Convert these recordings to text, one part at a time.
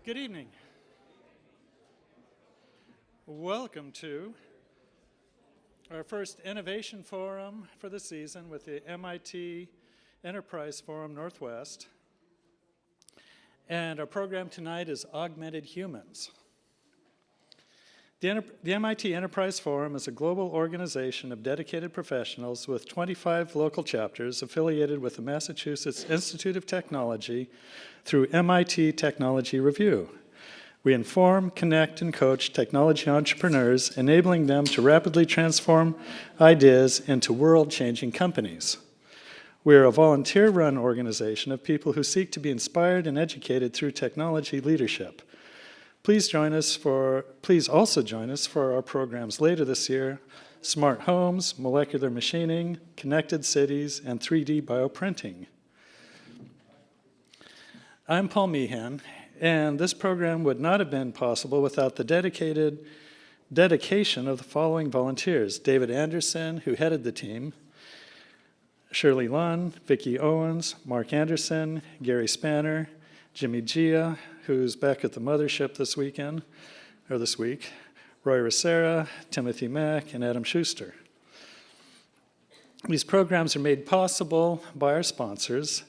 Good evening. Welcome to our first innovation forum for the season with the MIT Enterprise Forum Northwest. And our program tonight is Augmented Humans. The MIT Enterprise Forum is a global organization of dedicated professionals with 25 local chapters affiliated with the Massachusetts Institute of Technology through MIT Technology Review. We inform, connect, and coach technology entrepreneurs, enabling them to rapidly transform ideas into world-changing companies. We are a volunteer-run organization of people who seek to be inspired and educated through technology leadership. Please also join us for our programs later this year: smart homes, molecular machining, connected cities, and 3D bioprinting. I'm Paul Meehan, and this program would not have been possible without the dedication of the following volunteers: David Anderson, who headed the team, Shirley Lunn, Vicki Owens, Mark Anderson, Gary Spanner, Jimmy Gia, who's back at the mothership this week, Roy Racera, Timothy Mack, and Adam Schuster. These programs are made possible by our sponsors.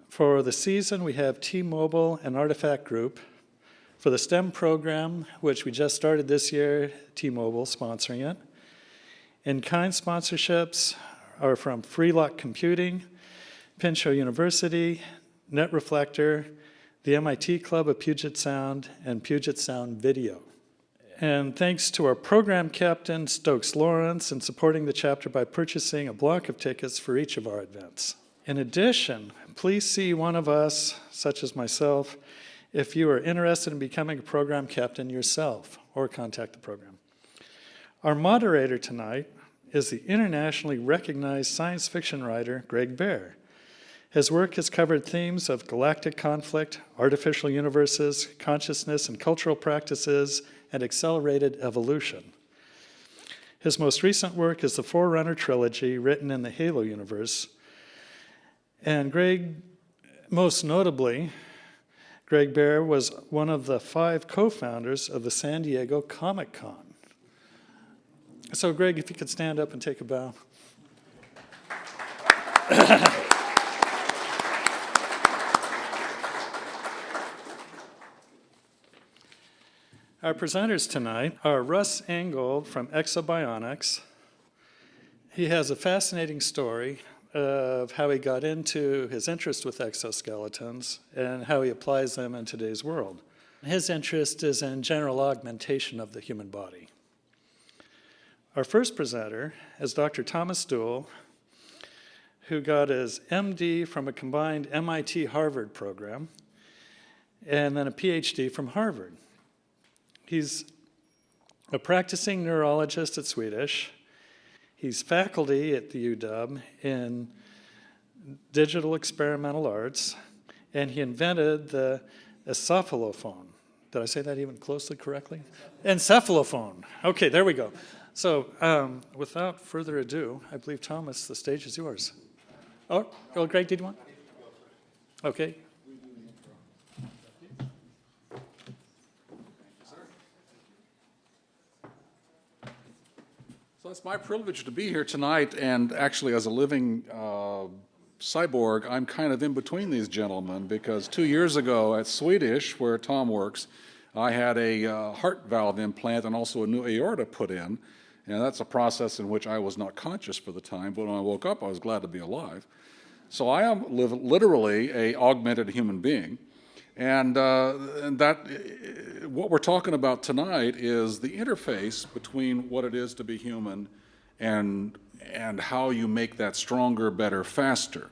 For the season, we have T-Mobile and Artifact Group. For the STEM program, which we just started this year, T-Mobile sponsoring it. In-kind sponsorships are from Freelock Computing, Pinchot University, Net Reflector, the MIT Club of Puget Sound, and Puget Sound Video. And thanks to our program captain, Stokes Lawrence, in supporting the chapter by purchasing a block of tickets for each of our events. In addition, please see one of us, such as myself, if you are interested in becoming a program captain yourself, or contact the program. Our moderator tonight is the internationally recognized science fiction writer, Greg Bear. His work has covered themes of galactic conflict, artificial universes, consciousness and cultural practices, and accelerated evolution. His most recent work is the Forerunner trilogy, written in the Halo universe. And most notably, Greg Bear was one of the 5 co-founders of the San Diego Comic-Con. So Greg, if you could stand up and take a bow. Our presenters tonight are Russ Angold from Ekso Bionics. He has a fascinating story of how he got into his interest with exoskeletons and how he applies them in today's world. His interest is in general augmentation of the human body. Our first presenter is Dr. Thomas Deuel, who got his MD from a combined MIT-Harvard program and then a PhD from Harvard. He's a practicing neurologist at Swedish. He's faculty at the UW in digital experimental arts, and he invented the encephalophone. Did I say that even closely correctly? Encephalophone. Okay, there we go. So without further ado, I believe, Thomas, the stage is yours. Oh, Greg, did you want? Okay. So it's my privilege to be here tonight, and actually as a living cyborg, I'm kind of in between these gentlemen, because 2 years ago at Swedish, where Tom works, I had a heart valve implant and also a new aorta put in, and that's a process in which I was not conscious for the time, but when I woke up, I was glad to be alive. So I am literally an augmented human being. And what we're talking about tonight is the interface between what it is to be human and how you make that stronger, better, faster.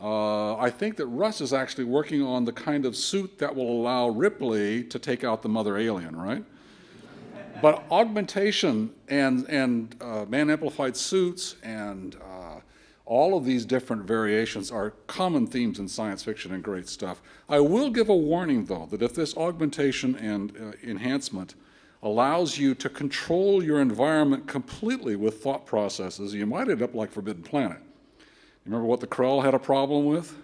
I think that Russ is actually working on the kind of suit that will allow Ripley to take out the mother alien, right? But augmentation and man-amplified suits and all of these different variations are common themes in science fiction and great stuff. I will give a warning, though, that if this augmentation and enhancement allows you to control your environment completely with thought processes, you might end up like Forbidden Planet. You remember what the Krell had a problem with?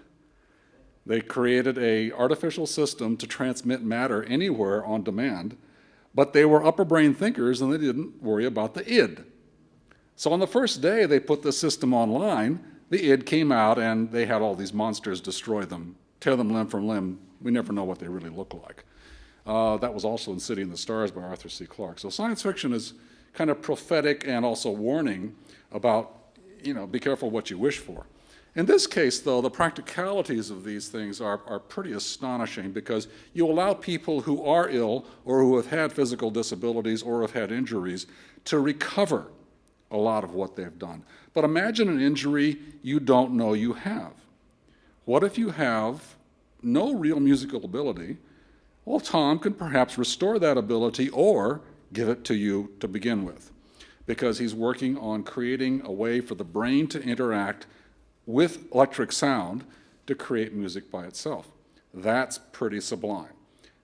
They created an artificial system to transmit matter anywhere on demand, but they were upper brain thinkers and they didn't worry about the id. So on the first day they put the system online, the id came out and they had all these monsters destroy them, tear them limb from limb. We never know what they really look like. That was also in City in the Stars by Arthur C. Clarke. So science fiction is kind of prophetic and also warning about, be careful what you wish for. In this case, though, the practicalities of these things are pretty astonishing because you allow people who are ill or who have had physical disabilities or have had injuries to recover a lot of what they've done. But imagine an injury you don't know you have. What if you have no real musical ability? Well, Tom can perhaps restore that ability or give it to you to begin with, because he's working on creating a way for the brain to interact with electric sound to create music by itself. That's pretty sublime.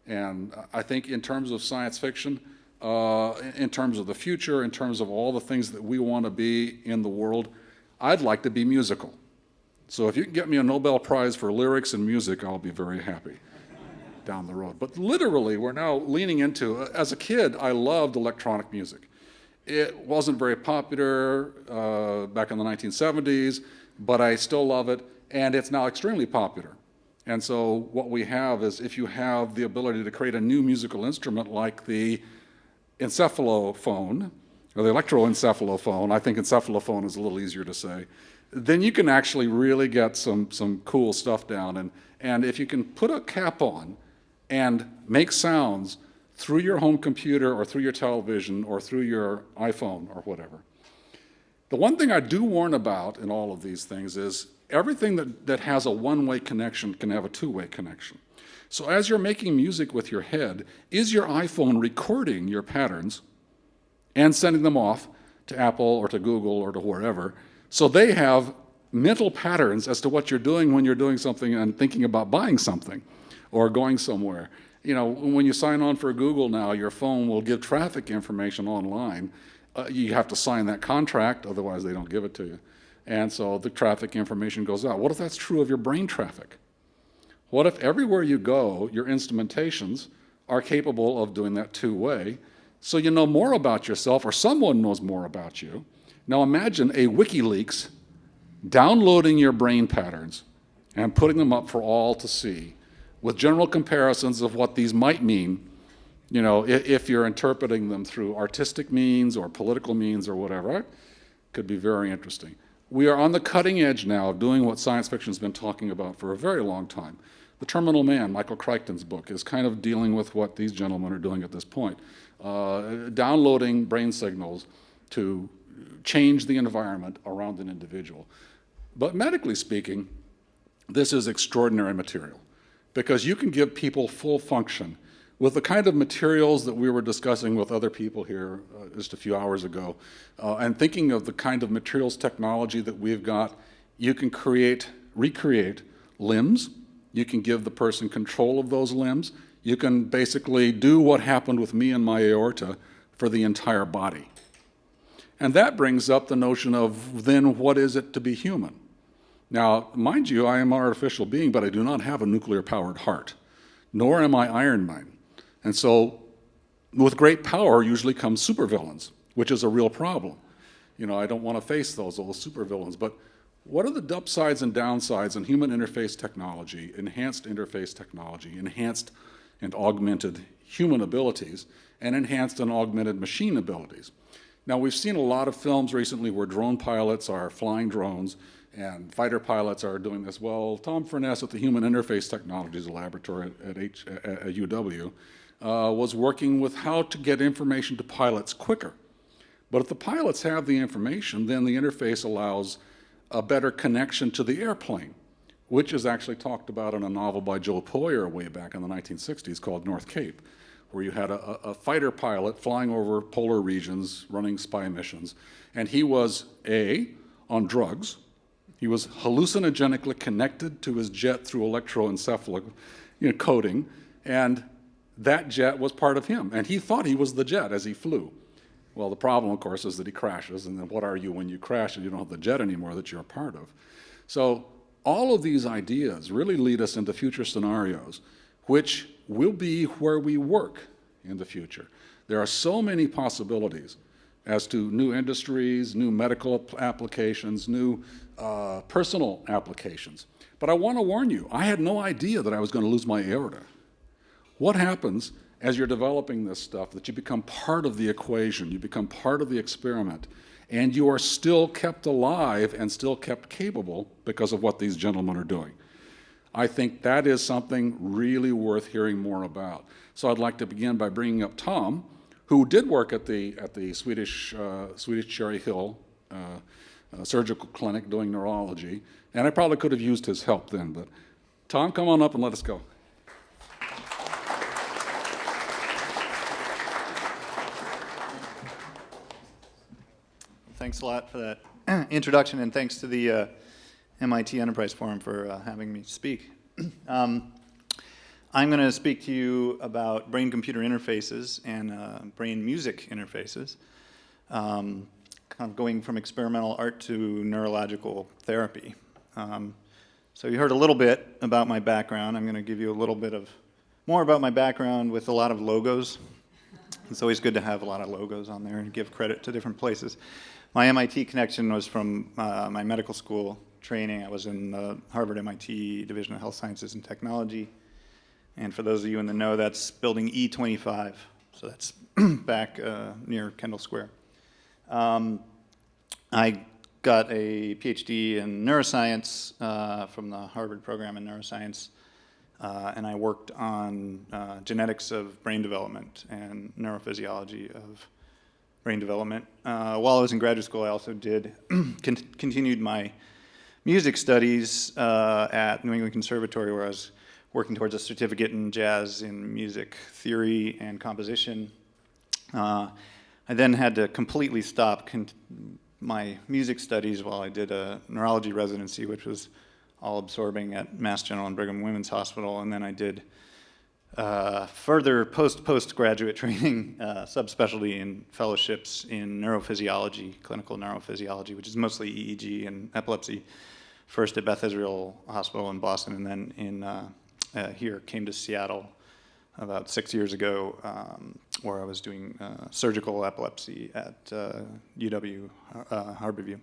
And I think in terms of science fiction, in terms of the future, in terms of all the things that we want to be in the world, I'd like to be musical. So if you can get me a Nobel Prize for lyrics and music, I'll be very happy down the road. But literally, we're now leaning into, as a kid, I loved electronic music. It wasn't very popular back in the 1970s, but I still love it, and it's now extremely popular. And so what we have is, if you have the ability to create a new musical instrument like the encephalophone, or the electroencephalophone, I think encephalophone is a little easier to say, then you can actually really get some cool stuff down. And if you can put a cap on and make sounds through your home computer or through your television or through your iPhone or whatever. The one thing I do warn about in all of these things is everything that has a one-way connection can have a two-way connection. So as you're making music with your head, is your iPhone recording your patterns and sending them off to Apple or to Google or to wherever, so they have mental patterns as to what you're doing when you're doing something and thinking about buying something or going somewhere. When you sign on for Google now, your phone will give traffic information online. You have to sign that contract, otherwise they don't give it to you. And so the traffic information goes out. What if that's true of your brain traffic? What if everywhere you go, your instrumentations are capable of doing that two-way, so you know more about yourself or someone knows more about you? Now imagine a WikiLeaks downloading your brain patterns and putting them up for all to see with general comparisons of what these might mean, if you're interpreting them through artistic means or political means or whatever. It could be very interesting. We are on the cutting edge now of doing what science fiction has been talking about for a very long time. The Terminal Man, Michael Crichton's book, is kind of dealing with what these gentlemen are doing at this point, downloading brain signals to change the environment around an individual. But medically speaking, this is extraordinary material, because you can give people full function with the kind of materials that we were discussing with other people here just a few hours ago, and thinking of the kind of materials technology that we've got. You can recreate limbs. You can give the person control of those limbs. You can basically do what happened with me and my aorta for the entire body. And that brings up the notion of, then, what is it to be human? Now, mind you, I am an artificial being, but I do not have a nuclear-powered heart, nor am I Iron Man. And so with great power usually comes supervillains, which is a real problem. I don't want to face those supervillains, but what are the upsides and downsides in human interface technology, enhanced interface technology, enhanced and augmented human abilities, and enhanced and augmented machine abilities? Now, we've seen a lot of films recently where drone pilots are flying drones and fighter pilots are doing this. Well, Tom Furness at the Human Interface Technologies Laboratory at UW was working with how to get information to pilots quicker. But if the pilots have the information, then the interface allows a better connection to the airplane, which is actually talked about in a novel by Joe Poyer way back in the 1960s called North Cape, where you had a fighter pilot flying over polar regions, running spy missions, and he was on drugs. He was hallucinogenically connected to his jet through electroencephalic coding, and that jet was part of him, and he thought he was the jet as he flew. Well, the problem, of course, is that he crashes, and then what are you when you crash and you don't have the jet anymore that you're a part of? So all of these ideas really lead us into future scenarios, which will be where we work in the future. There are so many possibilities as to new industries, new medical applications, new personal applications. But I want to warn you, I had no idea that I was going to lose my aorta. What happens as you're developing this stuff, that you become part of the equation, you become part of the experiment, and you are still kept alive and still kept capable because of what these gentlemen are doing? I think that is something really worth hearing more about. So I'd like to begin by bringing up Tom, who did work at the Swedish Cherry Hill surgical clinic doing neurology, and I probably could have used his help then, but Tom, come on up and let us go. Thanks a lot for that introduction, and thanks to the MIT Enterprise Forum for having me speak. I'm going to speak to you about brain-computer interfaces and brain-music interfaces, kind of going from experimental art to neurological therapy. So you heard a little bit about my background. I'm going to give you a little bit more about my background with a lot of logos. It's always good to have a lot of logos on there and give credit to different places. My MIT connection was from my medical school training. I was in the Harvard-MIT Division of Health Sciences and Technology. And for those of you in the know, that's building E25. So that's back near Kendall Square. I got a PhD in neuroscience from the Harvard program in neuroscience. And I worked on genetics of brain development and neurophysiology of brain development. While I was in graduate school, I also continued my music studies at New England Conservatory, where I was working towards a certificate in jazz in music theory and composition. I then had to completely stop my music studies while I did a neurology residency, which was all absorbing at Mass General and Brigham Women's Hospital, and then I did further postgraduate training, subspecialty and fellowships in neurophysiology, clinical neurophysiology, which is mostly EEG and epilepsy, first at Beth Israel Hospital in Boston, and then came to Seattle about 6 years ago, where I was doing surgical epilepsy at UW Harborview.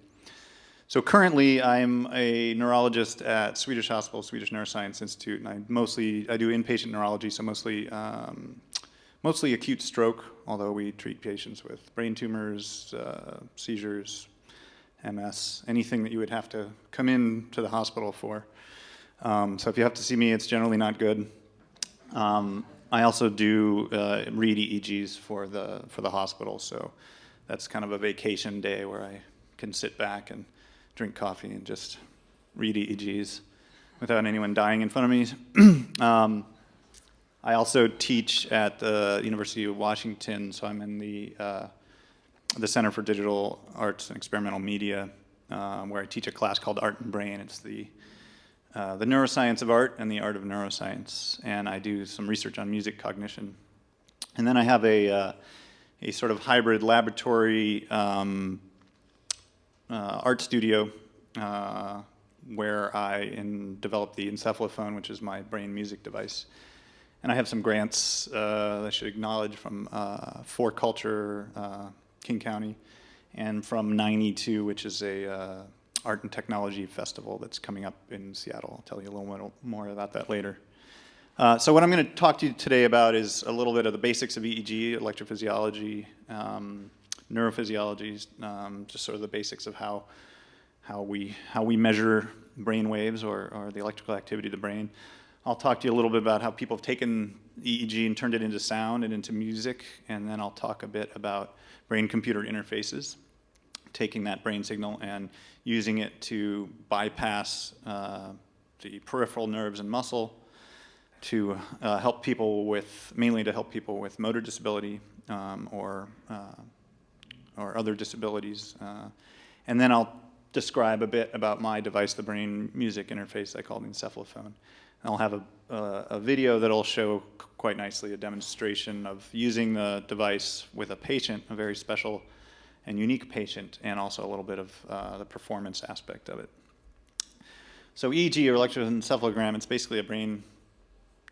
So currently, I'm a neurologist at Swedish Hospital, Swedish Neuroscience Institute, and I do inpatient neurology, so mostly acute stroke, although we treat patients with brain tumors, seizures, MS, anything that you would have to come in to the hospital for. So if you have to see me, it's generally not good. I also do read EEGs for the hospital, so that's kind of a vacation day where I can sit back and drink coffee and just read EEGs without anyone dying in front of me. I also teach at the University of Washington, so I'm in the Center for Digital Arts and Experimental Media, where I teach a class called Art and Brain. It's the neuroscience of art and the art of neuroscience, and I do some research on music cognition. And then I have a sort of hybrid laboratory art studio where I developed the encephalophone, which is my brain music device. And I have some grants that I should acknowledge from For Culture, King County, and from 9E2, which is a art and technology festival that's coming up in Seattle. I'll tell you a little bit more about that later. So what I'm going to talk to you today about is a little bit of the basics of EEG, electrophysiology, neurophysiology, just sort of the basics of how we measure brain waves or the electrical activity of the brain. I'll talk to you a little bit about how people have taken EEG and turned it into sound and into music, and then I'll talk a bit about brain-computer interfaces, taking that brain signal and using it to bypass the peripheral nerves and muscle to help people with, mainly to help people with motor disability or other disabilities. And then I'll describe a bit about my device, the brain music interface I call the encephalophone. And I'll have a video that'll show quite nicely a demonstration of using the device with a patient, a very special and unique patient, and also a little bit of the performance aspect of it. So EEG, or electroencephalogram, it's basically a brain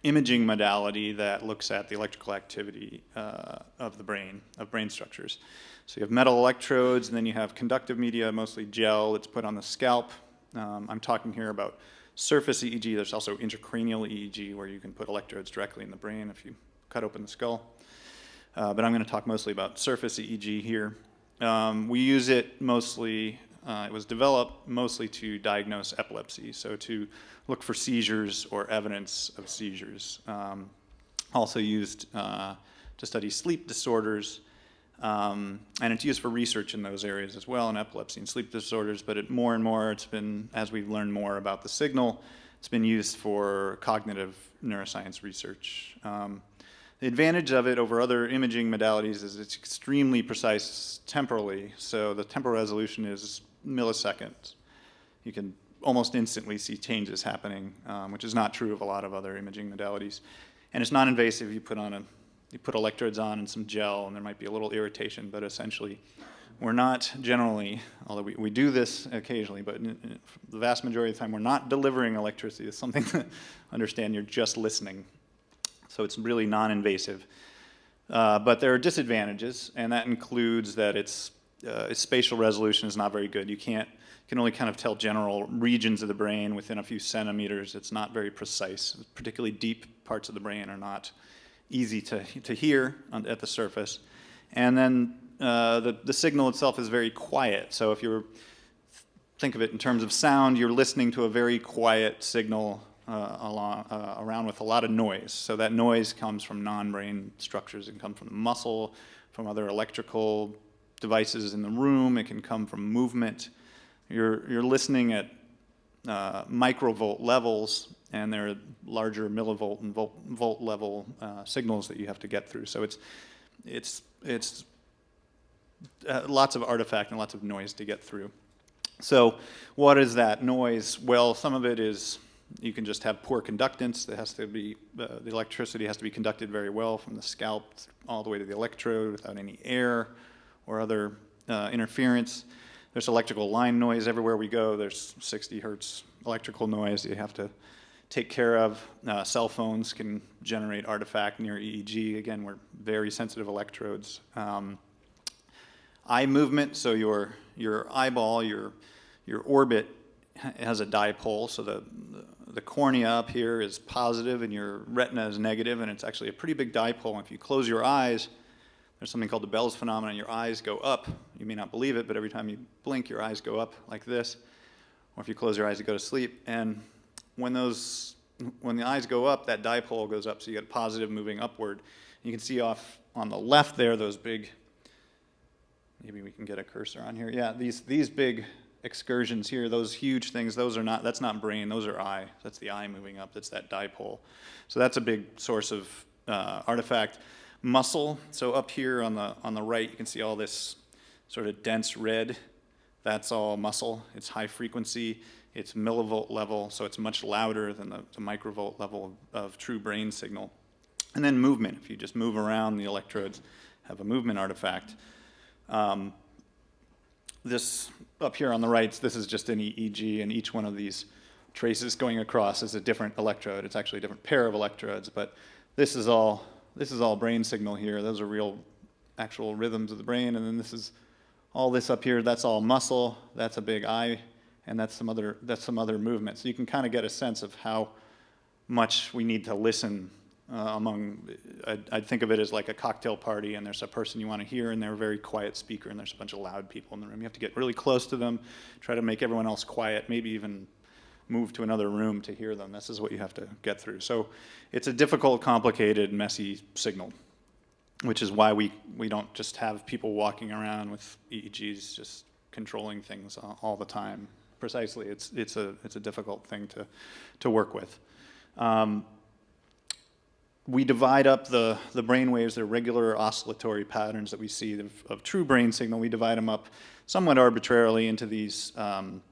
imaging modality that looks at the electrical activity of the brain, of brain structures. So you have metal electrodes, and then you have conductive media, mostly gel, that's put on the scalp. I'm talking here about surface EEG. There's also intracranial EEG, where you can put electrodes directly in the brain if you cut open the skull. But I'm going to talk mostly about surface EEG here. We use it mostly, it was developed mostly to diagnose epilepsy, so to look for seizures or evidence of seizures. Also used to study sleep disorders, and it's used for research in those areas as well, in epilepsy and sleep disorders, but more and more it's been, as we've learned more about the signal, it's been used for cognitive neuroscience research. The advantage of it over other imaging modalities is it's extremely precise temporally, so the temporal resolution is milliseconds. You can almost instantly see changes happening, which is not true of a lot of other imaging modalities. And it's non-invasive. You put electrodes on and some gel, and there might be a little irritation, but essentially we're not generally, although we do this occasionally, but the vast majority of the time we're not delivering electricity. It's something to understand, you're just listening. So it's really non-invasive. But there are disadvantages, and that includes that its spatial resolution is not very good. You can only kind of tell general regions of the brain within a few centimeters. It's not very precise. Particularly deep parts of the brain are not easy to hear at the surface. And then the signal itself is very quiet. So if you think of it in terms of sound, you're listening to a very quiet signal around with a lot of noise. So that noise comes from non-brain structures. It can come from the muscle, from other electrical devices in the room. It can come from movement. You're listening at microvolt levels, and there are larger millivolt and volt level signals that you have to get through. So it's lots of artifact and lots of noise to get through. So what is that noise? Well, some of it is you can just have poor conductance. There has to be the electricity has to be conducted very well from the scalp all the way to the electrode without any air or other interference. There's electrical line noise everywhere we go. There's 60 hertz electrical noise that you have to take care of. Cell phones can generate artifact near EEG. Again, we're very sensitive electrodes. Eye movement, so your eyeball, your orbit has a dipole, so the cornea up here is positive and your retina is negative, and it's actually a pretty big dipole. And if you close your eyes, there's something called the Bell's phenomenon. Your eyes go up. You may not believe it, but every time you blink, your eyes go up like this. Or if you close your eyes, you go to sleep. And when the eyes go up, that dipole goes up, so you get positive moving upward. You can see off on the left there, those big, maybe we can get a cursor on here. Yeah, these big excursions here, those huge things, that's not brain, those are eye. That's the eye moving up, that's that dipole. So that's a big source of artifact. Muscle, so up here on the right, you can see all this sort of dense red. That's all muscle. It's high frequency, it's millivolt level, so it's much louder than the microvolt level of true brain signal. And then movement, if you just move around, the electrodes have a movement artifact. This up here on the right, this is just an EEG, and each one of these traces going across is a different electrode. It's actually a different pair of electrodes, but this is all brain signal here. Those are real, actual rhythms of the brain, and then this is all this up here. That's all muscle. That's a big eye, and that's some other movement. So you can kind of get a sense of how much we need to listen I'd think of it as like a cocktail party, and there's a person you want to hear, and they're a very quiet speaker, and there's a bunch of loud people in the room. You have to get really close to them, try to make everyone else quiet, maybe even move to another room to hear them. This is what you have to get through. So it's a difficult, complicated, messy signal, which is why we don't just have people walking around with EEGs just controlling things all the time. Precisely, it's a difficult thing to work with. We divide up the brain waves, the regular oscillatory patterns that we see of true brain signal. We divide them up somewhat arbitrarily into these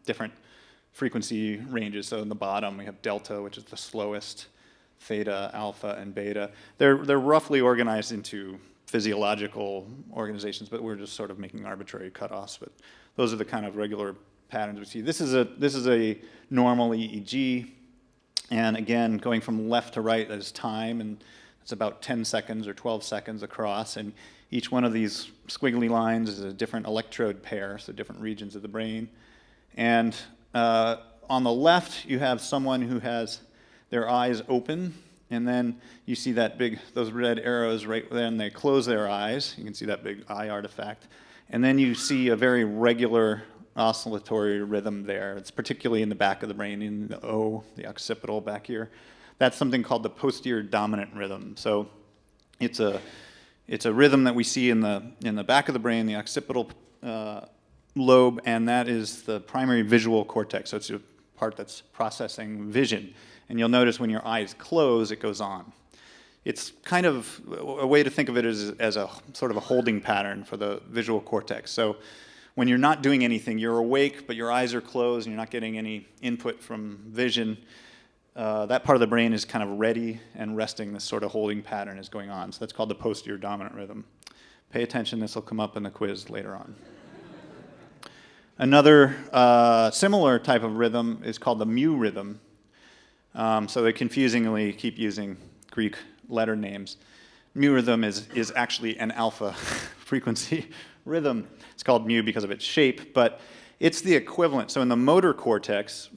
different frequency ranges. So in the bottom we have delta, which is the slowest, theta, alpha, and beta. They're roughly organized into physiological organizations, but we're just sort of making arbitrary cutoffs. But those are the kind of regular patterns we see. This is a normal EEG, and again, going from left to right, that is time, and it's about 10 seconds or 12 seconds across, and each one of these squiggly lines is a different electrode pair, so different regions of the brain. And on the left, you have someone who has their eyes open, and then you see those red arrows right when they close their eyes. You can see that big eye artifact. And then you see a very regular oscillatory rhythm there. It's particularly in the back of the brain, in the O, the occipital back here. That's something called the posterior dominant rhythm. So it's a rhythm that we see in the back of the brain, the occipital lobe, and that is the primary visual cortex. So it's a part that's processing vision. And you'll notice when your eyes close, it goes on. It's kind of a way to think of it as a sort of a holding pattern for the visual cortex. So when you're not doing anything, you're awake, but your eyes are closed and you're not getting any input from vision, that part of the brain is kind of ready and resting. This sort of holding pattern is going on. So that's called the posterior dominant rhythm. Pay attention, this will come up in the quiz later on. Another similar type of rhythm is called the mu rhythm. So they confusingly keep using Greek letter names. Mu rhythm is actually an alpha frequency rhythm. It's called mu because of its shape, but it's the equivalent. So in the motor cortex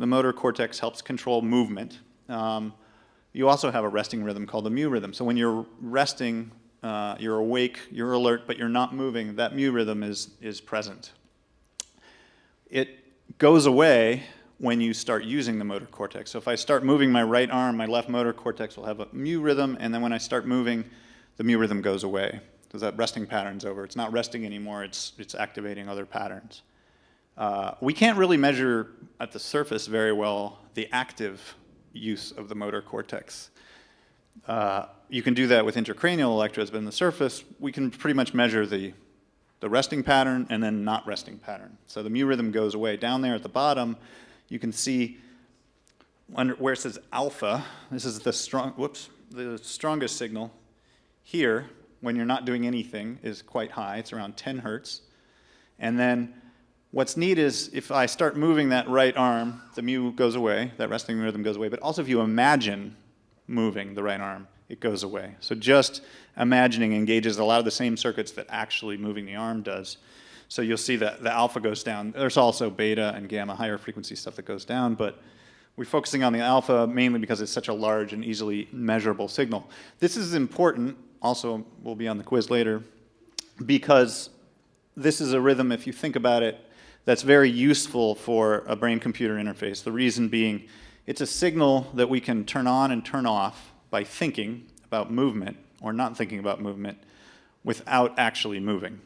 helps control movement. You also have a resting rhythm called the mu rhythm. So when you're resting, you're awake, you're alert, but you're not moving, that mu rhythm is present. It goes away when you start using the motor cortex. So if I start moving my right arm, my left motor cortex will have a mu rhythm, and then when I start moving, the mu rhythm goes away. Because that resting pattern's over. It's not resting anymore, it's activating other patterns. We can't really measure at the surface very well the active use of the motor cortex. You can do that with intracranial electrodes, but in the surface, we can pretty much measure the resting pattern and then not resting pattern. So the mu rhythm goes away. Down there at the bottom, you can see where it says alpha, this is the strongest signal. Here, when you're not doing anything, is quite high. It's around 10 hertz. And then what's neat is if I start moving that right arm, the mu goes away, that resting rhythm goes away. But also if you imagine moving the right arm, it goes away. So just imagining engages a lot of the same circuits that actually moving the arm does. So you'll see that the alpha goes down. There's also beta and gamma, higher frequency stuff that goes down, but we're focusing on the alpha mainly because it's such a large and easily measurable signal. This is important, also will be on the quiz later, because this is a rhythm, if you think about it, that's very useful for a brain-computer interface. The reason being, it's a signal that we can turn on and turn off by thinking about movement, or not thinking about movement, without actually moving.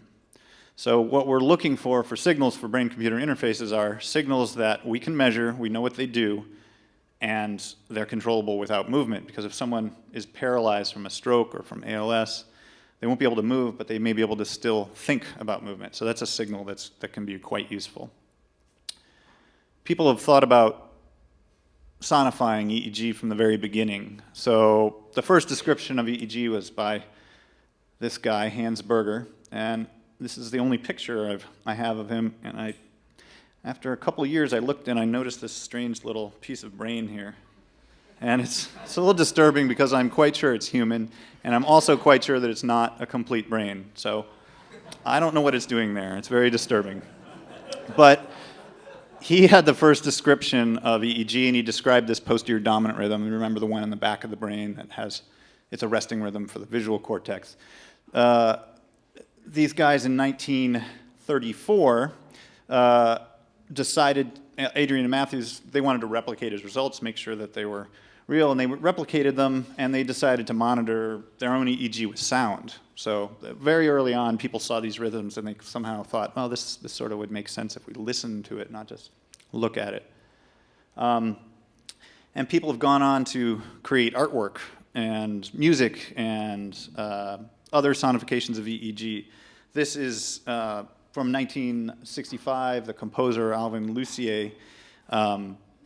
So what we're looking for signals for brain-computer interfaces are signals that we can measure, we know what they do, and they're controllable without movement. Because if someone is paralyzed from a stroke or from ALS, they won't be able to move, but they may be able to still think about movement. So that's a signal that can be quite useful. People have thought about sonifying EEG from the very beginning. So the first description of EEG was by this guy, Hans Berger, and this is the only picture I have of him. And after a couple of years, I looked and I noticed this strange little piece of brain here. And it's a little disturbing because I'm quite sure it's human, and I'm also quite sure that it's not a complete brain. So I don't know what it's doing there. It's very disturbing. But he had the first description of EEG, and he described this posterior dominant rhythm. You remember the one in the back of the brain that it's a resting rhythm for the visual cortex. These guys in 1934 decided, Adrian and Matthews, they wanted to replicate his results, make sure that they were real, and they replicated them, and they decided to monitor their own EEG with sound. So very early on, people saw these rhythms, and they somehow thought, well, this sort of would make sense if we listened to it, not just look at it. And people have gone on to create artwork and music and other sonifications of EEG. This is from 1965, the composer Alvin Lucier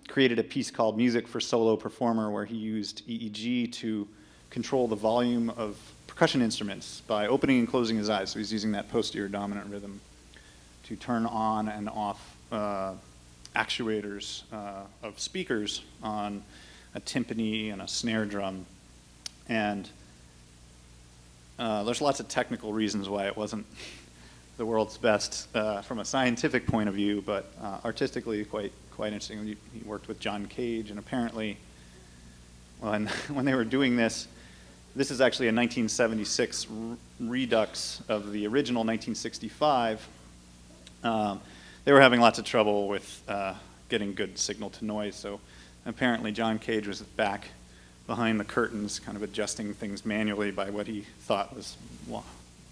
created a piece called Music for Solo Performer, where he used EEG to control the volume of percussion instruments by opening and closing his eyes. So he's using that posterior dominant rhythm to turn on and off actuators of speakers on a timpani and a snare drum. And there's lots of technical reasons why it wasn't the world's best from a scientific point of view, but artistically quite interesting. He worked with John Cage, and apparently when they were doing this is actually a 1976 redux of the original 1965. They were having lots of trouble with getting good signal to noise, so apparently John Cage was back behind the curtains, kind of adjusting things manually by what he thought was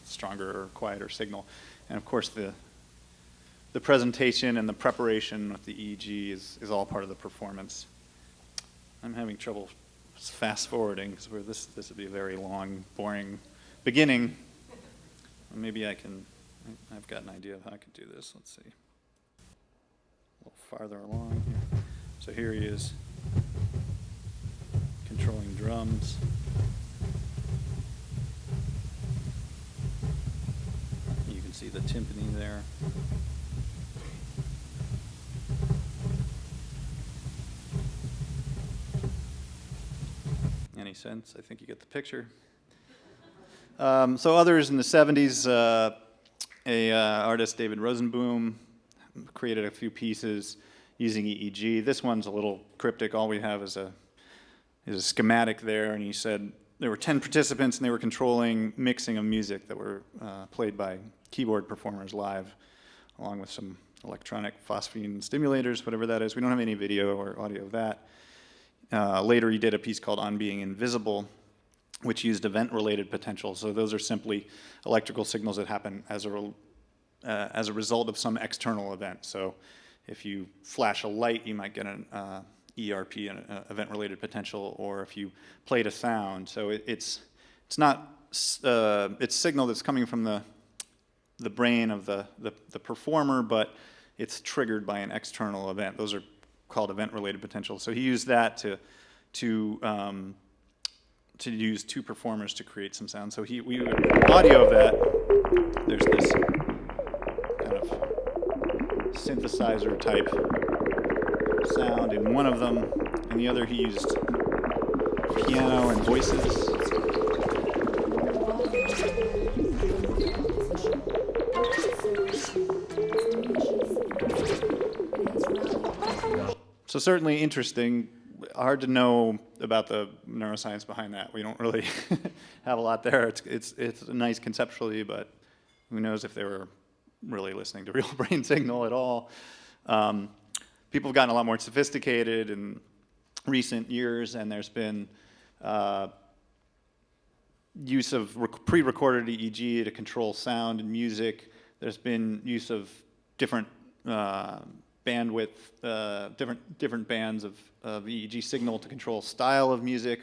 stronger or quieter signal. And of course, the presentation and the preparation with the EEG is all part of the performance. I'm having trouble fast forwarding because this would be a very long, boring beginning. Maybe I've got an idea of how I could do this. Let's see. A little farther along here. So here he is controlling drums. You can see the timpani there. Any sense? I think you get the picture. So others in the 70s, artist David Rosenboom created a few pieces using EEG. This one's a little cryptic. All we have is a schematic there, and he said there were 10 participants and they were controlling mixing of music that were played by keyboard performers live, along with some electronic phosphine stimulators, whatever that is. We don't have any video or audio of that. Later he did a piece called On Being Invisible, which used event-related potential. So those are simply electrical signals that happen as a result of some external event. So if you flash a light, you might get an ERP, an event-related potential, or if you played a sound. So it's not it's signal that's coming from the brain of the performer, but it's triggered by an external event. Those are called event-related potential. So he used that to use two performers to create some sound. So we audio of that. There's this kind of synthesizer type sound in one of them, and the other he used piano and voices. So certainly interesting. Hard to know about the neuroscience behind that. We don't really have a lot there. It's nice conceptually, but who knows if they were really listening to real brain signal at all. People have gotten a lot more sophisticated in recent years, and there's been use of pre-recorded EEG to control sound and music. There's been use of different bandwidth, different bands of EEG signal to control style of music,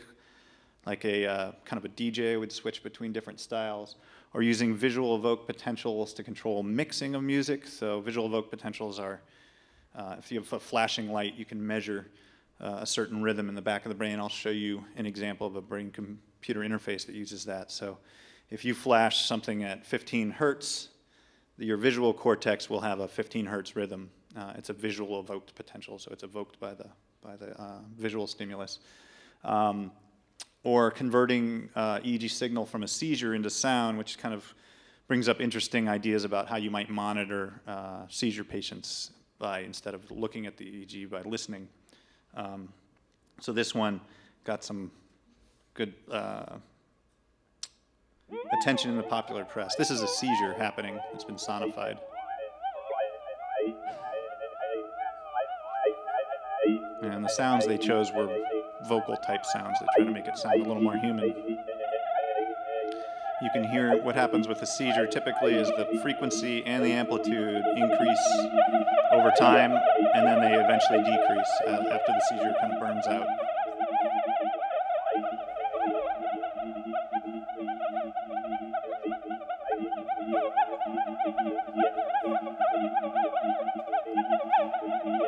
like a kind of a DJ would switch between different styles, or using visual evoked potentials to control mixing of music. So visual evoked potentials are, if you have a flashing light, you can measure a certain rhythm in the back of the brain. I'll show you an example of a brain-computer interface that uses that. So if you flash something at 15 hertz, your visual cortex will have a 15 hertz rhythm. It's a visual evoked potential, so it's evoked by the visual stimulus. Or converting EEG signal from a seizure into sound, which kind of brings up interesting ideas about how you might monitor seizure patients instead of looking at the EEG, by listening. So this one got some good attention in the popular press. This is a seizure happening. It's been sonified. And the sounds they chose were vocal type sounds. They try to make it sound a little more human. You can hear what happens with a seizure typically is the frequency and the amplitude increase over time, and then they eventually decrease after the seizure kind of burns out.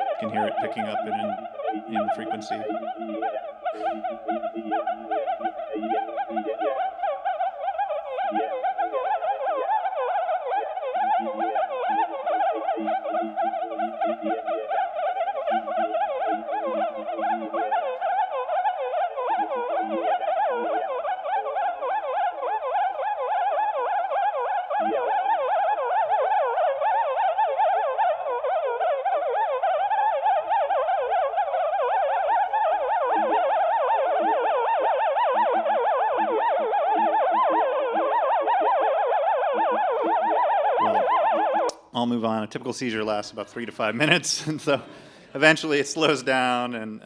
You can hear it picking up in frequency. all move on. A typical seizure lasts about 3 to 5 minutes, and so eventually it slows down and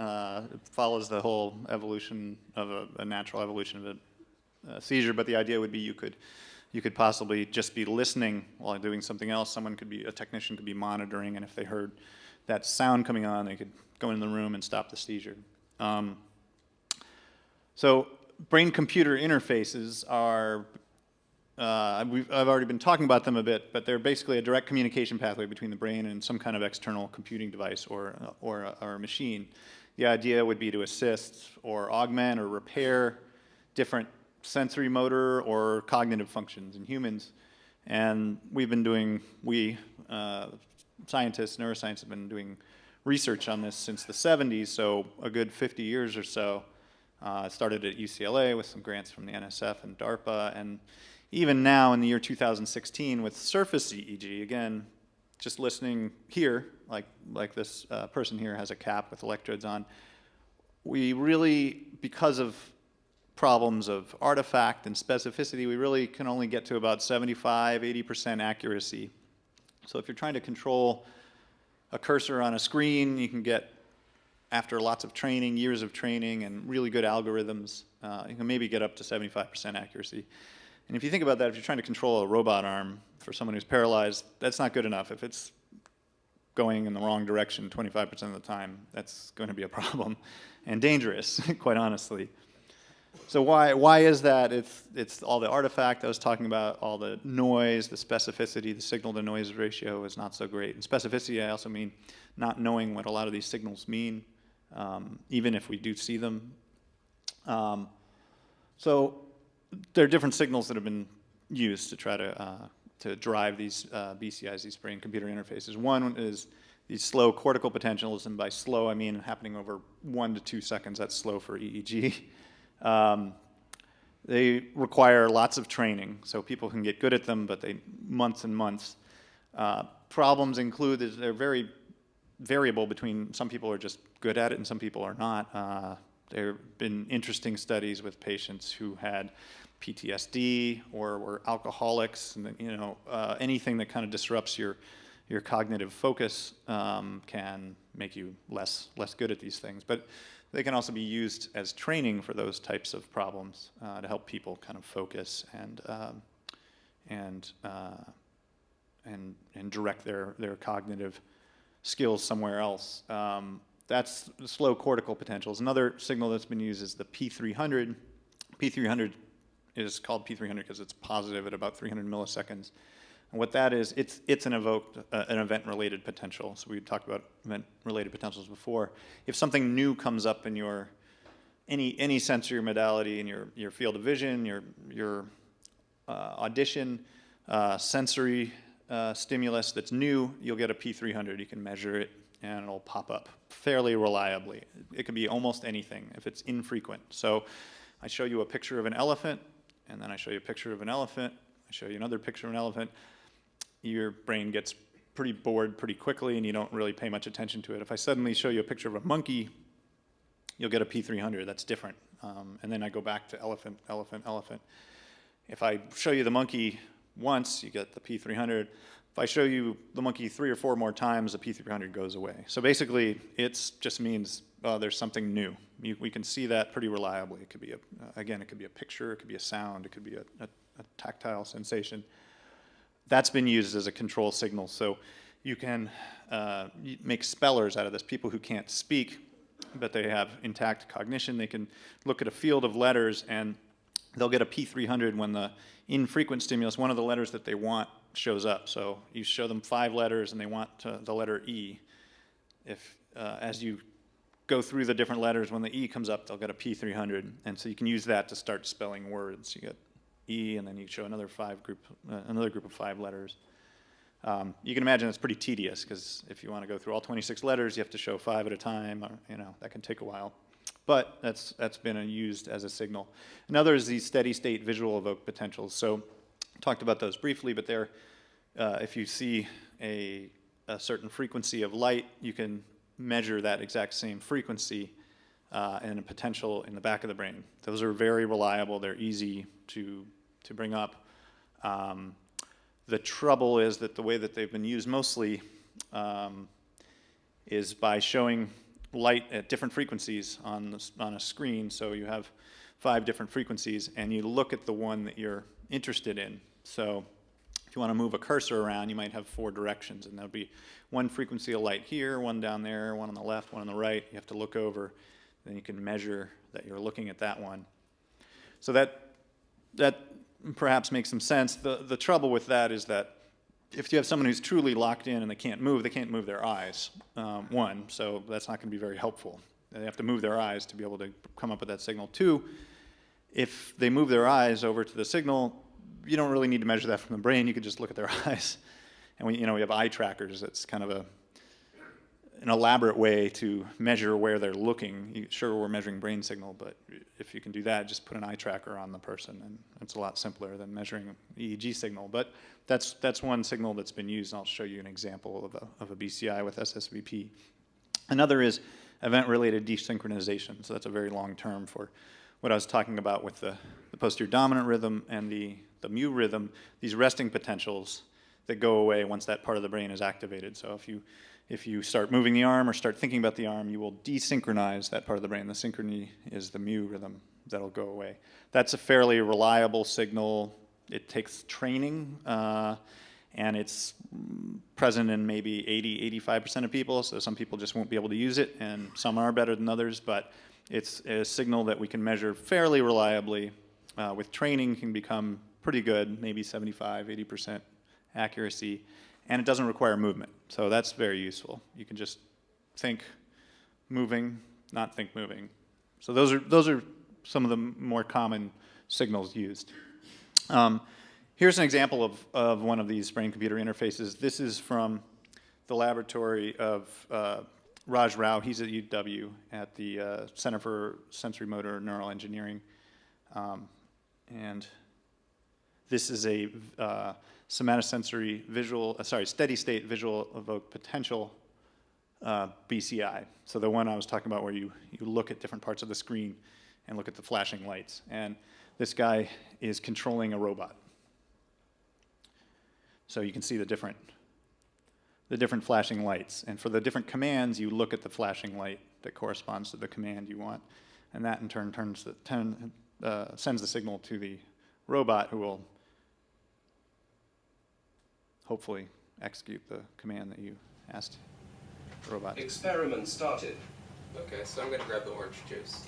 it follows the whole evolution of a natural evolution of a seizure. But the idea would be you could possibly just be listening while doing something else. A technician could be monitoring, and if they heard that sound coming on, they could go in the room and stop the seizure. So brain-computer interfaces are, I've already been talking about them a bit, but they're basically a direct communication pathway between the brain and some kind of external computing device or a machine. The idea would be to assist or augment or repair different sensory motor or cognitive functions in humans. And scientists, neuroscientists have been doing research on this since the 70s, so a good 50 years or so. It started at UCLA with some grants from the NSF and DARPA, and even now in the year 2016 with surface EEG, again, just listening here, like this person here has a cap with electrodes on, we really, because of problems of artifact and specificity, we really can only get to about 75, 80% accuracy. So if you're trying to control a cursor on a screen, you can get, after lots of training, years of training and really good algorithms, you can maybe get up to 75% accuracy. And if you think about that, if you're trying to control a robot arm for someone who's paralyzed, that's not good enough. If it's going in the wrong direction 25% of the time, that's going to be a problem and dangerous, quite honestly. So why is that? It's all the artifact I was talking about, all the noise, the specificity, the signal-to-noise ratio is not so great. And specificity, I also mean not knowing what a lot of these signals mean, even if we do see them. So there are different signals that have been used to try to drive these BCIs, these brain-computer interfaces. One is these slow cortical potentials, and by slow I mean happening over 1 to 2 seconds. That's slow for EEG. They require lots of training, so people can get good at them, but months and months. Problems include that they're very variable between, some people are just good at it and some people are not. There have been interesting studies with patients who had PTSD or were alcoholics, and anything that kind of disrupts your cognitive focus can make you less good at these things. But they can also be used as training for those types of problems to help people kind of focus and direct their cognitive skills somewhere else. That's the slow cortical potentials. Another signal that's been used is the P300. P300 is called P300 because it's positive at about 300 milliseconds. And what that is, it's an event-related potential. So we talked about event-related potentials before. If something new comes up in any sensory modality in your field of vision, your audition, sensory stimulus that's new, you'll get a P300. You can measure it, and it'll pop up fairly reliably. It can be almost anything if it's infrequent. So I show you a picture of an elephant, and then I show you a picture of an elephant. I show you another picture of an elephant. Your brain gets pretty bored pretty quickly, and you don't really pay much attention to it. If I suddenly show you a picture of a monkey, you'll get a P300. That's different. And then I go back to elephant, elephant, elephant. If I show you the monkey once, you get the P300. If I show you the monkey 3 or 4 more times, the P300 goes away. So basically, it just means there's something new. We can see that pretty reliably. It could be again, it could be a picture, it could be a sound, it could be a tactile sensation. That's been used as a control signal. So you can make spellers out of this. People who can't speak, but they have intact cognition, they can look at a field of letters and they'll get a P300 when the infrequent stimulus, one of the letters that they want, shows up. So you show them 5 letters and they want the letter E. If as you go through the different letters, when the E comes up, they'll get a P300. And so you can use that to start spelling words. You get E, and then you show another group of 5 letters. You can imagine it's pretty tedious, because if you want to go through all 26 letters, you have to show 5 at a time, or, that can take a while. But that's been used as a signal. Another is these steady-state visual evoked potentials. So I talked about those briefly, but they're, if you see a certain frequency of light, you can measure that exact same frequency and a potential in the back of the brain. Those are very reliable. They're easy to bring up. The trouble is that the way that they've been used mostly is by showing light at different frequencies on a screen. So you have 5 different frequencies, and you look at the one that you're interested in. So if you want to move a cursor around, you might have 4 directions, and there'll be one frequency of light here, one down there, one on the left, one on the right. You have to look over, then you can measure that you're looking at that one. So that perhaps makes some sense. The trouble with that is that if you have someone who's truly locked in and they can't move their eyes, one, so that's not going to be very helpful. They have to move their eyes to be able to come up with that signal. 2, if they move their eyes over to the signal, you don't really need to measure that from the brain. You could just look at their eyes. And we have eye trackers. It's kind of an elaborate way to measure where they're looking. Sure, we're measuring brain signal, but if you can do that, just put an eye tracker on the person, and it's a lot simpler than measuring EEG signal. But that's one signal that's been used, and I'll show you an example of a BCI with SSVP. Another is event-related desynchronization. So that's a very long term for what I was talking about with the posterior dominant rhythm and the mu rhythm, these resting potentials that go away once that part of the brain is activated. So if you start moving the arm or start thinking about the arm, you will desynchronize that part of the brain. The synchrony is the mu rhythm that'll go away. That's a fairly reliable signal. It takes training, and it's present in maybe 80–85% of people, so some people just won't be able to use it, and some are better than others, but it's a signal that we can measure fairly reliably. With training, can become pretty good, maybe 75–80% accuracy, and it doesn't require movement. So that's very useful. You can just think moving, not think moving. So those are some of the more common signals used. Here's an example of one of these brain-computer interfaces. This is from the laboratory of Raj Rao. He's at UW at the Center for Sensory Motor Neural Engineering. And this is a somatosensory steady-state visual evoked potential BCI. So the one I was talking about where you look at different parts of the screen and look at the flashing lights. And this guy is controlling a robot. So you can see the different flashing lights. And for the different commands, you look at the flashing light that corresponds to the command you want. And that in turn sends the signal to the robot, who will hopefully execute the command that you asked the robot. Experiment started. Okay, so I'm going to grab the orange juice.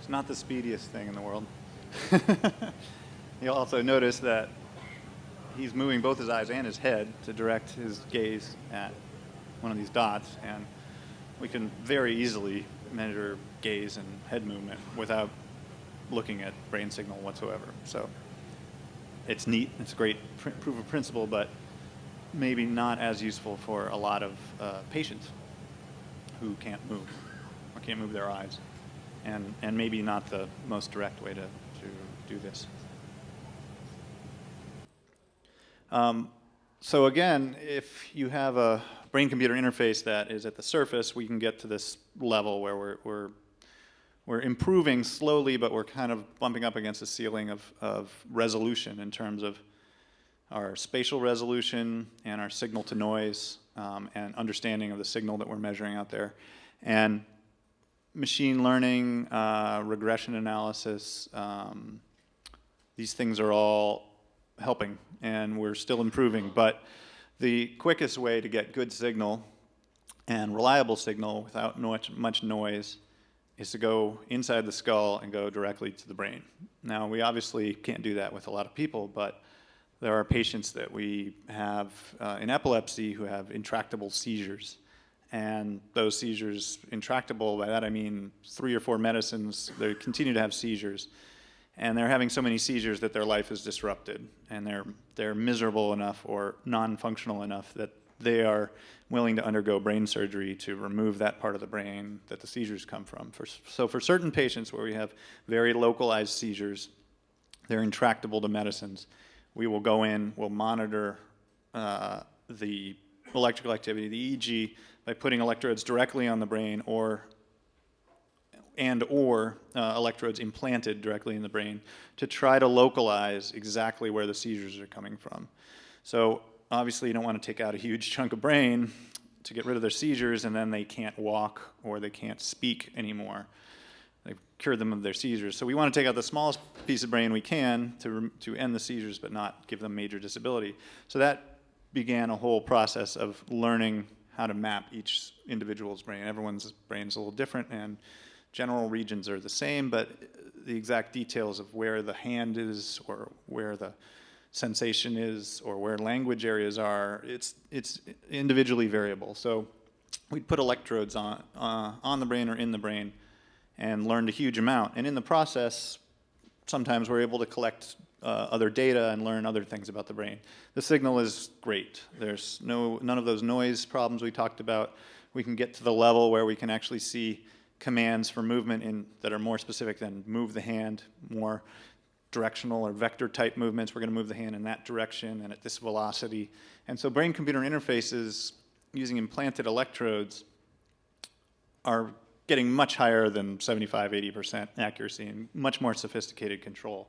It's not the speediest thing in the world. You'll also notice that he's moving both his eyes and his head to direct his gaze at one of these dots, and we can very easily measure gaze and head movement without looking at brain signal whatsoever. So it's neat, it's a great proof of principle, but maybe not as useful for a lot of patients who can't move or can't move their eyes, and maybe not the most direct way to do this. So again, if you have a brain-computer interface that is at the surface, we can get to this level where we're we're improving slowly, but we're kind of bumping up against the ceiling of resolution in terms of our spatial resolution and our signal to noise and understanding of the signal that we're measuring out there. And machine learning, regression analysis, these things are all helping, and we're still improving. But the quickest way to get good signal and reliable signal without much noise is to go inside the skull and go directly to the brain. Now, we obviously can't do that with a lot of people, but there are patients that we have in epilepsy who have intractable seizures. And those seizures, intractable, by that I mean 3 or 4 medicines, they continue to have seizures. And they're having so many seizures that their life is disrupted. And they're miserable enough or non-functional enough that they are willing to undergo brain surgery to remove that part of the brain that the seizures come from. So for certain patients where we have very localized seizures, they're intractable to medicines, we will go in, we'll monitor the electrical activity, the EEG, by putting electrodes directly on the brain or electrodes implanted directly in the brain to try to localize exactly where the seizures are coming from. So obviously you don't want to take out a huge chunk of brain to get rid of their seizures and then they can't walk or they can't speak anymore. They've cured them of their seizures. So we want to take out the smallest piece of brain we can to end the seizures but not give them major disability. So that began a whole process of learning how to map each individual's brain. Everyone's brain is a little different, and general regions are the same, but the exact details of where the hand is or where the sensation is or where language areas are, it's individually variable. So we'd put electrodes on the brain or in the brain and learned a huge amount. And in the process, sometimes we're able to collect other data and learn other things about the brain. The signal is great. There's none of those noise problems we talked about. We can get to the level where we can actually see commands for movement that are more specific than move the hand, more directional or vector type movements. We're going to move the hand in that direction and at this velocity. And so brain-computer interfaces using implanted electrodes are getting much higher than 75–80% accuracy and much more sophisticated control.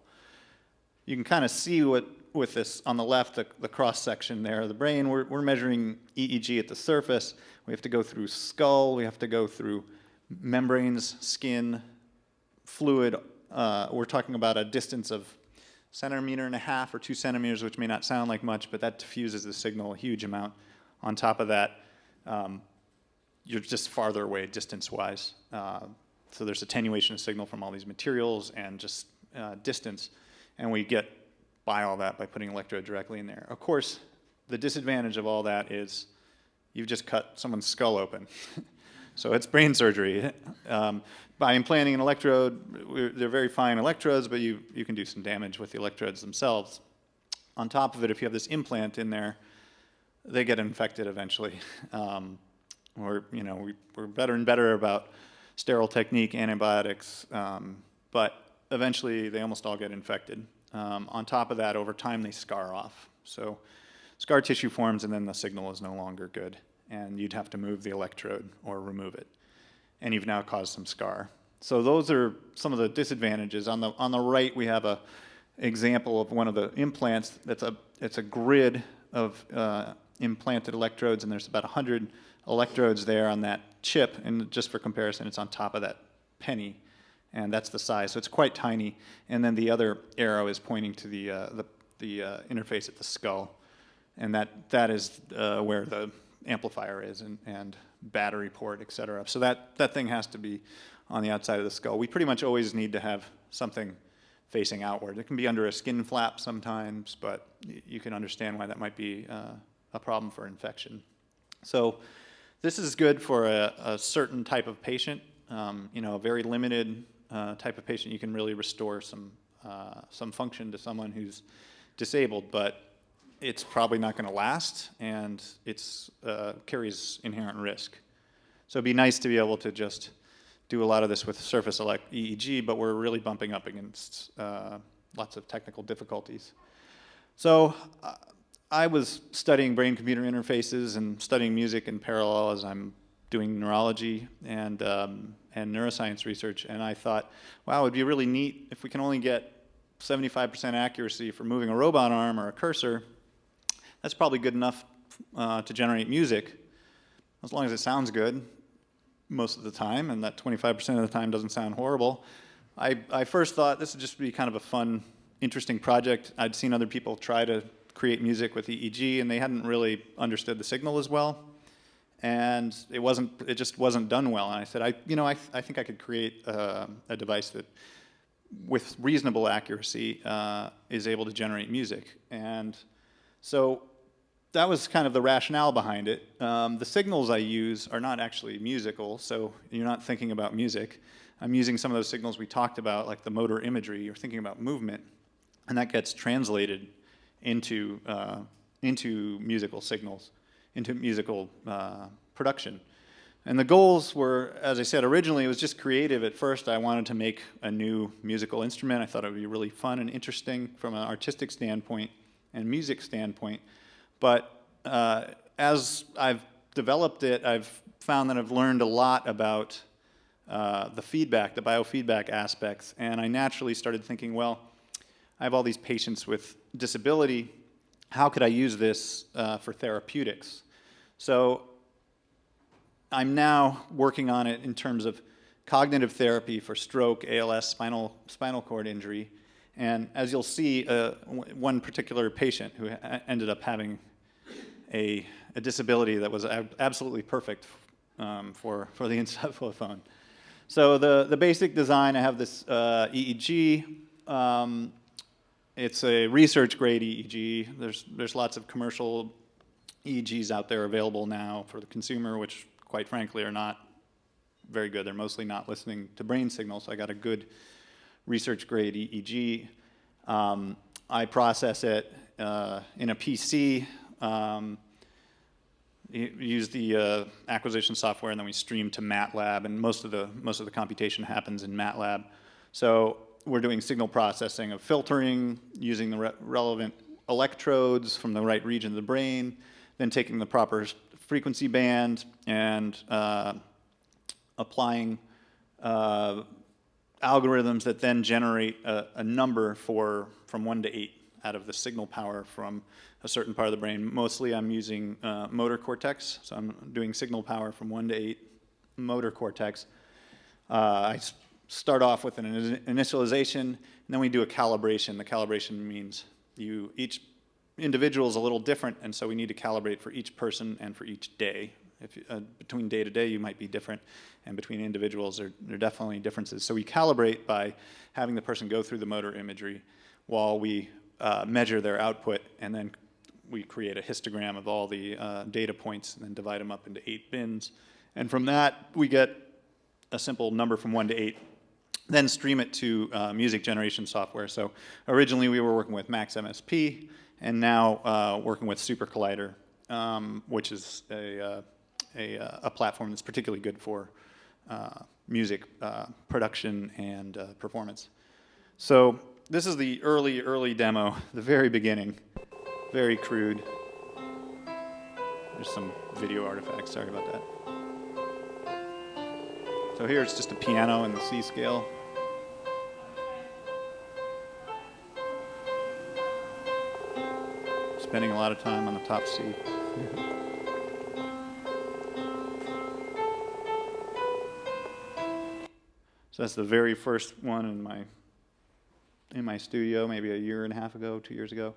You can kind of see with this on the left, the cross-section there of the brain. We're measuring EEG at the surface. We have to go through skull. We have to go through membranes, skin, fluid. We're talking about a distance of 1.5 centimeters or 2 centimeters, which may not sound like much, but that diffuses the signal a huge amount. On top of that, you're just farther away distance-wise. So there's attenuation of signal from all these materials and just distance. And we get by all that by putting electrode directly in there. Of course, the disadvantage of all that is you've just cut someone's skull open. So it's brain surgery. By implanting an electrode, they're very fine electrodes, but you can do some damage with the electrodes themselves. On top of it, if you have this implant in there, they get infected eventually. We're better and better about sterile technique, antibiotics, but eventually they almost all get infected. On top of that, over time they scar off. So scar tissue forms and then the signal is no longer good. And you'd have to move the electrode or remove it. And you've now caused some scar. So those are some of the disadvantages. On the right, we have a example of one of the implants. It's a grid of implanted electrodes, and there's about 100 electrodes there on that chip. And just for comparison, it's on top of that penny, and that's the size. So it's quite tiny. And then the other arrow is pointing to the interface at the skull, and that is where the amplifier is and battery port, et cetera. So that thing has to be on the outside of the skull. We pretty much always need to have something facing outward. It can be under a skin flap sometimes, but you can understand why that might be a problem for infection. So this is good for a certain type of patient, a very limited type of patient. You can really restore some function to someone who's disabled, but it's probably not going to last, and it carries inherent risk. So it'd be nice to be able to just do a lot of this with surface EEG, but we're really bumping up against lots of technical difficulties. So I was studying brain-computer interfaces and studying music in parallel as I'm doing neurology and neuroscience research, and I thought, wow, it would be really neat if we can only get 75% accuracy for moving a robot arm or a cursor. That's probably good enough to generate music, as long as it sounds good most of the time, and that 25% of the time doesn't sound horrible. I first thought this would just be kind of a fun, interesting project. I'd seen other people try to create music with EEG, and they hadn't really understood the signal as well, and it just wasn't done well. And I said, I think I could create a device that, with reasonable accuracy, is able to generate music. And so that was kind of the rationale behind it. The signals I use are not actually musical, so you're not thinking about music. I'm using some of those signals we talked about, like the motor imagery. You're thinking about movement, and that gets translated into musical signals, into musical production. And the goals were, as I said, originally it was just creative. At first I wanted to make a new musical instrument. I thought it would be really fun and interesting from an artistic standpoint and music standpoint. But as I've developed it, I've found that I've learned a lot about the feedback, the biofeedback aspects, and I naturally started thinking, well, I have all these patients with disability. How could I use this for therapeutics? So I'm now working on it in terms of cognitive therapy for stroke, ALS, spinal cord injury. And as you'll see, one particular patient who ended up having a disability that was absolutely perfect for the encephalophone. So the basic design, I have this EEG. It's a research-grade EEG. There's lots of commercial EEGs out there available now for the consumer, which, quite frankly, are not very good. They're mostly not listening to brain signals. So I got a good research-grade EEG. I process it in a PC. Use the acquisition software, and then we stream to MATLAB, and most of the computation happens in MATLAB. So we're doing signal processing of filtering, using the relevant electrodes from the right region of the brain, then taking the proper frequency band and applying algorithms that then generate a number from 1 to 8 out of the signal power from a certain part of the brain. Mostly I'm using motor cortex, so I'm doing signal power from 1 to 8 motor cortex. I start off with an initialization, and then we do a calibration. The calibration means each individual is a little different, and so we need to calibrate for each person and for each day. Between day to day, you might be different, and between individuals, there are definitely differences. So we calibrate by having the person go through the motor imagery while we measure their output, and then we create a histogram of all the data points and then divide them up into 8 bins. And from that, we get a simple number from 1 to 8, then stream it to music generation software. So originally we were working with Max MSP, and now working with Super Collider, which is a platform that's particularly good for music production and performance. So this is the early demo, the very beginning, very crude. There's some video artifacts, sorry about that. So here it's just a piano in the C scale. Spending a lot of time on the top C. So that's the very first one in my studio, maybe a year and a half ago, 2 years ago.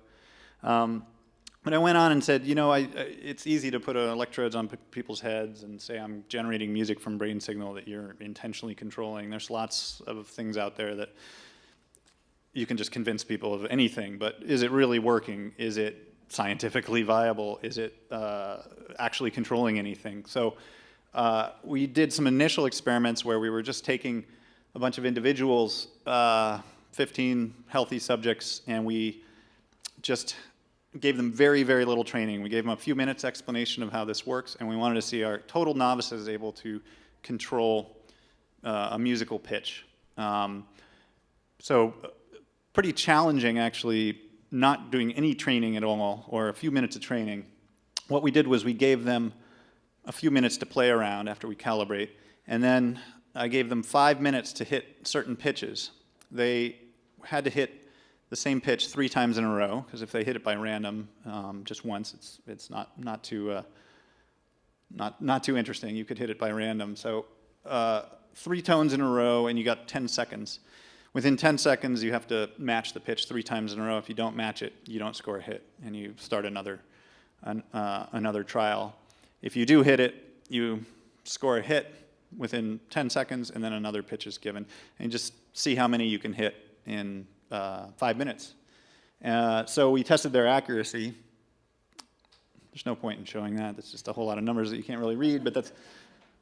But I went on and said, it's easy to put electrodes on people's heads and say I'm generating music from brain signal that you're intentionally controlling. There's lots of things out there that you can just convince people of anything, but is it really working? Is it scientifically viable? Is it actually controlling anything? So we did some initial experiments where we were just taking a bunch of individuals, 15 healthy subjects, and we just gave them very, very little training. We gave them a few minutes explanation of how this works, and we wanted to see our total novices able to control a musical pitch. So pretty challenging, actually, not doing any training at all, or a few minutes of training. What we did was we gave them a few minutes to play around after we calibrate, and then I gave them 5 minutes to hit certain pitches. They had to hit the same pitch 3 times in a row, because if they hit it by random just once, it's not too interesting. You could hit it by random. So 3 tones in a row, and you got 10 seconds. Within 10 seconds, you have to match the pitch 3 times in a row. If you don't match it, you don't score a hit, and you start another trial. If you do hit it, you score a hit within 10 seconds, and then another pitch is given. And just see how many you can hit in 5 minutes. So we tested their accuracy. There's no point in showing that. It's just a whole lot of numbers that you can't really read, but that's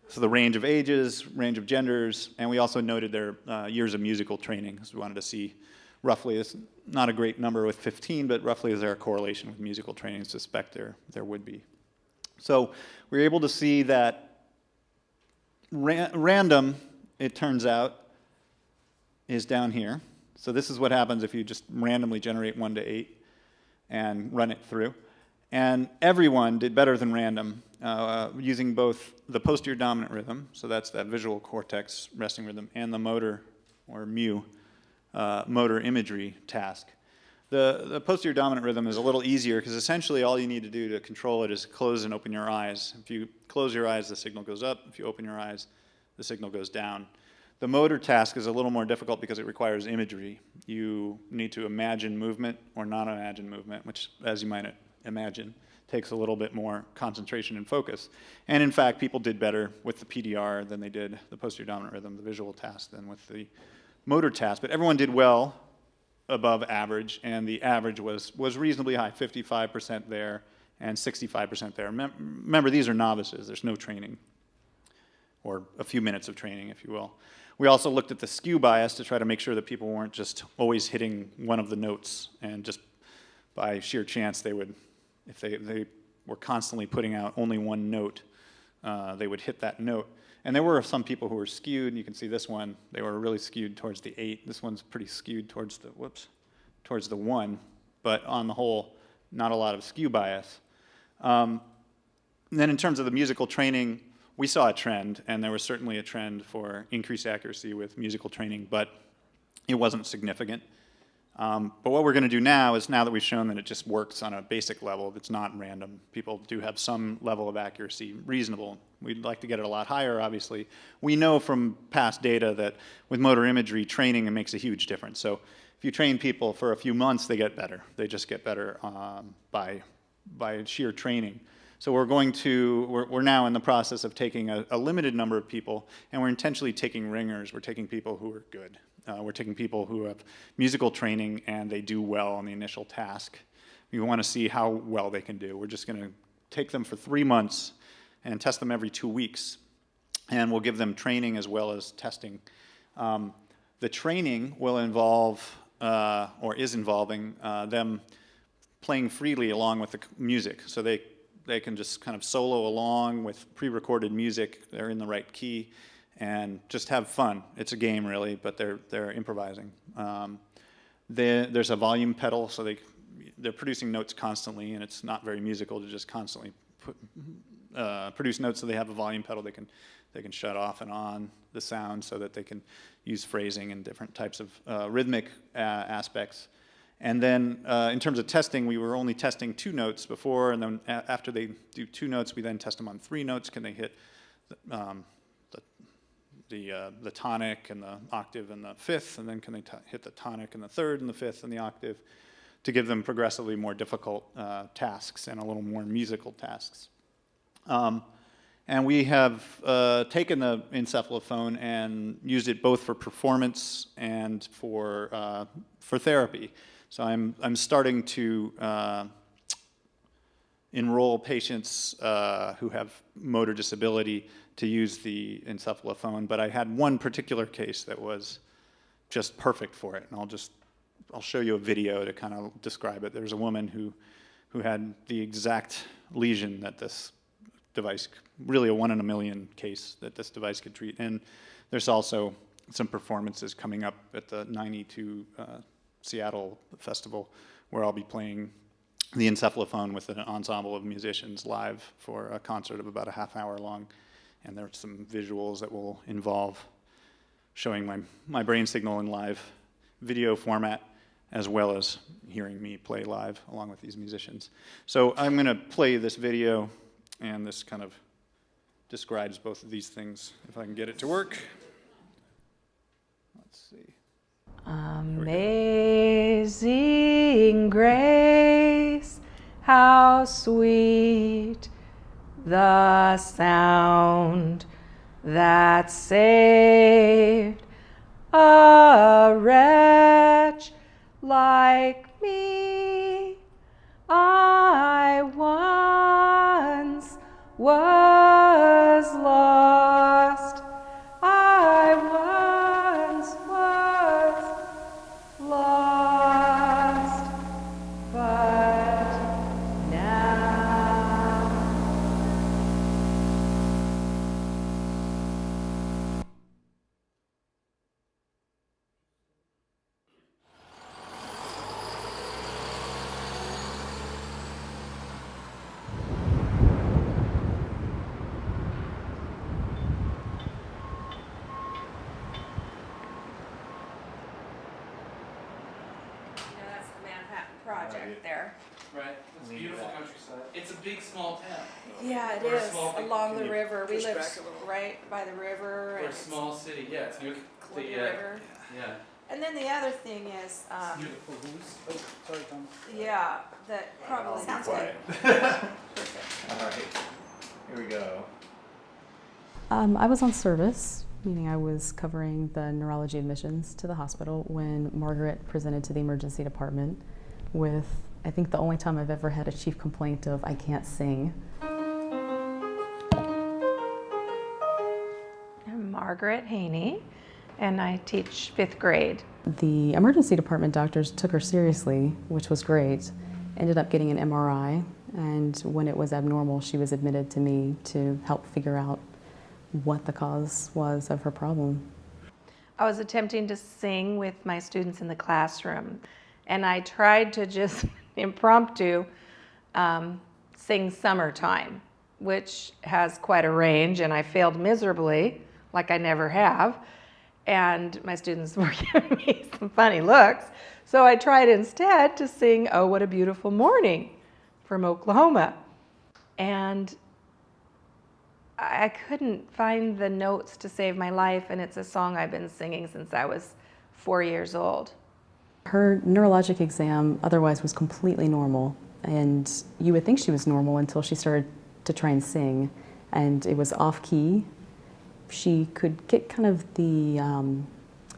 so the range of ages, range of genders, and we also noted their years of musical training, because we wanted to see roughly, it's not a great number with 15, but roughly is there a correlation with musical training? I suspect there would be. So we were able to see that random, it turns out, is down here. So this is what happens if you just randomly generate 1 to 8 and run it through. And everyone did better than random using both the posterior dominant rhythm, so that's that visual cortex resting rhythm, and the motor, or mu, motor imagery task. The posterior dominant rhythm is a little easier because essentially all you need to do to control it is close and open your eyes. If you close your eyes, the signal goes up. If you open your eyes, the signal goes down. The motor task is a little more difficult because it requires imagery. You need to imagine movement or not imagine movement, which, as you might imagine, takes a little bit more concentration and focus. And in fact, people did better with the PDR than they did the posterior dominant rhythm, the visual task, than with the motor task. But everyone did well above average, and the average was reasonably high, 55% there and 65% there. Remember, these are novices. There's no training, or a few minutes of training, if you will. We also looked at the skew bias to try to make sure that people weren't just always hitting one of the notes, and just by sheer chance they would, if they were constantly putting out only one note, they would hit that note. And there were some people who were skewed, and you can see this one, they were really skewed towards the 8. This one's pretty skewed towards the 1, but on the whole, not a lot of skew bias. And then in terms of the musical training, we saw a trend, and there was certainly a trend for increased accuracy with musical training, but it wasn't significant. But what we're going to do now is, now that we've shown that it just works on a basic level, it's not random, people do have some level of accuracy, reasonable. We'd like to get it a lot higher, obviously. We know from past data that with motor imagery, training, it makes a huge difference. So if you train people for a few months, they get better. They just get better by sheer training. So we're now in the process of taking a limited number of people, and we're intentionally taking ringers. We're taking people who are good. We're taking people who have musical training and they do well on the initial task. We want to see how well they can do. We're just going to take them for 3 months and test them every 2 weeks. And we'll give them training as well as testing. The training will involve, or is involving, them playing freely along with the music. So they can just kind of solo along with pre-recorded music. They're in the right key. And just have fun. It's a game, really, but they're improvising. There's a volume pedal, so they're producing notes constantly, and it's not very musical to just constantly produce notes. So they have a volume pedal. They can shut off and on the sound so that they can use phrasing and different types of rhythmic aspects. And then in terms of testing, we were only testing 2 notes before, and then after they do 2 notes, we then test them on 3 notes. Can they hit the tonic and the octave and the 5th, and then can they hit the tonic and the 3rd and the 5th and the octave, to give them progressively more difficult tasks and a little more musical tasks. And we have taken the encephalophone and used it both for performance and for therapy. So I'm starting to enroll patients who have motor disability to use the encephalophone, but I had one particular case that was just perfect for it, and I'll show you a video to kind of describe it. There's a woman who had the exact lesion that this device, really a 1 in a million case that this device could treat. And there's also some performances coming up at the 92 Seattle Festival, where I'll be playing the encephalophone with an ensemble of musicians live for a concert of about a half hour long. And there's some visuals that will involve showing my brain signal in live video format, as well as hearing me play live along with these musicians. So I'm going to play this video, and this kind of describes both of these things, if I can get it to work. Let's see. Amazing grace, how sweet the sound that saved a wretch like me. I once was lost. I once was lost, but now. That's the Manhattan Project there. Right, it's beautiful countryside. It's a big, small town. Yeah, it We're a is, small- along the river. We push live back a little? right by the river. We're and a small city, yeah, it's near it's the, the river. yeah. And then the other thing is, Near the Palouse. Oh, sorry, Tom. yeah, that probably sounds good. All right, here we go. I was on service, meaning I was covering the neurology admissions to the hospital when Margaret presented to the emergency department with, I think, the only time I've ever had a chief complaint of, I can't sing. I'm Margaret Haney, and I teach 5th grade. The emergency department doctors took her seriously, which was great. Ended up getting an MRI, and when it was abnormal, she was admitted to me to help figure out what the cause was of her problem. I was attempting to sing with my students in the classroom, and I tried to just impromptu sing Summertime, which has quite a range, and I failed miserably, like I never have. And my students were giving me some funny looks. So I tried instead to sing Oh, What a Beautiful Morning from Oklahoma. And I couldn't find the notes to save my life, and it's a song I've been singing since I was 4 years old. Her neurologic exam otherwise was completely normal, and you would think she was normal until she started to try and sing, and it was off key. She could get kind of the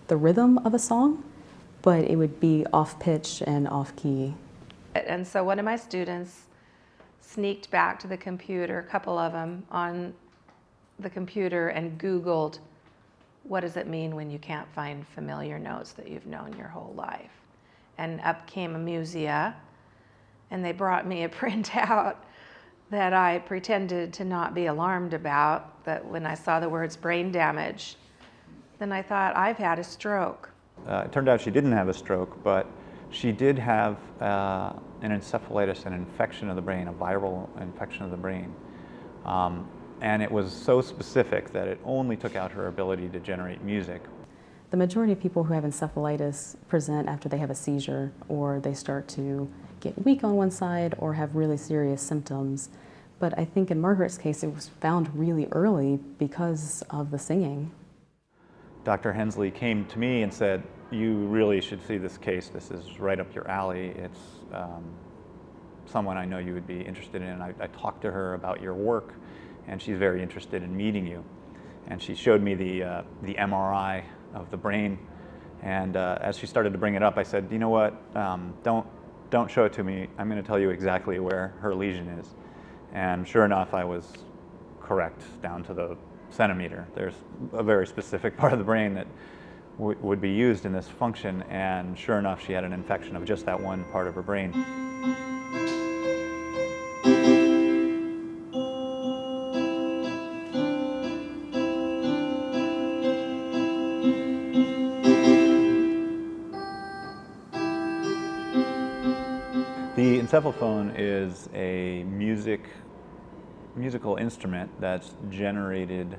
rhythm of a song, but it would be off pitch and off key. And so one of my students sneaked back to the computer, a couple of them, on the computer and Googled, what does it mean when you can't find familiar notes that you've known your whole life? And up came a musia, and they brought me a printout that I pretended to not be alarmed about, that when I saw the words brain damage, then I thought, I've had a stroke. It turned out she didn't have a stroke, but she did have an encephalitis, an infection of the brain, a viral infection of the brain. And it was so specific that it only took out her ability to generate music. The majority of people who have encephalitis present after they have a seizure, or they start to get weak on one side or have really serious symptoms. But I think in Margaret's case, it was found really early because of the singing. Dr. Hensley came to me and said, you really should see this case. This is right up your alley. It's someone I know you would be interested in. I talked to her about your work, and she's very interested in meeting you. And she showed me the MRI of the brain. And as she started to bring it up, I said, you know what, don't show it to me. I'm going to tell you exactly where her lesion is. And sure enough, I was correct down to the centimeter. There's a very specific part of the brain that would be used in this function, and sure enough, she had an infection of just that one part of her brain. The encephalophone is a musical instrument that's generated,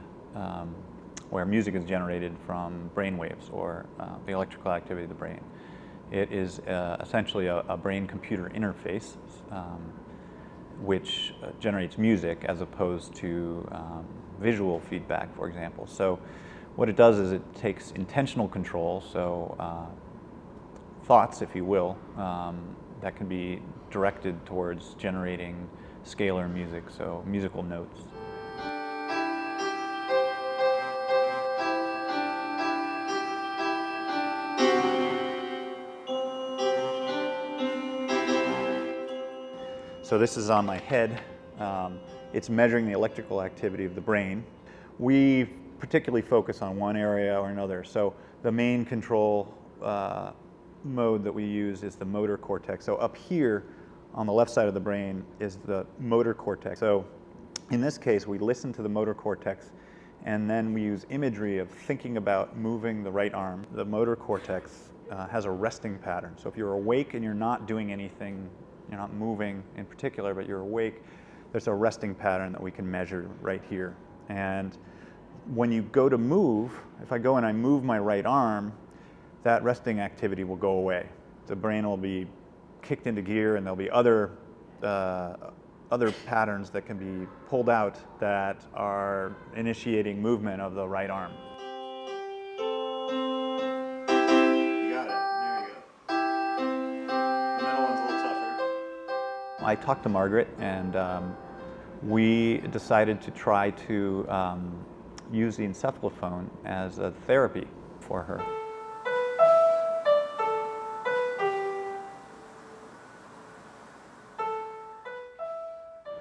where music is generated from brain waves, or the electrical activity of the brain. It is essentially a brain-computer interface which generates music as opposed to visual feedback, for example. So what it does is it takes intentional control, so thoughts, if you will, that can be directed towards generating scalar music, so musical notes. So this is on my head. It's measuring the electrical activity of the brain. We particularly focus on one area or another. So the main control mode that we use is the motor cortex. So up here on the left side of the brain is the motor cortex. So in this case, we listen to the motor cortex, and then we use imagery of thinking about moving the right arm. The motor cortex has a resting pattern. So if you're awake and you're not doing anything, you're not moving in particular, but you're awake, there's a resting pattern that we can measure right here. And when you go to move, if I go and I move my right arm, that resting activity will go away. The brain will be kicked into gear, and there'll be other patterns that can be pulled out that are initiating movement of the right arm. You got it. There you go. The middle one's a little tougher. I talked to Margaret, and we decided to try to use the encephalophone as a therapy for her.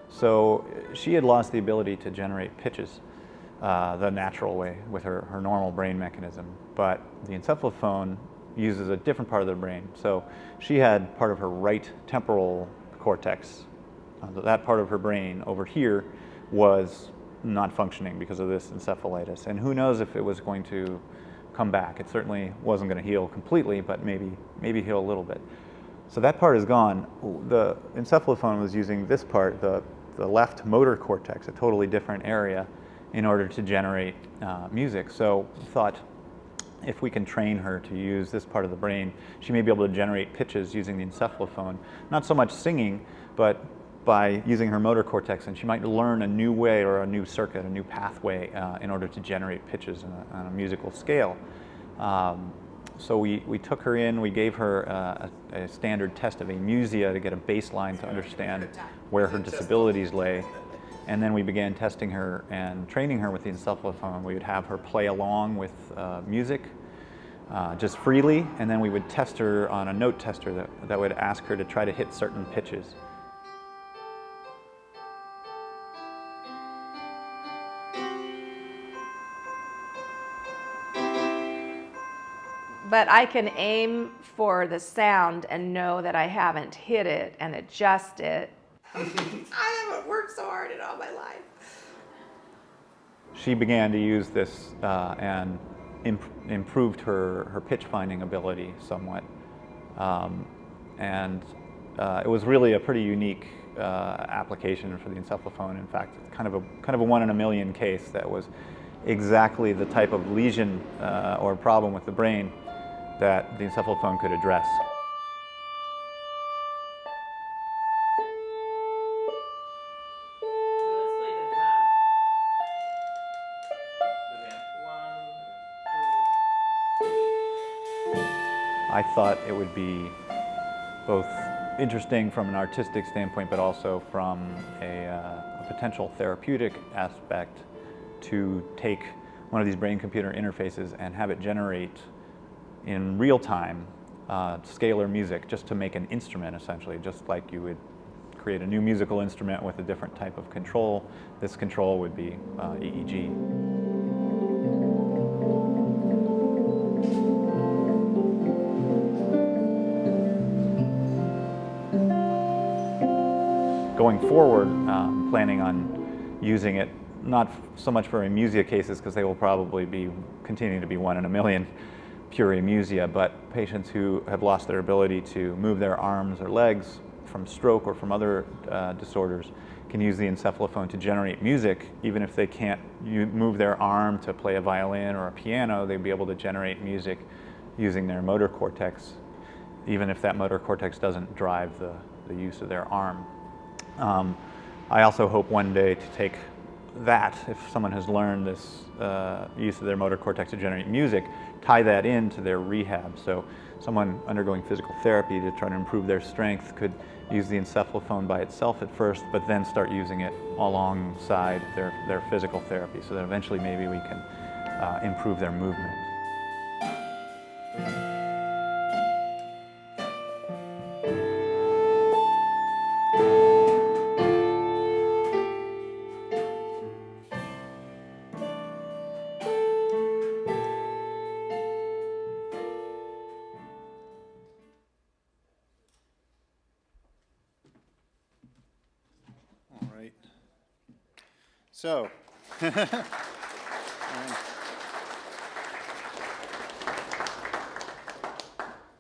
So she had lost the ability to generate pitches the natural way with her normal brain mechanism, but the encephalophone uses a different part of the brain. So she had part of her right temporal cortex, that part of her brain over here was not functioning because of this encephalitis. And who knows if it was going to come back. It certainly wasn't going to heal completely, but maybe heal a little bit. So that part is gone. The encephalophone was using this part, the left motor cortex, a totally different area, in order to generate music. So we thought, if we can train her to use this part of the brain, she may be able to generate pitches using the encephalophone. Not so much singing, but by using her motor cortex, and she might learn a new way or a new circuit, a new pathway in order to generate pitches on a musical scale. So we took her in, we gave her a standard test of amusia to get a baseline to understand where her disabilities lay. And then we began testing her and training her with the encephalophone. We would have her play along with music just freely, and then we would test her on a note tester that would ask her to try to hit certain pitches. But I can aim for the sound and know that I haven't hit it and adjust it. I haven't worked so hard in all my life. She began to use this and improved her pitch finding ability somewhat. It was really a pretty unique application for the encephalophone. In fact, it's kind of a 1 in a million case that was exactly the type of lesion or problem with the brain that the encephalophone could address. I thought it would be both interesting from an artistic standpoint, but also from a potential therapeutic aspect to take one of these brain-computer interfaces and have it generate in real time scalar music, just to make an instrument, essentially, just like you would create a new musical instrument with a different type of control. This control would be EEG. Going forward, planning on using it not so much for amusia cases, because they will probably be continuing to be 1 in a million pure amusia, but patients who have lost their ability to move their arms or legs from stroke or from other disorders can use the encephalophone to generate music. Even if they can't move their arm to play a violin or a piano, they'd be able to generate music using their motor cortex, even if that motor cortex doesn't drive the use of their arm. I also hope one day to take that, if someone has learned this use of their motor cortex to generate music, tie that into their rehab. So someone undergoing physical therapy to try to improve their strength could use the encephalophone by itself at first, but then start using it alongside their physical therapy, so that eventually maybe we can improve their movement. All right. So,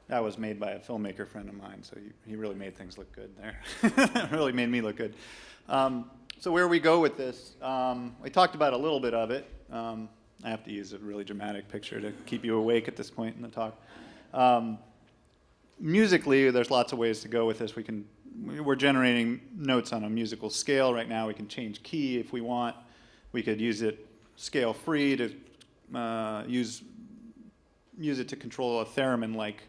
that was made by a filmmaker friend of mine, so he really made things look good there. Really made me look good. So where we go with this, I talked about a little bit of it. I have to use a really dramatic picture to keep you awake at this point in the talk. Musically, there's lots of ways to go with this. We're generating notes on a musical scale right now. We can change key if we want. We could use it scale free to use it to control a theremin-like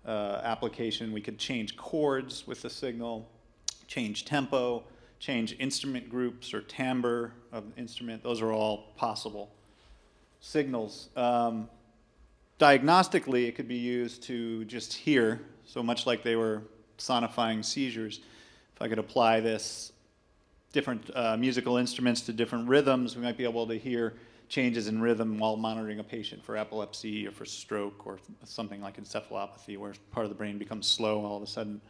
application. We could change chords with the signal, change tempo, change instrument groups or timbre of the instrument. Those are all possible signals. Diagnostically, it could be used to just hear, so much like they were sonifying seizures. If I could apply this different musical instruments to different rhythms, we might be able to hear changes in rhythm while monitoring a patient for epilepsy or for stroke or something like encephalopathy, where part of the brain becomes slow all of a sudden.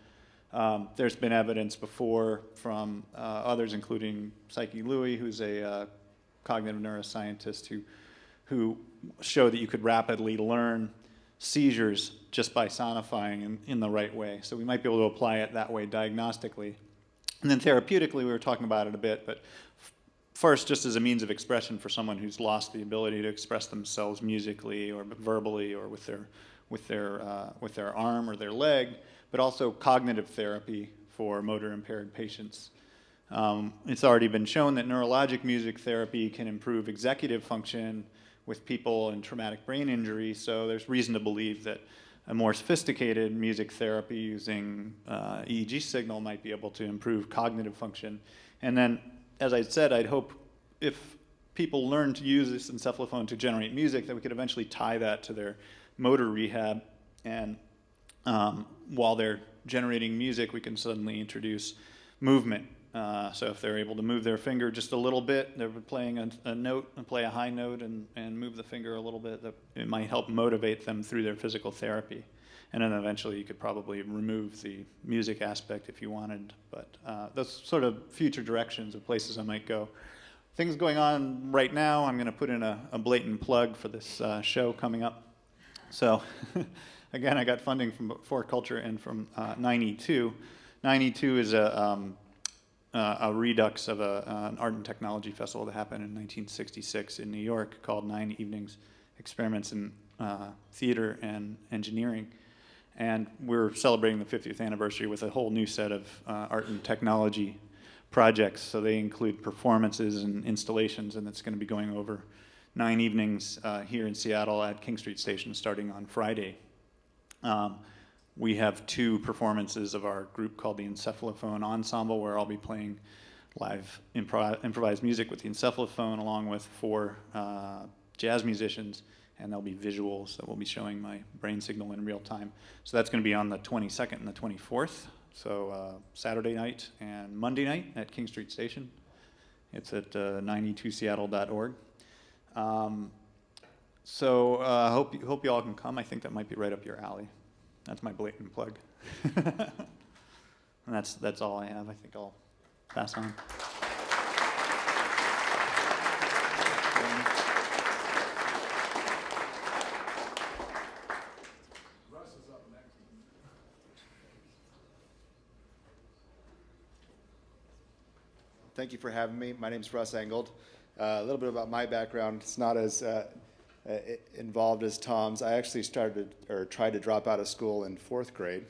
There's been evidence before from others, including Psyche Louis, who's a cognitive neuroscientist, who showed that you could rapidly learn seizures just by sonifying in the right way. So we might be able to apply it that way diagnostically. And then therapeutically, we were talking about it a bit, but first, just as a means of expression for someone who's lost the ability to express themselves musically or verbally or with their arm or their leg, but also cognitive therapy for motor impaired patients. It's already been shown that neurologic music therapy can improve executive function with people in traumatic brain injury, so there's reason to believe that a more sophisticated music therapy using EEG signal might be able to improve cognitive function. And then, as I said, I'd hope if people learn to use this encephalophone to generate music, that we could eventually tie that to their motor rehab. And while they're generating music, we can suddenly introduce movement. So if they're able to move their finger just a little bit, they're playing a note and play a high note and move the finger a little bit, it might help motivate them through their physical therapy. And then eventually you could probably remove the music aspect if you wanted. But those sort of future directions of places I might go. Things going on right now, I'm going to put in a blatant plug for this show coming up. So again, I got funding from For Culture and from 9E2. 9E2 is a redux of an art and technology festival that happened in 1966 in New York called 9 Evenings, Experiments in Theater and Engineering. And we're celebrating the 50th anniversary with a whole new set of art and technology projects. So they include performances and installations, and it's going to be going over 9 evenings here in Seattle at King Street Station starting on Friday. We have 2 performances of our group called the Encephalophone Ensemble, where I'll be playing live improvised music with the encephalophone along with 4 jazz musicians, and there'll be visuals that will be showing my brain signal in real time. So that's going to be on the 22nd and the 24th, so Saturday night and Monday night at King Street Station. It's at 9e2seattle.org. So I hope you all can come. I think that might be right up your alley. That's my blatant plug. And that's all I have. I think I'll pass on. Russ is up next. Thank you for having me. My name is Russ Angold. A little bit about my background. It's not as involved as Tom's. I actually tried to drop out of school in 4th grade.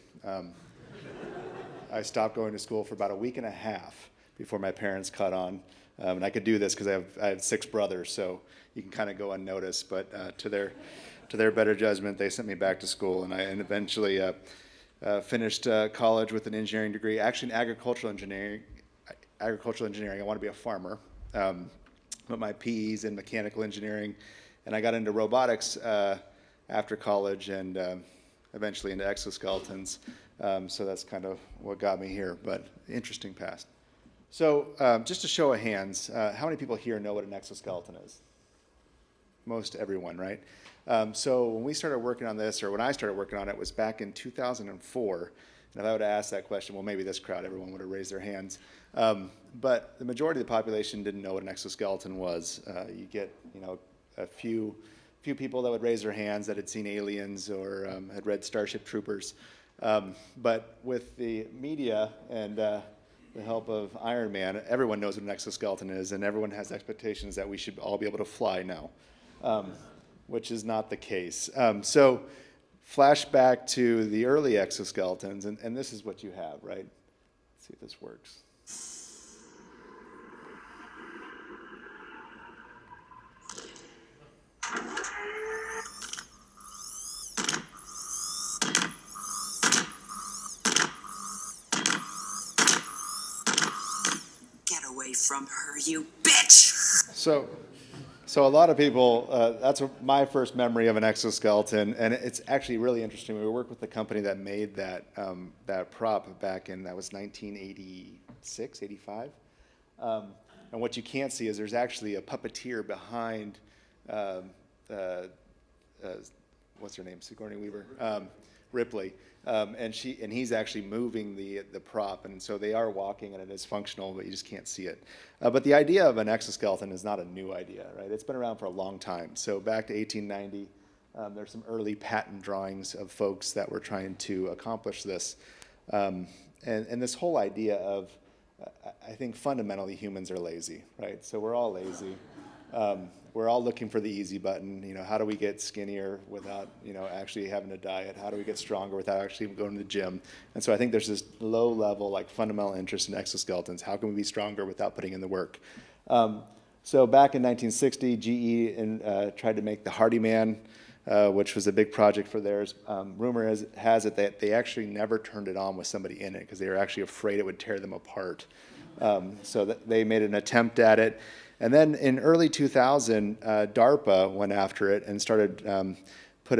I stopped going to school for about a week and a half before my parents caught on. And I could do this because I have 6 brothers, so you can kind of go unnoticed. But to their better judgment, they sent me back to school, and I eventually finished college with an engineering degree, actually in agricultural engineering. I want to be a farmer. But my PE's in mechanical engineering, and I got into robotics after college, and eventually into exoskeletons. So that's kind of what got me here, but interesting past. So just a show of hands, how many people here know what an exoskeleton is? Most everyone, right? So when we started working on this, or when I started working on it, was back in 2004. And if I would have asked that question, well, maybe this crowd, everyone would have raised their hands. But the majority of the population didn't know what an exoskeleton was. You get, a few people that would raise their hands that had seen aliens or had read Starship Troopers. But with the media and the help of Iron Man, everyone knows what an exoskeleton is, and everyone has expectations that we should all be able to fly now, which is not the case. So flashback to the early exoskeletons, and this is what you have, right? Let's see if this works. Get away from her, you bitch! So a lot of people, that's my first memory of an exoskeleton, and it's actually really interesting. We worked with the company that made that prop back in, that was 1986, 85. And what you can't see is there's actually a puppeteer behind, what's her name, Sigourney Weaver? Ripley. And he's actually moving the prop, and so they are walking, and it is functional, but you just can't see it. But the idea of an exoskeleton is not a new idea, right? It's been around for a long time. So back to 1890, there's some early patent drawings of folks that were trying to accomplish this. And this whole idea of, I think fundamentally humans are lazy, right? So we're all lazy. We're all looking for the easy button. How do we get skinnier without, actually having a diet? How do we get stronger without actually going to the gym? And so I think there's this low level, fundamental interest in exoskeletons. How can we be stronger without putting in the work? So back in 1960, GE tried to make the Hardy-Man, which was a big project for theirs. Rumor has it that they actually never turned it on with somebody in it because they were actually afraid it would tear them apart. So they made an attempt at it. And then in early 2000, DARPA went after it and started put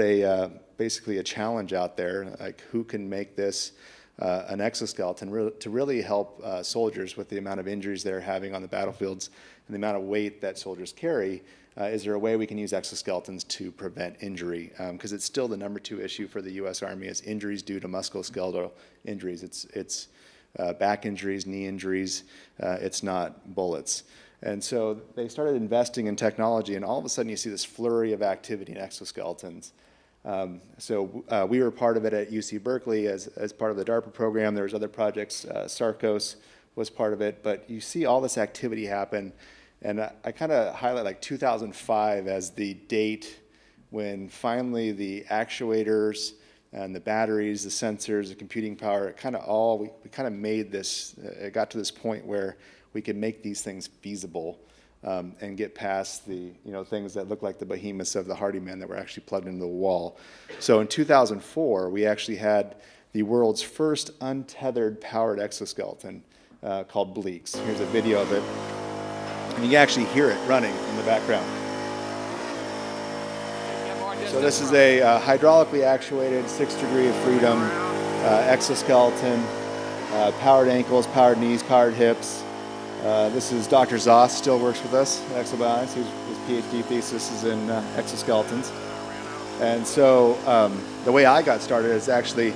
basically a challenge out there, like who can make this an exoskeleton to really help soldiers with the amount of injuries they're having on the battlefields and the amount of weight that soldiers carry. Is there a way we can use exoskeletons to prevent injury? Because it's still the number 2 issue for the U.S. Army is injuries due to musculoskeletal injuries. It's back injuries, knee injuries. It's not bullets. And so they started investing in technology, and all of a sudden you see this flurry of activity in exoskeletons. So we were part of it at UC Berkeley as part of the DARPA program. There was other projects. Sarcos was part of it. But you see all this activity happen, and I kind of highlight 2005 as the date when finally the actuators and the batteries, the sensors, the computing power, we kind of made this, it got to this point where we could make these things feasible and get past the things that look like the behemoths of the Hardy-Man that were actually plugged into the wall. So in 2004, we actually had the world's first untethered powered exoskeleton called Bleaks. Here's a video of it. And you can actually hear it running in the background. So this is a hydraulically actuated 6 degree of freedom exoskeleton, powered ankles, powered knees, powered hips. This is Dr. Zoss, still works with us at Bionics. His PhD thesis is in exoskeletons. And so the way I got started is actually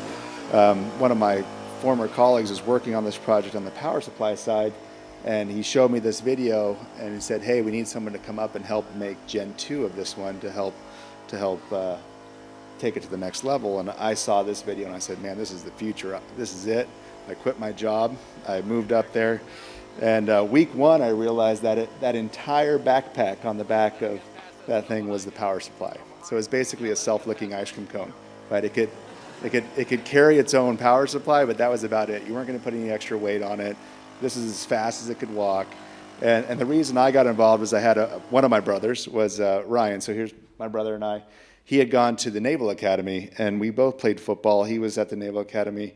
one of my former colleagues is working on this project on the power supply side, and he showed me this video and he said, hey, we need someone to come up and help make Gen 2 of this one to help take it to the next level. And I saw this video and I said, man, this is the future. This is it. I quit my job. I moved up there And week one, I realized that that entire backpack on the back of that thing was the power supply. So it's basically a self-licking ice cream cone, right? It could carry its own power supply, but that was about it. You weren't going to put any extra weight on it. This is as fast as it could walk. And the reason I got involved was I had one of my brothers was Ryan. So here's my brother and I. He had gone to the Naval Academy, and we both played football. He was at the Naval Academy.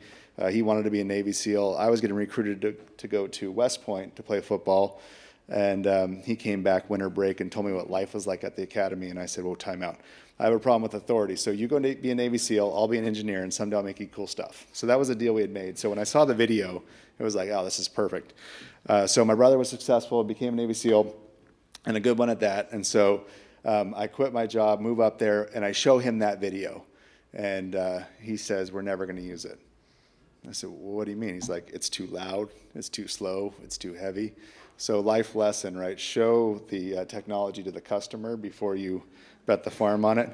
He wanted to be a Navy SEAL. I was getting recruited to go to West Point to play football. And he came back winter break and told me what life was like at the academy. And I said, well, time out. I have a problem with authority. So you go to be a Navy SEAL, I'll be an engineer, and someday I'll make you cool stuff. So that was a deal we had made. So when I saw the video, it was like, oh, this is perfect. So my brother was successful, became a Navy SEAL, and a good one at that. And so I quit my job, move up there, and I show him that video. And he says, we're never going to use it. I said, well, what do you mean? He's like, it's too loud, it's too slow, it's too heavy. So life lesson, right? Show the technology to the customer before you bet the farm on it.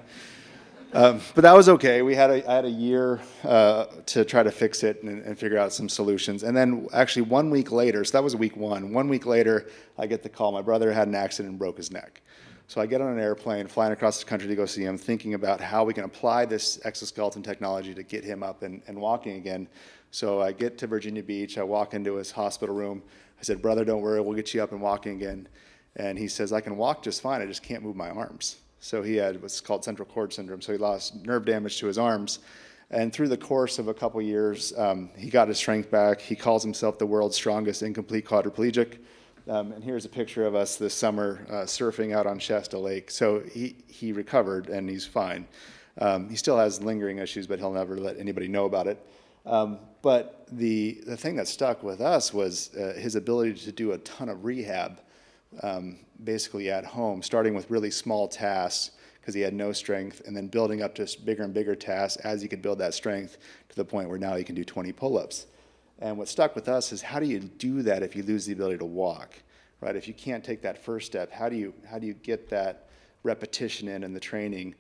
But that was okay. I had a year to try to fix it and figure out some solutions. And then actually 1 week later, so that was week one. 1 week later, I get the call. My brother had an accident and broke his neck. So I get on an airplane, flying across the country to go see him, thinking about how we can apply this exoskeleton technology to get him up and walking again. So I get to Virginia Beach. I walk into his hospital room. I said, brother, don't worry, we'll get you up and walking again. And he says, I can walk just fine, I just can't move my arms. So he had what's called central cord syndrome, so he lost nerve damage to his arms. And through the course of a couple years, he got his strength back. He calls himself the world's strongest incomplete quadriplegic. And here's a picture of us this summer surfing out on Shasta Lake. So he recovered, and he's fine. He still has lingering issues, but he'll never let anybody know about it. But the thing that stuck with us was his ability to do a ton of rehab, basically at home, starting with really small tasks because he had no strength, and then building up to bigger and bigger tasks as he could build that strength to the point where now he can do 20 pull-ups. And what stuck with us is, how do you do that if you lose the ability to walk, right? If you can't take that first step, how do you get that repetition in the training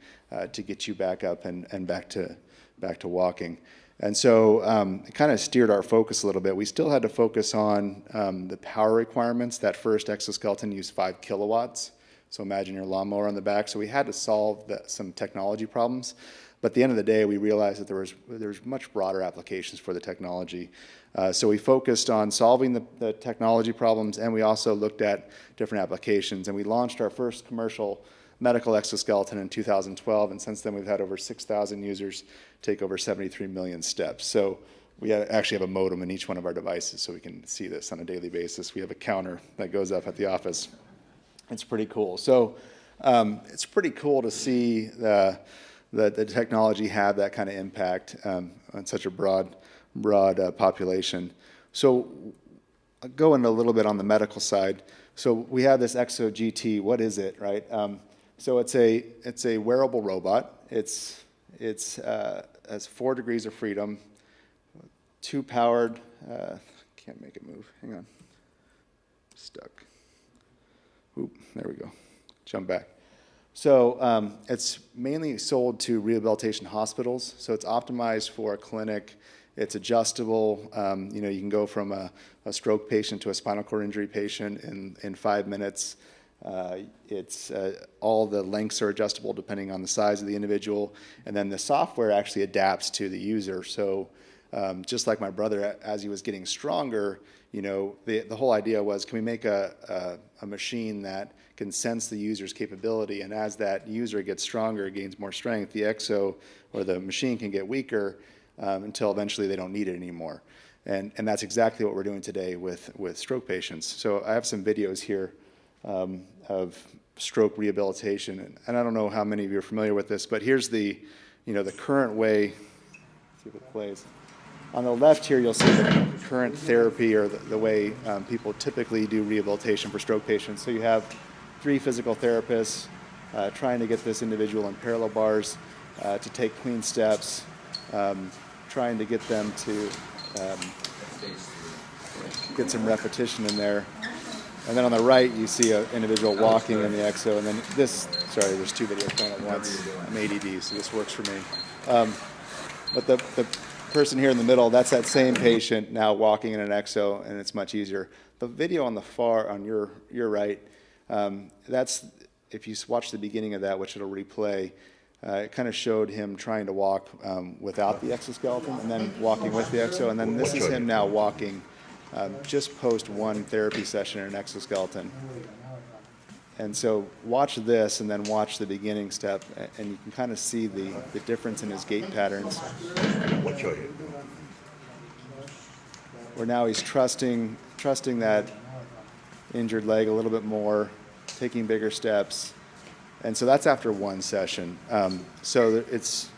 to get you back up and back to walking? And so it kind of steered our focus a little bit. We still had to focus on the power requirements. That first exoskeleton used 5 kilowatts. So imagine your lawnmower on the back. So we had to solve some technology problems. But at the end of the day, we realized that there was much broader applications for the technology. So we focused on solving the technology problems, and we also looked at different applications. And we launched our first commercial medical exoskeleton in 2012, and since then we've had over 6,000 users take over 73 million steps. So we actually have a modem in each one of our devices, so we can see this on a daily basis. We have a counter that goes up at the office. It's pretty cool. So it's pretty cool to see the technology have that kind of impact on such a broad population. So I'll go into a little bit on the medical side. So we have this Ekso GT. What is it, right? So it's a wearable robot. It has 4 degrees of freedom, 2 powered. Can't make it move. Hang on. Stuck. Oop, there we go. Jump back. So it's mainly sold to rehabilitation hospitals. So it's optimized for a clinic. It's adjustable. You can go from a stroke patient to a spinal cord injury patient in 5 minutes. All the lengths are adjustable depending on the size of the individual, and then the software actually adapts to the user. So just like my brother, as he was getting stronger, the whole idea was, can we make a machine that can sense the user's capability, and as that user gets stronger, gains more strength, the Ekso or the machine can get weaker until eventually they don't need it anymore. And that's exactly what we're doing today with stroke patients. So I have some videos here of stroke rehabilitation, and I don't know how many of you are familiar with this, but here's the current way. Let's see if it plays. On the left here, you'll see the current therapy, or the way people typically do rehabilitation for stroke patients. So you have 3 physical therapists trying to get this individual in parallel bars to take clean steps, trying to get them to get some repetition in there. And then on the right, you see an individual walking in the Ekso. And then there's 2 videos going at once. I'm ADD, so this works for me. But the person here in the middle, that's that same patient now walking in an Ekso, and it's much easier. The video on the far, on your right, that's, if you watch the beginning of that, which it'll replay, it kind of showed him trying to walk without the exoskeleton and then walking with the Ekso, and then this is him now walking just post one therapy session in an exoskeleton. And so watch this and then watch the beginning step, and you can kind of see the difference in his gait patterns. Where now he's trusting that injured leg a little bit more, taking bigger steps. And so that's after one session. So it's,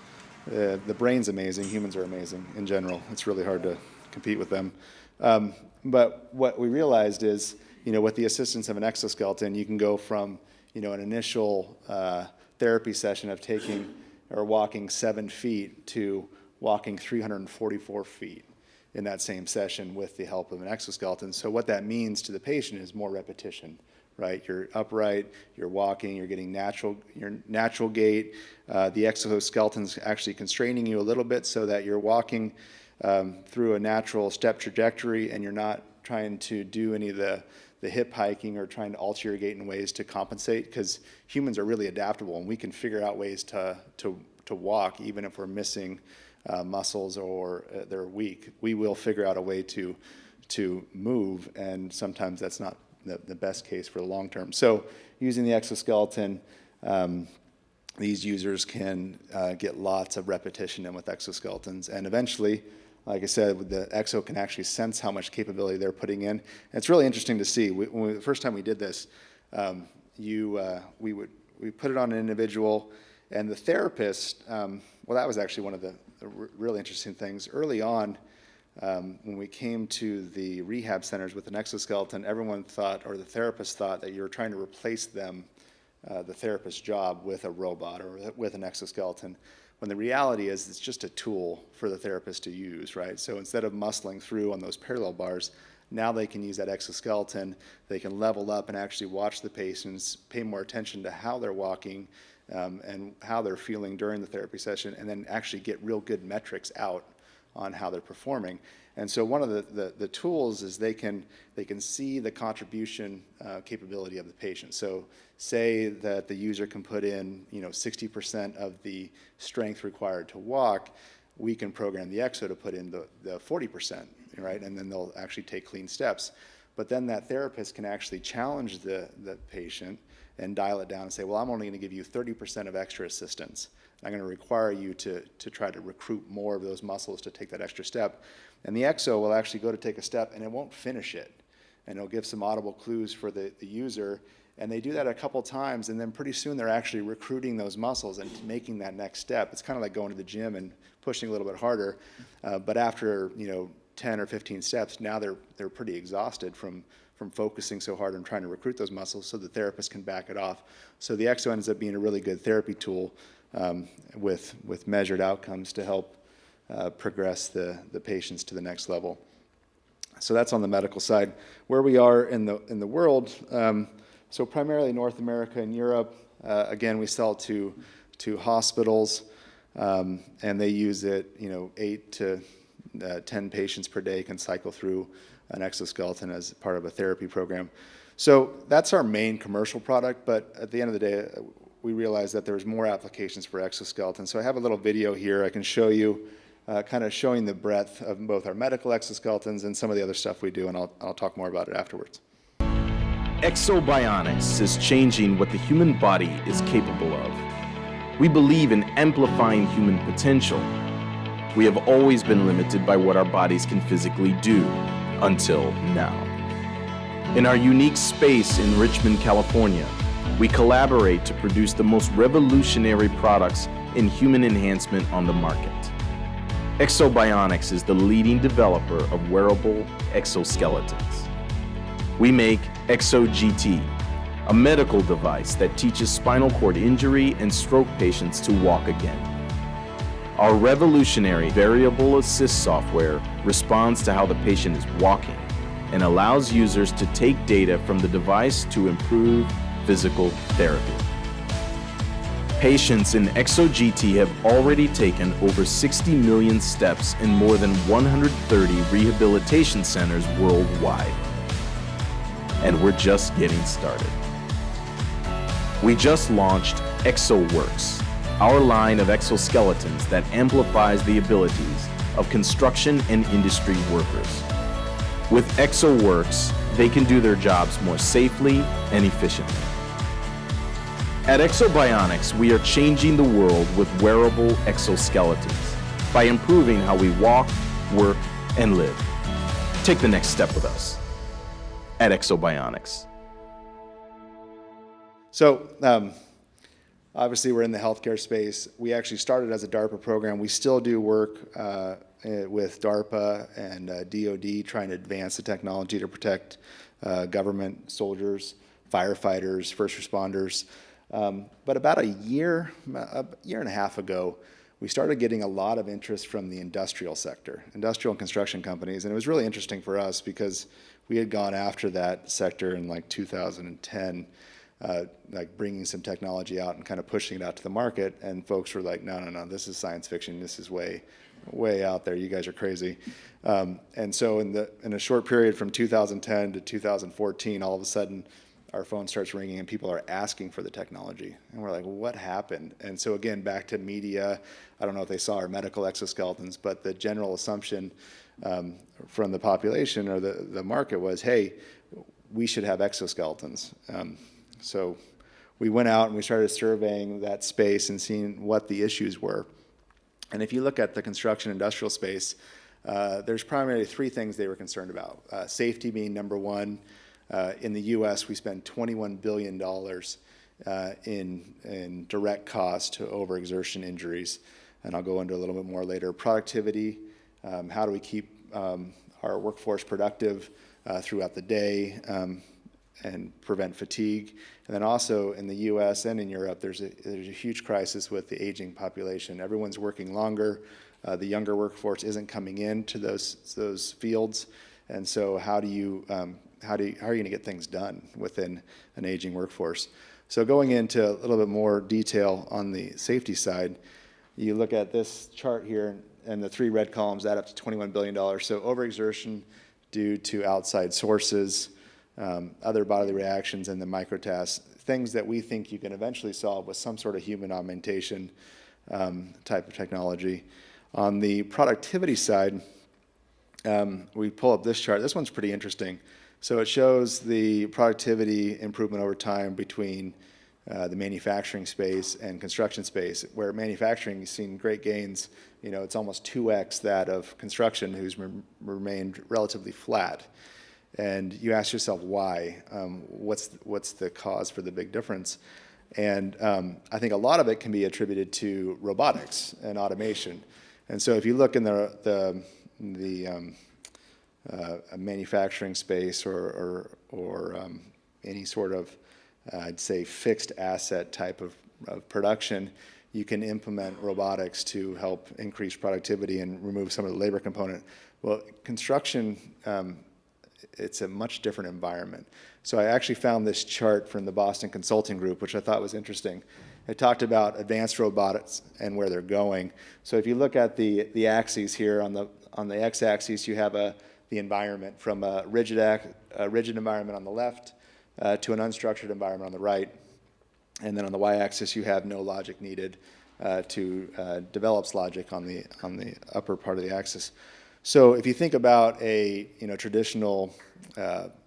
the brain's amazing, humans are amazing in general. It's really hard to compete with them. But what we realized is, with the assistance of an exoskeleton, you can go from, an initial therapy session of taking or walking 7 feet to walking 344 feet in that same session with the help of an exoskeleton. So what that means to the patient is more repetition, right? You're upright, you're walking, you're getting your natural gait. The exoskeleton's actually constraining you a little bit so that you're walking through a natural step trajectory, and you're not trying to do any of the hip hiking or trying to alter your gait in ways to compensate, because humans are really adaptable and we can figure out ways to walk even if we're missing muscles or they're weak. We will figure out a way to move, and sometimes that's not the best case for the long term. So using the exoskeleton, these users can get lots of repetition in with exoskeletons, and eventually, like I said, the Ekso can actually sense how much capability they're putting in. And it's really interesting to see. The first time we did this, we put it on an individual, and the therapist, well, that was actually one of the really interesting things. Early on, when we came to the rehab centers with an exoskeleton, everyone thought, or the therapist thought, that you were trying to replace them, the therapist's job, with a robot or with an exoskeleton. When the reality is it's just a tool for the therapist to use, right? So instead of muscling through on those parallel bars, now they can use that exoskeleton, they can level up and actually watch the patients, pay more attention to how they're walking and how they're feeling during the therapy session, and then actually get real good metrics out on how they're performing. And so one of the tools is they can see the contribution capability of the patient. So say that the user can put in 60% of the strength required to walk, we can program the Ekso to put in the 40%, right? And then they'll actually take clean steps. But then that therapist can actually challenge the patient and dial it down and say, well, I'm only going to give you 30% of extra assistance. I'm going to require you to try to recruit more of those muscles to take that extra step. And the Ekso will actually go to take a step, and it won't finish it. And it'll give some audible clues for the user. And they do that a couple times, and then pretty soon they're actually recruiting those muscles and making that next step. It's kind of like going to the gym and pushing a little bit harder. But after 10 or 15 steps, now they're pretty exhausted from focusing so hard on trying to recruit those muscles, so the therapist can back it off. So the Ekso ends up being a really good therapy tool with measured outcomes to help progress the patients to the next level. So that's on the medical side. Where we are in the world, so primarily North America and Europe. Again, we sell to hospitals, and they use it. 8 to 10 patients per day can cycle through an exoskeleton as part of a therapy program. So that's our main commercial product. But at the end of the day, we realized that there's more applications for exoskeletons. So I have a little video here I can show you, kind of showing the breadth of both our medical exoskeletons and some of the other stuff we do, and I'll talk more about it afterwards. Ekso Bionics is changing what the human body is capable of. We believe in amplifying human potential. We have always been limited by what our bodies can physically do, until now. In our unique space in Richmond, California, we collaborate to produce the most revolutionary products in human enhancement on the market. Ekso Bionics is the leading developer of wearable exoskeletons. We make Ekso GT, a medical device that teaches spinal cord injury and stroke patients to walk again. Our revolutionary variable assist software responds to how the patient is walking and allows users to take data from the device to improve physical therapy. Patients in Ekso GT have already taken over 60 million steps in more than 130 rehabilitation centers worldwide. And we're just getting started. We just launched EksoWorks, our line of exoskeletons that amplifies the abilities of construction and industry workers. With EksoWorks, they can do their jobs more safely and efficiently. At Ekso Bionics, we are changing the world with wearable exoskeletons by improving how we walk, work, and live. Take the next step with us at Ekso Bionics. So obviously we're in the healthcare space. We actually started as a DARPA program. We still do work with DARPA and DoD trying to advance the technology to protect government soldiers, firefighters, first responders. But about a year and a half ago, we started getting a lot of interest from the industrial sector, industrial and construction companies. And it was really interesting for us because we had gone after that sector in like 2010, like bringing some technology out and kind of pushing it out to the market. And folks were like, no, this is science fiction. This is way out there. You guys are crazy. And so in a short period from 2010 to 2014, all of a sudden, our phone starts ringing and people are asking for the technology. And we're like, well, what happened? And so again, back to media, I don't know if they saw our medical exoskeletons, but the general assumption from the population or the market was, hey, we should have exoskeletons. So we went out and we started surveying that space and seeing what the issues were. And if you look at the construction industrial space, there's primarily three things they were concerned about. Safety being number one. In the U.S., we spend $21 billion in direct cost to overexertion injuries, and I'll go into a little bit more later. Productivity, how do we keep our workforce productive throughout the day and prevent fatigue? And then also in the U.S. and in Europe, there's a huge crisis with the aging population. Everyone's working longer. The younger workforce isn't coming into those fields, and so how are you going to get things done within an aging workforce? So going into a little bit more detail on the safety side, you look at this chart here, and the three red columns add up to $21 billion. So overexertion due to outside sources, other bodily reactions, and the microtasks, things that we think you can eventually solve with some sort of human augmentation type of technology. On the productivity side, we pull up this chart. This one's pretty interesting. So it shows the productivity improvement over time between the manufacturing space and construction space, where manufacturing has seen great gains. You know, it's almost 2x that of construction, who's remained relatively flat. And you ask yourself why? What's the cause for the big difference? And I think a lot of it can be attributed to robotics and automation. And so if you look in the manufacturing space or any sort of, I'd say, fixed asset type of production, you can implement robotics to help increase productivity and remove some of the labor component. Well, construction, it's a much different environment. So I actually found this chart from the Boston Consulting Group, which I thought was interesting. It talked about advanced robotics and where they're going. So if you look at the axes here, on the x-axis, you have the environment, from a rigid environment on the left to an unstructured environment on the right. And then on the y-axis, you have no logic needed to develops logic on the upper part of the axis. So if you think about a traditional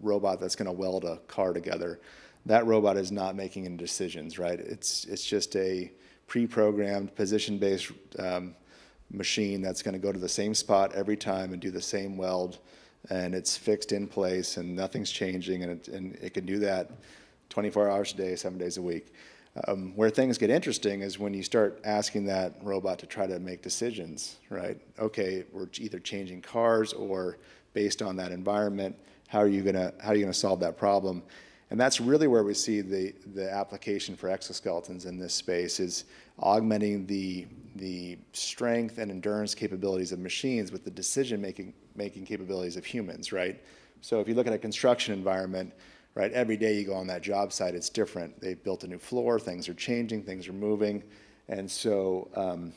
robot that's going to weld a car together, that robot is not making any decisions, right? It's just a pre-programmed, position-based machine that's going to go to the same spot every time and do the same weld, and it's fixed in place and nothing's changing, and it can do that 24 hours a day, 7 days a week. Where things get interesting is when you start asking that robot to try to make decisions, right? Okay, we're either changing cars, or based on that environment, how are you gonna solve that problem? And that's really where we see the application for exoskeletons in this space, is augmenting the strength and endurance capabilities of machines with the decision making capabilities of humans, right? So if you look at a construction environment, right? Every day you go on that job site, it's different. They've built a new floor, things are changing, things are moving. And so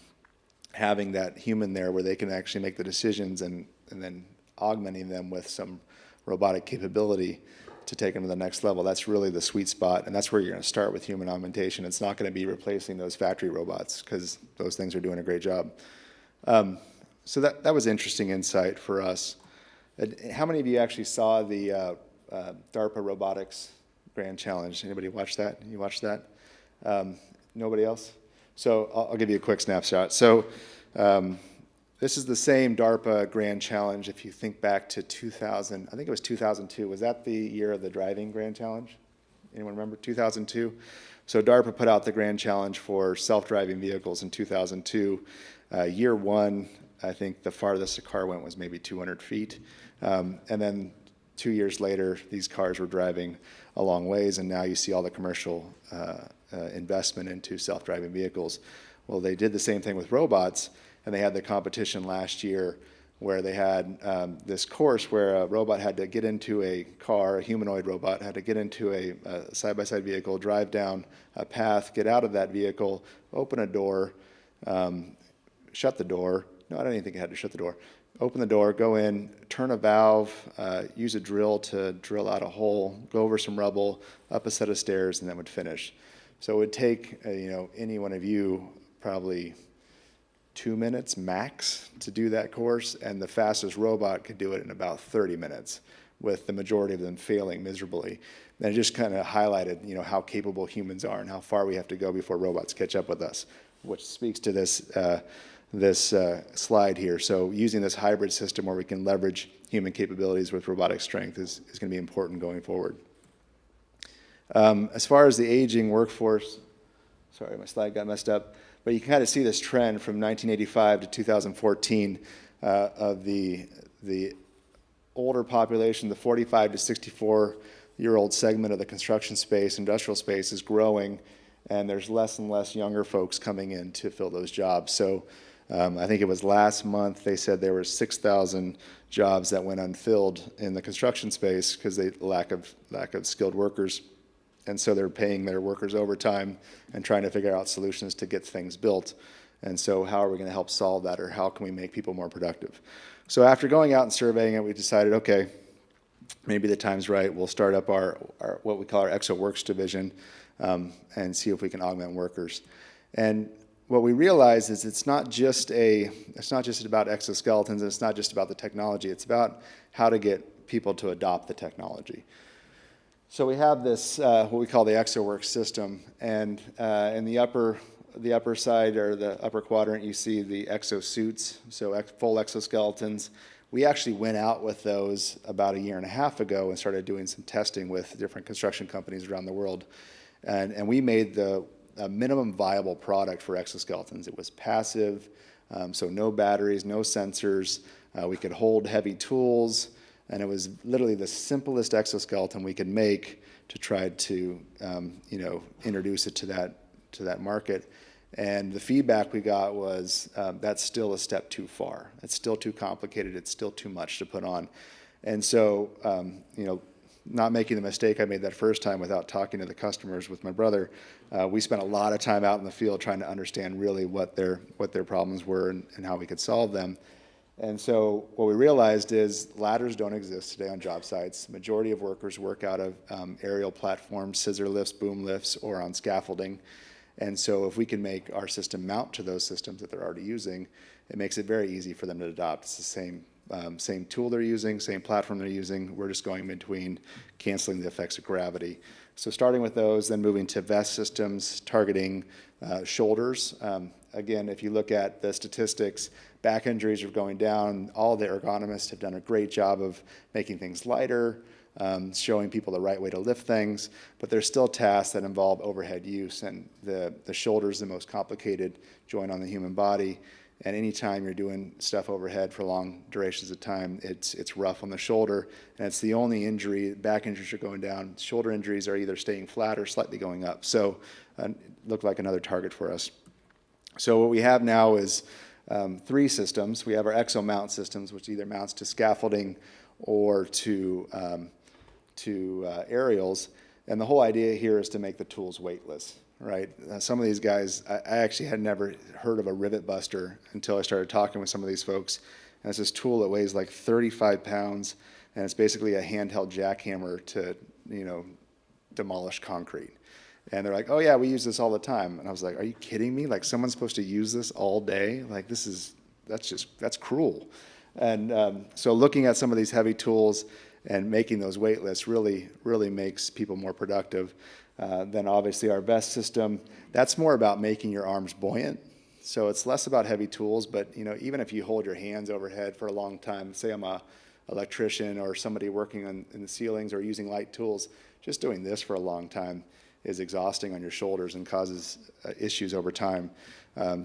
having that human there where they can actually make the decisions and then augmenting them with some robotic capability to take them to the next level, that's really the sweet spot. And that's where you're going to start with human augmentation. It's not going to be replacing those factory robots because those things are doing a great job. So that was interesting insight for us. How many of you actually saw the DARPA Robotics Grand Challenge? Anybody watch that? You watched that? Nobody else? So I'll give you a quick snapshot. So this is the same DARPA Grand Challenge. If you think back to 2000, I think it was 2002. Was that the year of the driving Grand Challenge? Anyone remember 2002? So DARPA put out the Grand Challenge for self-driving vehicles in 2002. Year one, I think the farthest a car went was maybe 200 feet. And then 2 years later, these cars were driving a long ways, and now you see all the commercial investment into self-driving vehicles. Well, they did the same thing with robots, and they had the competition last year where they had this course where a robot had to get into a car, a humanoid robot had to get into a side-by-side vehicle, drive down a path, get out of that vehicle, open a door, shut the door. No, I don't even think it had to shut the door. Open the door, go in, turn a valve, use a drill to drill out a hole, go over some rubble, up a set of stairs, and then would finish. So it would take any one of you probably 2 minutes max to do that course, and the fastest robot could do it in about 30 minutes, with the majority of them failing miserably. And it just kind of highlighted how capable humans are and how far we have to go before robots catch up with us, which speaks to this slide here. So using this hybrid system where we can leverage human capabilities with robotic strength is going to be important going forward. As far as the aging workforce, sorry, my slide got messed up, but you can kind of see this trend from 1985 to 2014 of the older population, the 45 to 64-year-old segment of the construction space, industrial space is growing, and there's less and less younger folks coming in to fill those jobs. So I think it was last month they said there were 6,000 jobs that went unfilled in the construction space because they lack of skilled workers. And so they're paying their workers overtime and trying to figure out solutions to get things built. And so how are we going to help solve that, or how can we make people more productive? So after going out and surveying it, we decided, okay, maybe the time's right. We'll start up our what we call our Ekso Works division and see if we can augment workers. And what we realized is it's not just about exoskeletons, and it's not just about the technology. It's about how to get people to adopt the technology. So we have this what we call the Ekso Works system, and in the upper side or the upper quadrant, you see the exo suits, so full exoskeletons. We actually went out with those about 1.5 years ago and started doing some testing with different construction companies around the world, and we made a minimum viable product for exoskeletons. It was passive, so no batteries, no sensors. We could hold heavy tools, and it was literally the simplest exoskeleton we could make to try to introduce it to that market. And the feedback we got was that's still a step too far. It's still too complicated. It's still too much to put on. And so not making the mistake I made that first time without talking to the customers with my brother, we spent a lot of time out in the field trying to understand really what their problems were and how we could solve them. And so what we realized is ladders don't exist today on job sites. The majority of workers work out of aerial platforms, scissor lifts, boom lifts, or on scaffolding. And so if we can make our system mount to those systems that they're already using, it makes it very easy for them to adopt. It's the same tool they're using, same platform they're using. We're just going in between, canceling the effects of gravity. So starting with those, then moving to vest systems, targeting shoulders. Again, if you look at the statistics, back injuries are going down. All the ergonomists have done a great job of making things lighter, showing people the right way to lift things, but there's still tasks that involve overhead use, and the shoulder is the most complicated joint on the human body. And anytime you're doing stuff overhead for long durations of time, it's rough on the shoulder, and it's the only injury. Back injuries are going down. Shoulder injuries are either staying flat or slightly going up. So looked like another target for us. So what we have now is 3 systems. We have our Ekso mount systems, which either mounts to scaffolding or to aerials. And the whole idea here is to make the tools weightless, right? Some of these guys, I actually had never heard of a rivet buster until I started talking with some of these folks. And it's this tool that weighs like 35 pounds, and it's basically a handheld jackhammer to, demolish concrete. And they're like, oh yeah, we use this all the time. And I was like, are you kidding me? Like, someone's supposed to use this all day? Like, that's cruel. And so looking at some of these heavy tools and making those weightless really makes people more productive. Then obviously our vest system, that's more about making your arms buoyant. So it's less about heavy tools, but even if you hold your hands overhead for a long time, say I'm a electrician or somebody working in the ceilings or using light tools, just doing this for a long time is exhausting on your shoulders and causes issues over time.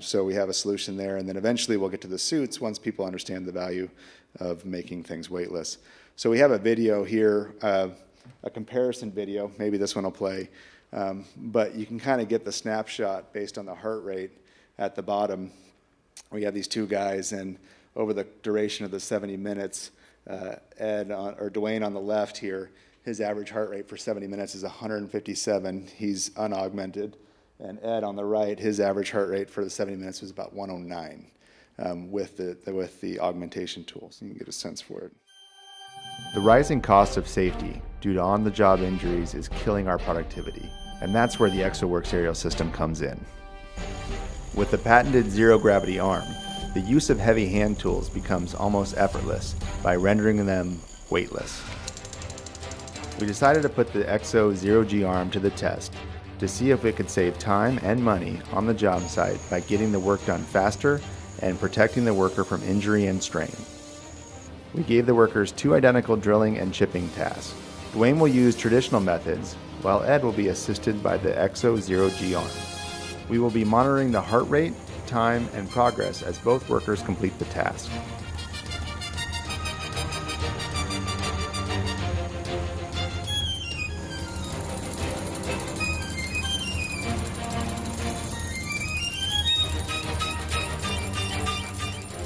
So we have a solution there, and then eventually we'll get to the suits once people understand the value of making things weightless. So we have a video here, a comparison video. Maybe this one will play, but you can kind of get the snapshot based on the heart rate at the bottom. We have these two guys, and over the duration of the 70 minutes, Dwayne on the left here, his average heart rate for 70 minutes is 157. He's unaugmented. And Ed on the right, his average heart rate for the 70 minutes was about 109 with the augmentation tools. You can get a sense for it. The rising cost of safety due to on-the-job injuries is killing our productivity, and that's where the EksoWorks aerial system comes in. With the patented zero-gravity arm, the use of heavy hand tools becomes almost effortless by rendering them weightless. We decided to put the Ekso Zero-G arm to the test to see if it could save time and money on the job site by getting the work done faster and protecting the worker from injury and strain. We gave the workers 2 identical drilling and chipping tasks. Dwayne will use traditional methods, while Ed will be assisted by the Ekso Zero-G arm. We will be monitoring the heart rate, time, and progress as both workers complete the task.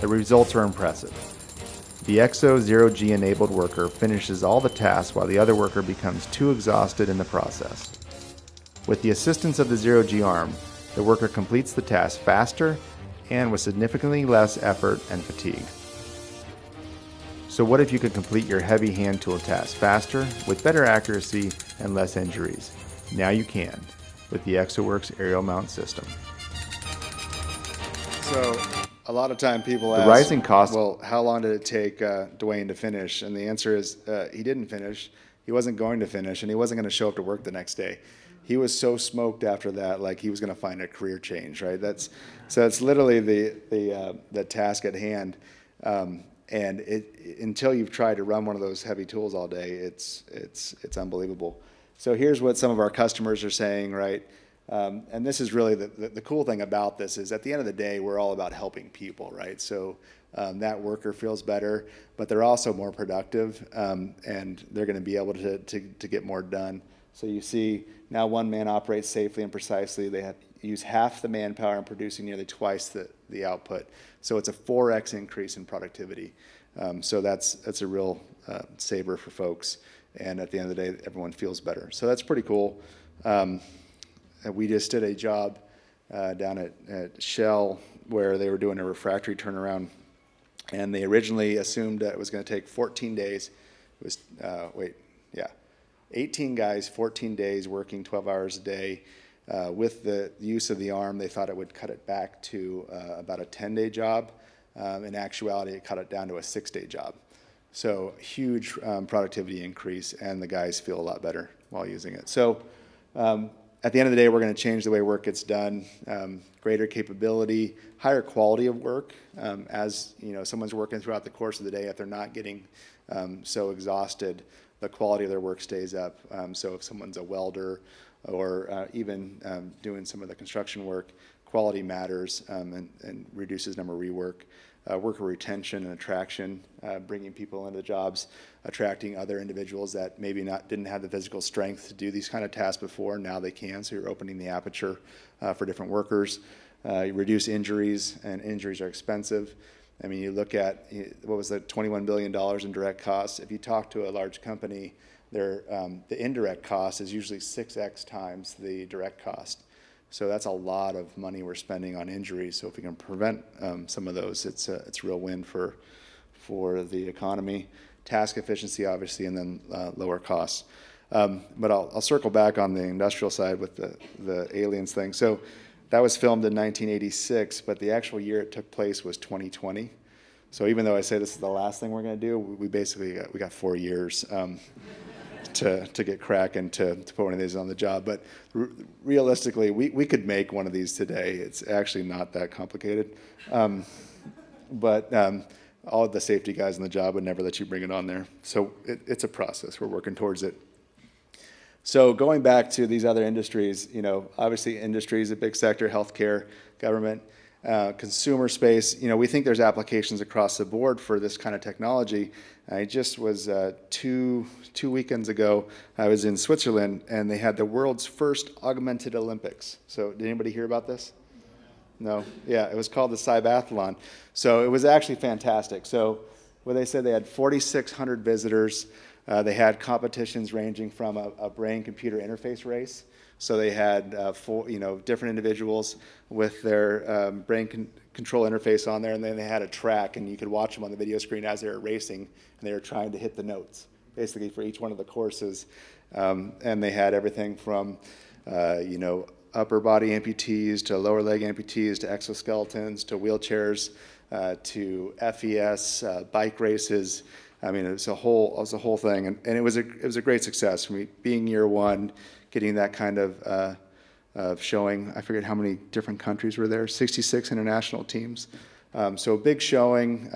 The results are impressive. The Ekso Zero-G enabled worker finishes all the tasks while the other worker becomes too exhausted in the process. With the assistance of the Zero-G arm, the worker completes the task faster and with significantly less effort and fatigue. So what if you could complete your heavy hand tool task faster with better accuracy and less injuries? Now you can with the EksoWorks aerial mount system. So a lot of time people The ask, rising cost- well, how long did it take Dwayne to finish? And the answer is he didn't finish. He wasn't going to finish, and he wasn't going to show up to work the next day. He was so smoked after that, like he was going to find a career change, right? That's literally the task at hand. And until you've tried to run one of those heavy tools all day, it's unbelievable. So here's what some of our customers are saying, right? And this is really the cool thing about this is at the end of the day, we're all about helping people, right? So that worker feels better, but they're also more productive, and they're going to be able to get more done. So you see now one man operates safely and precisely. They use half the manpower and producing nearly twice the output. So it's a 4x increase in productivity. So that's a real saver for folks. And at the end of the day, everyone feels better. So that's pretty cool. We just did a job down at Shell where they were doing a refractory turnaround, and they originally assumed that it was going to take 14 days. It was 18 guys, 14 days, working 12 hours a day. With the use of the arm, they thought it would cut it back to about a 10-day job. In actuality, it cut it down to a 6-day job. So huge productivity increase, and the guys feel a lot better while using it. So at the end of the day, we're going to change the way work gets done, greater capability, higher quality of work. As someone's working throughout the course of the day, if they're not getting so exhausted, the quality of their work stays up. So if someone's a welder or even doing some of the construction work, quality matters and reduces number of rework. Worker retention and attraction, bringing people into jobs, attracting other individuals that maybe didn't have the physical strength to do these kind of tasks before. Now they can, so you're opening the aperture for different workers. You reduce injuries, and injuries are expensive. I mean, you look at, what was that, $21 billion in direct costs. If you talk to a large company, the indirect cost is usually 6x times the direct cost. So that's a lot of money we're spending on injuries. So if we can prevent some of those, it's a real win for the economy, task efficiency, obviously, and then lower costs. But I'll circle back on the industrial side with the aliens thing. So that was filmed in 1986, but the actual year it took place was 2020. So even though I say this is the last thing we're going to do, we basically got 4 years to get cracking to put one of these on the job. But realistically, we could make one of these today. It's actually not that complicated. But all of the safety guys on the job would never let you bring it on there. So it's a process. We're working towards it. So going back to these other industries, obviously industry is a big sector, healthcare, government, consumer space. We think there's applications across the board for this kind of technology. I just was two weekends ago, I was in Switzerland, and they had the world's first augmented Olympics. So did anybody hear about this? No? Yeah, it was called the Cybathlon. So it was actually fantastic. So what they said, they had 4,600 visitors. They had competitions ranging from a brain-computer interface race. So they had different individuals with their brain control interface on there, and then they had a track, and you could watch them on the video screen as they were racing, and they were trying to hit the notes, basically for each one of the courses. And they had everything from, upper body amputees to lower leg amputees to exoskeletons to wheelchairs to FES, bike races. I mean, it was a whole thing, and it was a great success. For me, being year one, getting that kind of showing. I forget how many different countries were there. 66 international teams. So a big showing,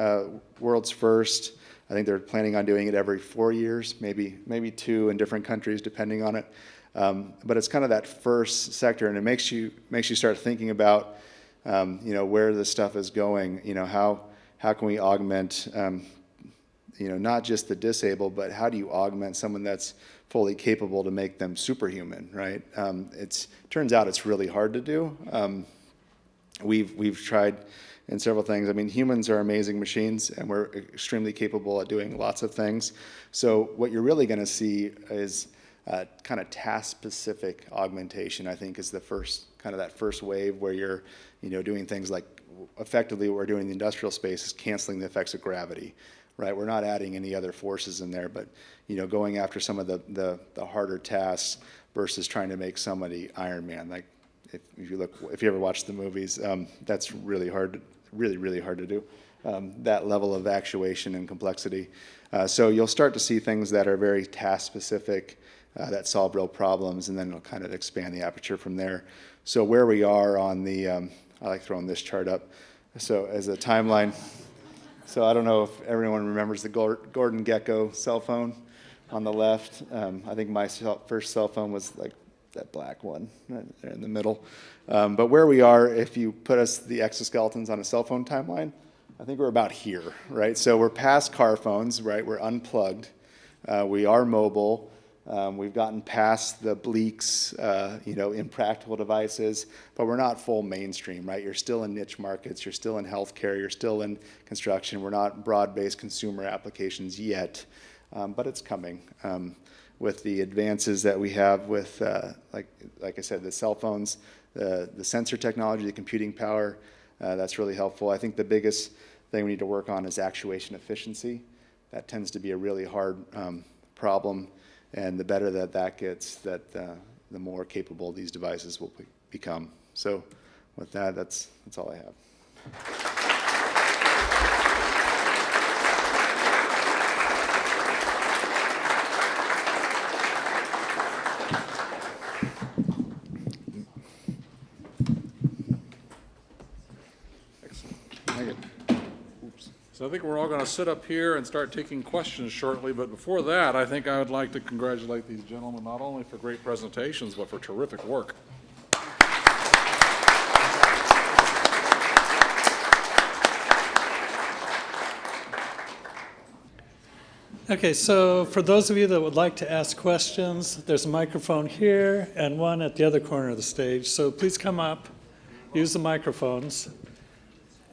world's first. I think they're planning on doing it every 4 years, maybe 2 in different countries, depending on it. But it's kind of that first sector, and it makes you start thinking about, where this stuff is going. How can we augment, not just the disabled, but how do you augment someone that's fully capable to make them superhuman, right? Turns out it's really hard to do. We've tried in several things. I mean, humans are amazing machines, and we're extremely capable at doing lots of things. So what you're really going to see is kind of task-specific augmentation, I think, is the first that first wave where you're, doing things like effectively what we're doing in the industrial space is canceling the effects of gravity, right? We're not adding any other forces in there, but going after some of the harder tasks versus trying to make somebody Iron Man. Like if you ever watch the movies, that's really hard, really hard to do. That level of actuation and complexity. So you'll start to see things that are very task specific, that solve real problems, and then it'll kind of expand the aperture from there. So where we are on the, I like throwing this chart up. So as a timeline, so I don't know if everyone remembers the Gordon Gekko cell phone on the left. I think my first cell phone was like that black one right there in the middle. But where we are, if you put the exoskeletons on a cell phone timeline, I think we're about here, right? So we're past car phones, right? We're unplugged. We are mobile. We've gotten past the bleaks, impractical devices, but we're not full mainstream, right? You're still in niche markets. You're still in healthcare. You're still in construction. We're not broad-based consumer applications yet, but it's coming with the advances that we have with, like I said, the cell phones, the sensor technology, the computing power. That's really helpful. I think the biggest thing we need to work on is actuation efficiency. That tends to be a really hard problem. And the better that gets, the more capable these devices will become. So with that, that's all I have. So I think we're all going to sit up here and start taking questions shortly, but before that, I think I would like to congratulate these gentlemen not only for great presentations, but for terrific work. Okay, so for those of you that would like to ask questions, there's a microphone here and one at the other corner of the stage. So please come up, use the microphones,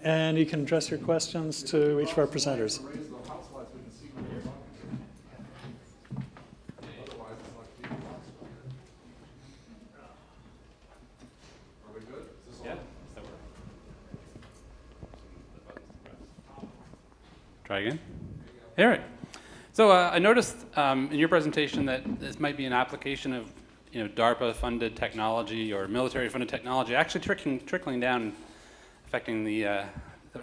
and you can address your questions to each of our presenters. Try again. All right. So I noticed in your presentation that this might be an application of DARPA-funded technology or military-funded technology actually trickling down and affecting the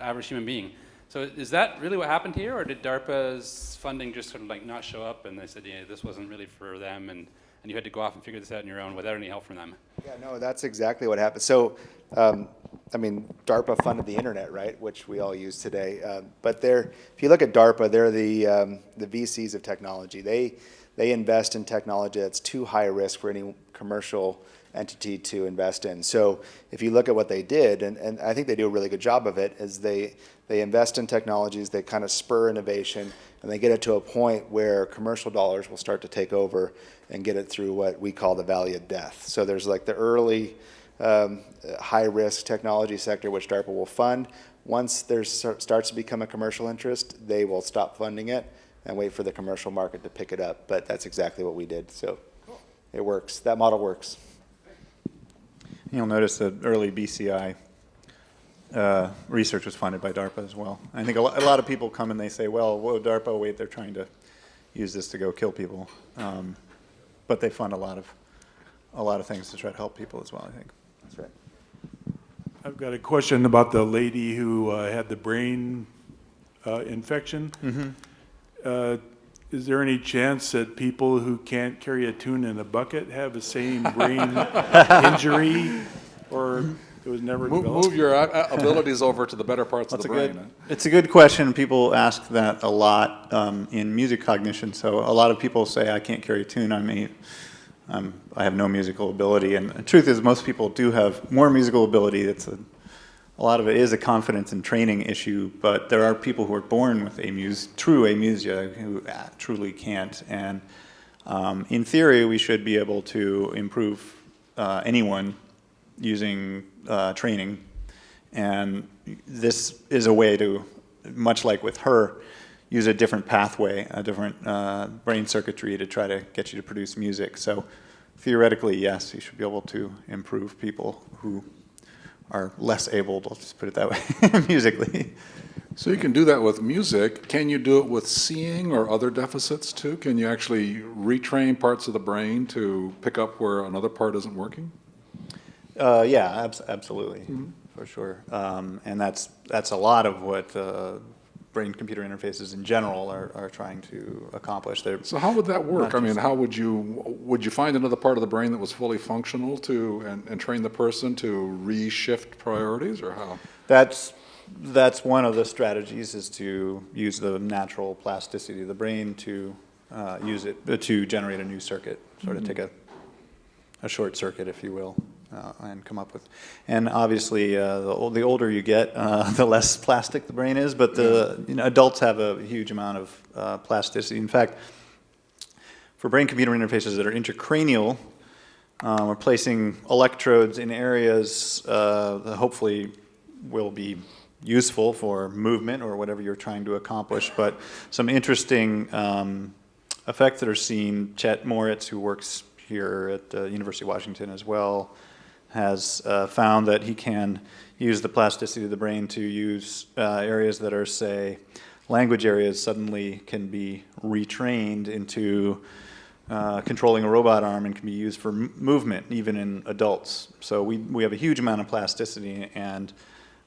average human being. So is that really what happened here, or did DARPA's funding just sort of like not show up and they said, this wasn't really for them and you had to go off and figure this out on your own without any help from them? Yeah, no, that's exactly what happened. So, I mean, DARPA funded the internet, right, which we all use today. But if you look at DARPA, they're the VCs of technology. They invest in technology that's too high risk for any commercial entity to invest in. So if you look at what they did, and I think they do a really good job of it, is they invest in technologies, they kind of spur innovation, and they get it to a point where commercial dollars will start to take over and get it through what we call the valley of death. So there's like the early high-risk technology sector, which DARPA will fund. Once there starts to become a commercial interest, they will stop funding it and wait for the commercial market to pick it up. But that's exactly what we did. So it works. That model works. You'll notice that early BCI research was funded by DARPA as well. I think a lot of people come and they say, well, whoa, DARPA, wait, they're trying to use this to go kill people. But they fund a lot of things to try to help people as well, I think. That's right. I've got a question about the lady who had the brain infection. Mm-hmm. Is there any chance that people who can't carry a tune in a bucket have the same brain injury, or it was never developed? Move your abilities over to the better parts of the brain. It's a good question. People ask that a lot in music cognition. So a lot of people say, I can't carry a tune. I have no musical ability. And the truth is, most people do have more musical ability. A lot of it is a confidence and training issue, but there are people who are born with true amusia who truly can't. And in theory, we should be able to improve anyone using training. And this is a way to, much like with her, use a different pathway, a different brain circuitry to try to get you to produce music. So theoretically, yes, you should be able to improve people who are less able, let's just put it that way, musically. So you can do that with music. Can you do it with seeing or other deficits too? Can you actually retrain parts of the brain to pick up where another part isn't working? Yeah, absolutely, mm-hmm. For sure. And that's a lot of what brain-computer interfaces in general are trying to accomplish. So how would that work? I mean, how would you find another part of the brain that was fully functional and train the person to reshift priorities, or how? That's one of the strategies, is to use the natural plasticity of the brain to use it to generate a new circuit, sort of take a short circuit, if you will. And come up with, and obviously the older you get, the less plastic the brain is. But adults have a huge amount of plasticity. In fact, for brain-computer interfaces that are intracranial, we're placing electrodes in areas that hopefully will be useful for movement or whatever you're trying to accomplish. But some interesting effects that are seen. Chet Moritz, who works here at the University of Washington as well, has found that he can use the plasticity of the brain to use areas that are, say, language areas suddenly can be retrained into controlling a robot arm and can be used for movement, even in adults. So we have a huge amount of plasticity, and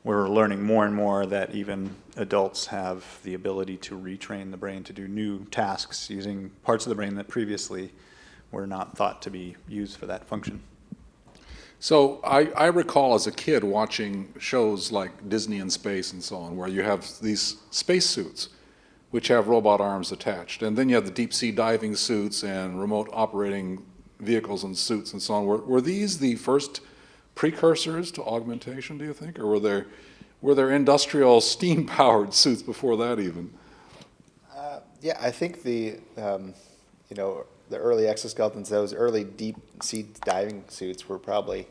we're learning more and more that even adults have the ability to retrain the brain to do new tasks using parts of the brain that previously were not thought to be used for that function. So I recall as a kid watching shows like Disney in Space and so on, where you have these space suits which have robot arms attached. And then you have the deep sea diving suits and remote operating vehicles and suits and so on. Were these the first precursors to augmentation, do you think? Or were there industrial steam-powered suits before that even? Yeah, I think the early exoskeletons, those early deep sea diving suits were probably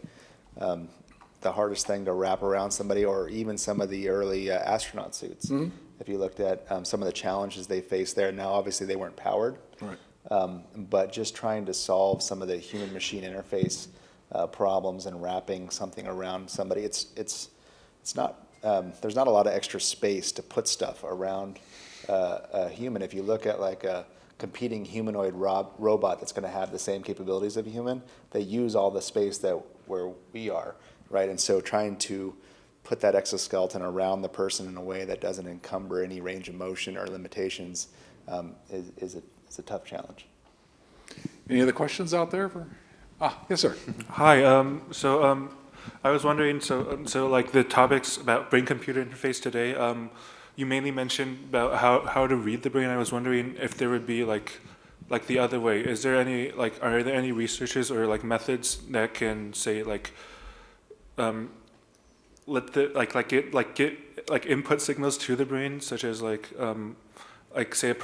the hardest thing to wrap around somebody, or even some of the early astronaut suits. Mm-hmm. If you looked at some of the challenges they faced there, now obviously they weren't powered, right. But just trying to solve some of the human-machine interface problems and wrapping something around somebody, it's not there's not a lot of extra space to put stuff around a human. If you look at like a competing humanoid robot that's going to have the same capabilities of a human, they use all the space that where we are, right? And so trying to put that exoskeleton around the person in a way that doesn't encumber any range of motion or limitations is a tough challenge. Any other questions out there? Yes, sir. Hi. I was wondering. So like the topics about brain-computer interface today. You mainly mentioned about how to read the brain. I was wondering if there would be like the other way. Is there any are there any researches or like methods that can say let the get input signals to the brain, such as like say a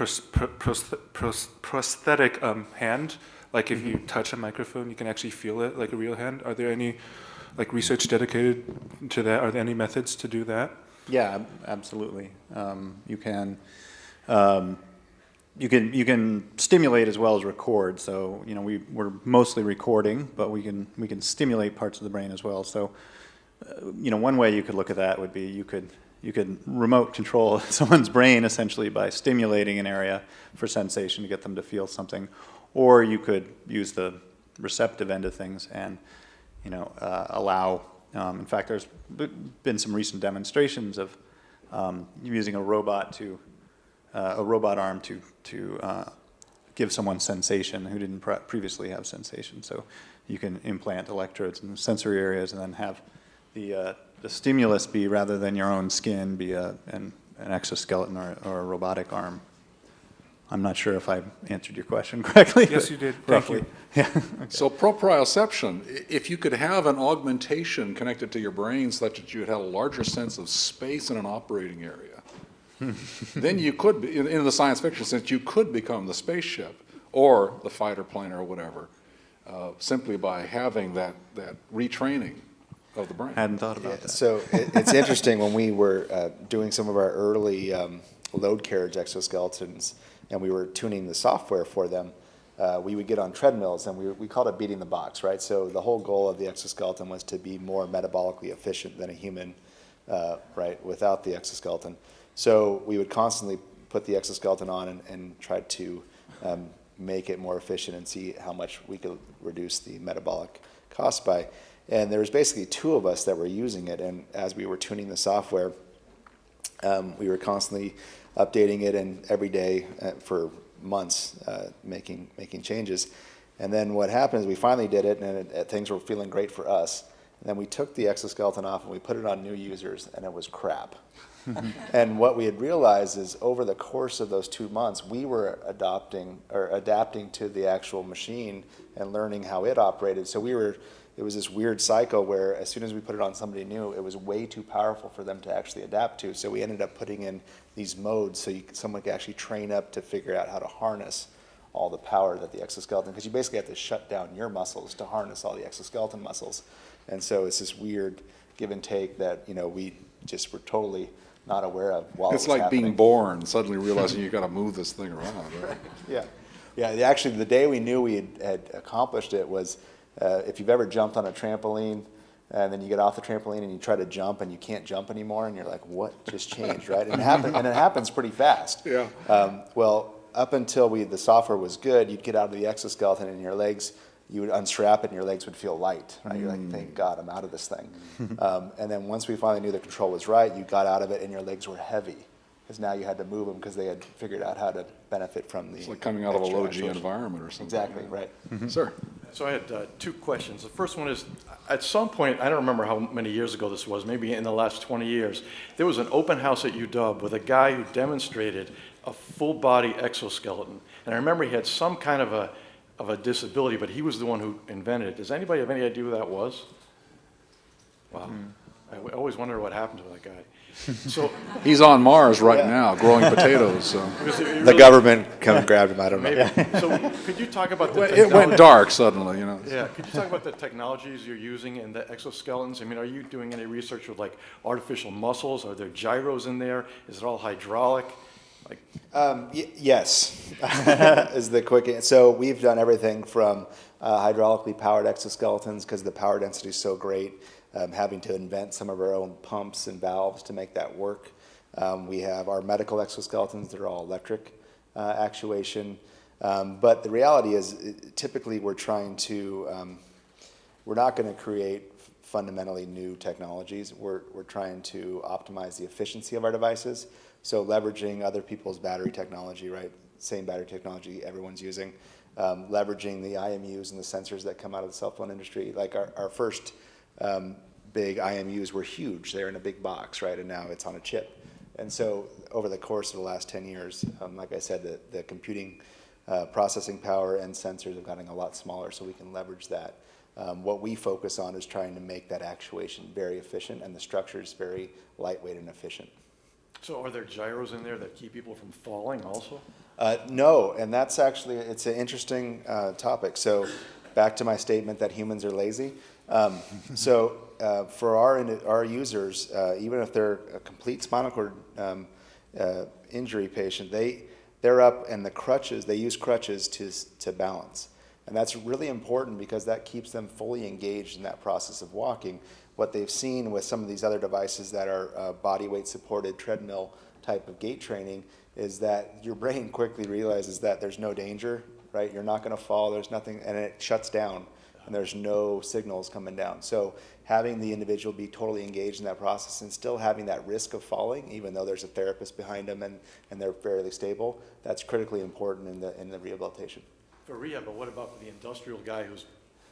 prosthetic hand. Like if you touch a microphone, you can actually feel it like a real hand. Are there any like research dedicated to that? Are there any methods to do that? Yeah, absolutely. You can stimulate as well as record. So we're mostly recording, but we can stimulate parts of the brain as well. So one way you could look at that would be you could remote control someone's brain essentially by stimulating an area for sensation to get them to feel something, or you could use the receptive end of things and allow. In fact, there's been some recent demonstrations of using a robot arm to give someone sensation who didn't previously have sensation. So you can implant electrodes in the sensory areas and then have the stimulus be, rather than your own skin, be an exoskeleton or a robotic arm. I'm not sure if I answered your question correctly. Yes, you did. Thank you. Yeah. Okay. So proprioception, if you could have an augmentation connected to your brain such that you would have a larger sense of space in an operating area, then you could, in the science fiction sense, you could become the spaceship or the fighter plane or whatever, simply by having that retraining of the brain. I hadn't thought about that. So it's interesting, when we were doing some of our early load carriage exoskeletons, and we were tuning the software for them, we would get on treadmills, and we called it beating the box, right? So the whole goal of the exoskeleton was to be more metabolically efficient than a human, right, without the exoskeleton. So we would constantly put the exoskeleton on and try to make it more efficient and see how much we could reduce the metabolic cost by. And there was basically two of us that were using it, and as we were tuning the software, we were constantly updating it, and every day for months making changes. And then what happened is we finally did it, and things were feeling great for us. And then we took the exoskeleton off and we put it on new users, and it was crap. And what we had realized is over the course of those 2 months, we were adapting to the actual machine and learning how it operated. So it was this weird cycle where as soon as we put it on somebody new, it was way too powerful for them to actually adapt to. So we ended up putting in these modes so someone could actually train up to figure out how to harness all the power that the exoskeleton, because you basically have to shut down your muscles to harness all the exoskeleton muscles. And so it's this weird give and take that we just were totally not aware of while it's it was like happening. being born, suddenly realizing you got to move this thing around, right? Yeah. Actually, the day we knew we had accomplished it was if you've ever jumped on a trampoline and then you get off the trampoline and you try to jump and you can't jump anymore and you're like, what just changed, right? And it happens pretty fast. Yeah. Well, up until the software was good, you'd get out of the exoskeleton and your legs, you would unstrap it and your legs would feel light, right? You're like, thank God I'm out of this thing. And then once we finally knew the control was right, you got out of it and your legs were heavy, because now you had to move them because they had figured out how to benefit from the. It's like coming out of a low G environment or something. Exactly, right. Sir. So I had two questions. The first one is, at some point, I don't remember how many years ago this was, maybe in the last 20 years, there was an open house at UW with a guy who demonstrated a full-body exoskeleton. And I remember he had some kind of a disability, but he was the one who invented it. Does anybody have any idea who that was? Wow. I always wondered what happened to that guy. So he's on Mars right now growing potatoes. So. The government come and grabbed him. I don't know. Maybe. So could you talk about the It went dark suddenly, Yeah. Could you talk about the technologies you're using in the exoskeletons? I mean, are you doing any research with like artificial muscles? Are there gyros in there? Is it all hydraulic? Yes, is the quick answer. So we've done everything from hydraulically powered exoskeletons because the power density is so great, having to invent some of our own pumps and valves to make that work. We have our medical exoskeletons that are all electric actuation. But the reality is, typically we're trying to, we're not going to create fundamentally new technologies. We're trying to optimize the efficiency of our devices. So leveraging other people's battery technology, right? Same battery technology everyone's using. Leveraging the IMUs and the sensors that come out of the cell phone industry. Like our first big IMUs were huge. They're in a big box, right? And now it's on a chip. And so over the course of the last 10 years, like I said, the computing processing power and sensors have gotten a lot smaller, so we can leverage that. What we focus on is trying to make that actuation very efficient and the structures very lightweight and efficient. So are there gyros in there that keep people from falling also? No, and that's actually, it's an interesting topic. So back to my statement that humans are lazy. For our users, even if they're a complete spinal cord injury patient, they're up and the crutches, they use crutches to balance. And that's really important because that keeps them fully engaged in that process of walking. What they've seen with some of these other devices that are body weight supported treadmill type of gait training is that your brain quickly realizes that there's no danger, right? You're not going to fall, there's nothing, and it shuts down and there's no signals coming down. So having the individual be totally engaged in that process and still having that risk of falling, even though there's a therapist behind them and they're fairly stable, that's critically important in the rehabilitation. For rehab, but what about for the industrial guy who's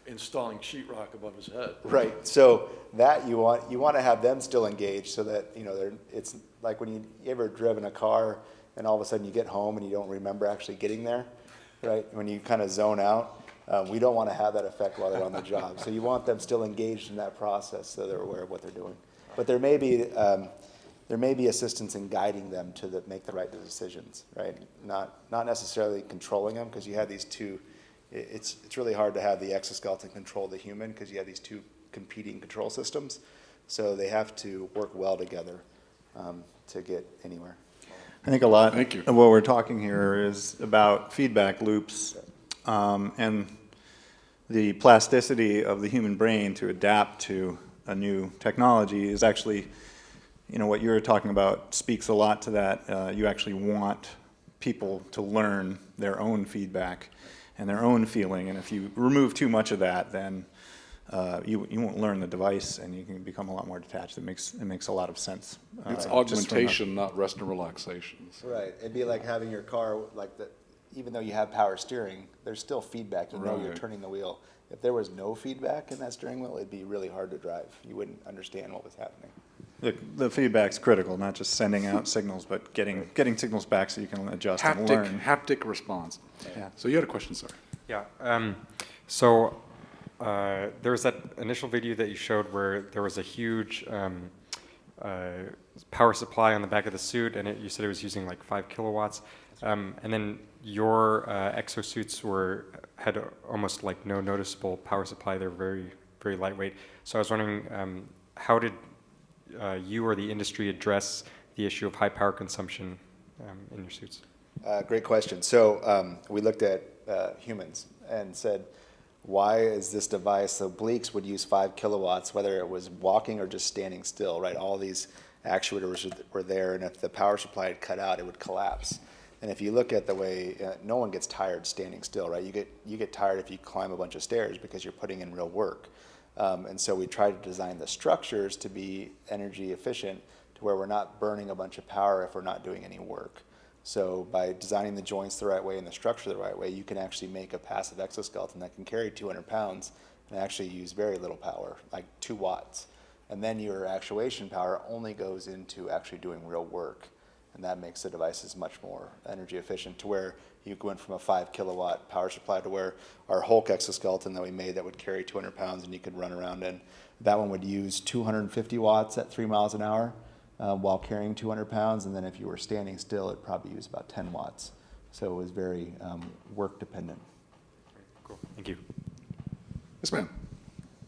installing sheetrock above his head? Right. So that you want to have them still engaged so that it's like when you ever driven a car and all of a sudden you get home and you don't remember actually getting there, right? When you kind of zone out, we don't want to have that effect while they're on the job. So you want them still engaged in that process so they're aware of what they're doing. But there may be assistance in guiding them to make the right decisions, right? Not necessarily controlling them, because you have these two. It's really hard to have the exoskeleton control the human because you have these two competing control systems. So they have to work well together to get anywhere. I think a lot of what we're talking here is about feedback loops and the plasticity of the human brain to adapt to a new technology is actually, what you're talking about speaks a lot to that. You actually want people to learn their own feedback and their own feeling, and if you remove too much of that, then you won't learn the device, and you can become a lot more detached. It makes a lot of sense. It's augmentation, not rest and relaxation. Right. It'd be like having your car even though you have power steering, there's still feedback. You know you're turning the wheel. If there was no feedback in that steering wheel, it'd be really hard to drive. You wouldn't understand what was happening. The feedback's critical, not just sending out signals, but getting signals back so you can adjust and learn. Haptic response. Yeah. So you had a question, sir. Yeah. There was that initial video that you showed where there was a huge power supply on the back of the suit, and you said it was using like 5 kilowatts. And then your exosuits had almost like no noticeable power supply. They're very, very lightweight. So I was wondering, how did you or the industry address the issue of high power consumption in your suits? Great question. So we looked at humans and said, why is this device, so Bleeks would use 5 kilowatts, whether it was walking or just standing still, right? All these actuators were there, and if the power supply had cut out, it would collapse. And if you look at the way, no one gets tired standing still, right? You get tired if you climb a bunch of stairs because you're putting in real work. And so we try to design the structures to be energy efficient to where we're not burning a bunch of power if we're not doing any work. So by designing the joints the right way and the structure the right way, you can actually make a passive exoskeleton that can carry 200 pounds and actually use very little power, like 2 watts. And then your actuation power only goes into actually doing real work. And that makes the devices much more energy efficient to where you went from a 5 kilowatt power supply to where our Hulk exoskeleton that we made that would carry 200 pounds and you could run around in, that one would use 250 watts at 3 miles an hour while carrying 200 pounds. And then if you were standing still, it'd probably use about 10 watts. So it was very work dependent. Cool, thank you. Yes, ma'am.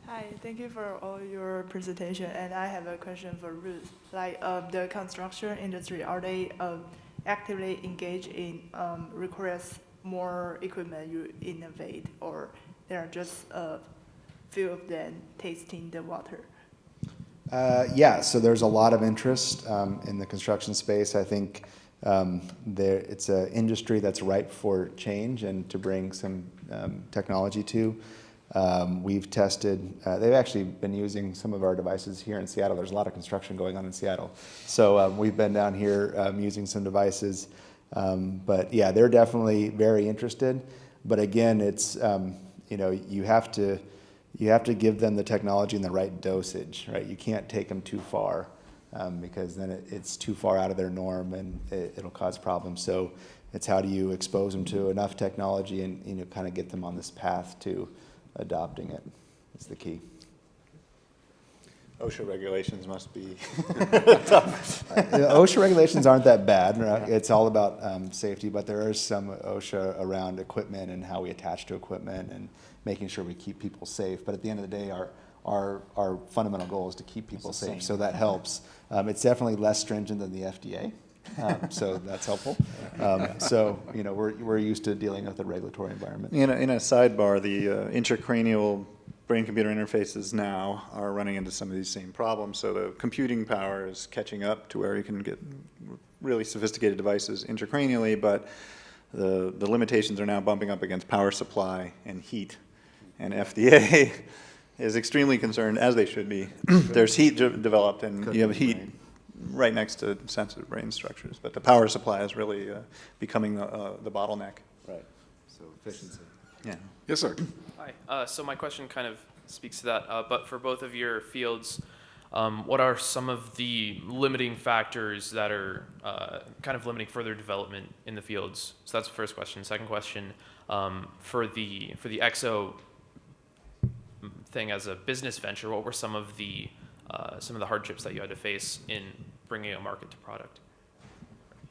Hi, thank you for all your presentation. And I have a question for Ruth. Like the construction industry, are they actively engaged in requires more equipment you innovate, or there are just a few of them tasting the water? Yeah, so there's a lot of interest in the construction space. I think it's an industry that's ripe for change and to bring some technology to. We've tested, they've actually been using some of our devices here in Seattle. There's a lot of construction going on in Seattle. So we've been down here using some devices. But yeah, they're definitely very interested. But again, it's, you have to give them the technology in the right dosage, right? You can't take them too far because then it's too far out of their norm and it'll cause problems. So it's how do you expose them to enough technology and kind of get them on this path to adopting it is the key. OSHA regulations must be tough. OSHA regulations aren't that bad. Right? It's all about safety, but there is some OSHA around equipment and how we attach to equipment and making sure we keep people safe. But at the end of the day, our fundamental goal is to keep people safe, so that helps. It's definitely less stringent than the FDA, so that's helpful. So we're used to dealing with the regulatory environment. In a sidebar, the intracranial brain-computer interfaces now are running into some of these same problems. So the computing power is catching up to where you can get really sophisticated devices intracranially, but the limitations are now bumping up against power supply and heat. And FDA is extremely concerned, as they should be. There's heat developed, and you have heat right next to sensitive brain structures. But the power supply is really becoming the bottleneck. Right. So efficiency. Yeah. Yes, sir. Hi. So my question kind of speaks to that. But for both of your fields, what are some of the limiting factors that are kind of limiting further development in the fields? So that's the first question. Second question, for the Ekso thing as a business venture, what were some of the hardships that you had to face in bringing a market to product?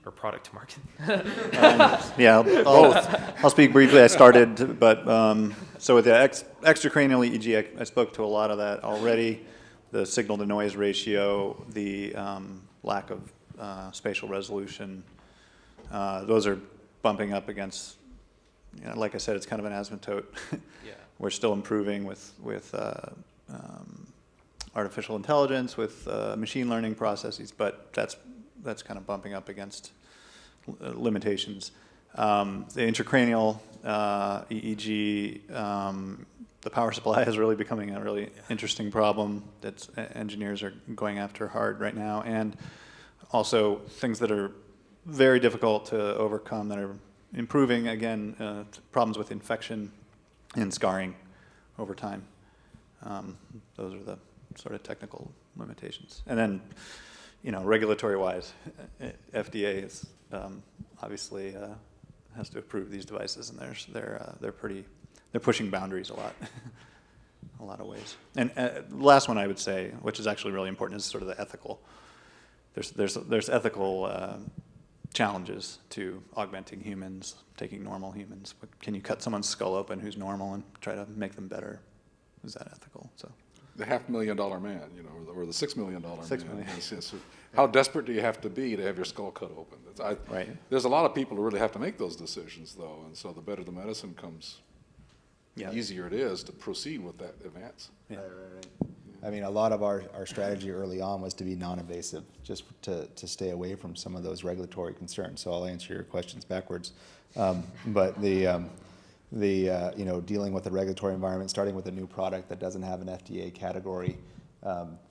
Or product to market? Yeah, I'll speak briefly. I started, but so with the extracranial EEG, I spoke to a lot of that already. The signal-to-noise ratio, the lack of spatial resolution, those are bumping up against, like I said, it's kind of an asymptote. Yeah. We're still improving with artificial intelligence, with machine learning processes, but that's kind of bumping up against limitations. The intracranial EEG, the power supply is really becoming a really interesting problem that engineers are going after hard right now, and also things that are very difficult to overcome that are improving, again, problems with infection and scarring over time. Those are the sort of technical limitations. And then, regulatory-wise, FDA is obviously has to approve these devices, and they're pushing boundaries a lot of ways. And the last one I would say, which is actually really important, is sort of the ethical. There's ethical challenges to augmenting humans, taking normal humans. Can you cut someone's skull open who's normal and try to make them better? Is that ethical? So. The $500,000 man, or the $6 million man. $6 million. Yes. How desperate do you have to be to have your skull cut open? Right. There's a lot of people who really have to make those decisions, though, and so the better the medicine comes, the easier it is to proceed with that advance. Yeah. Right. I mean, a lot of our strategy early on was to be non-invasive, just to stay away from some of those regulatory concerns. So I'll answer your questions backwards. But dealing with the regulatory environment, starting with a new product that doesn't have an FDA category,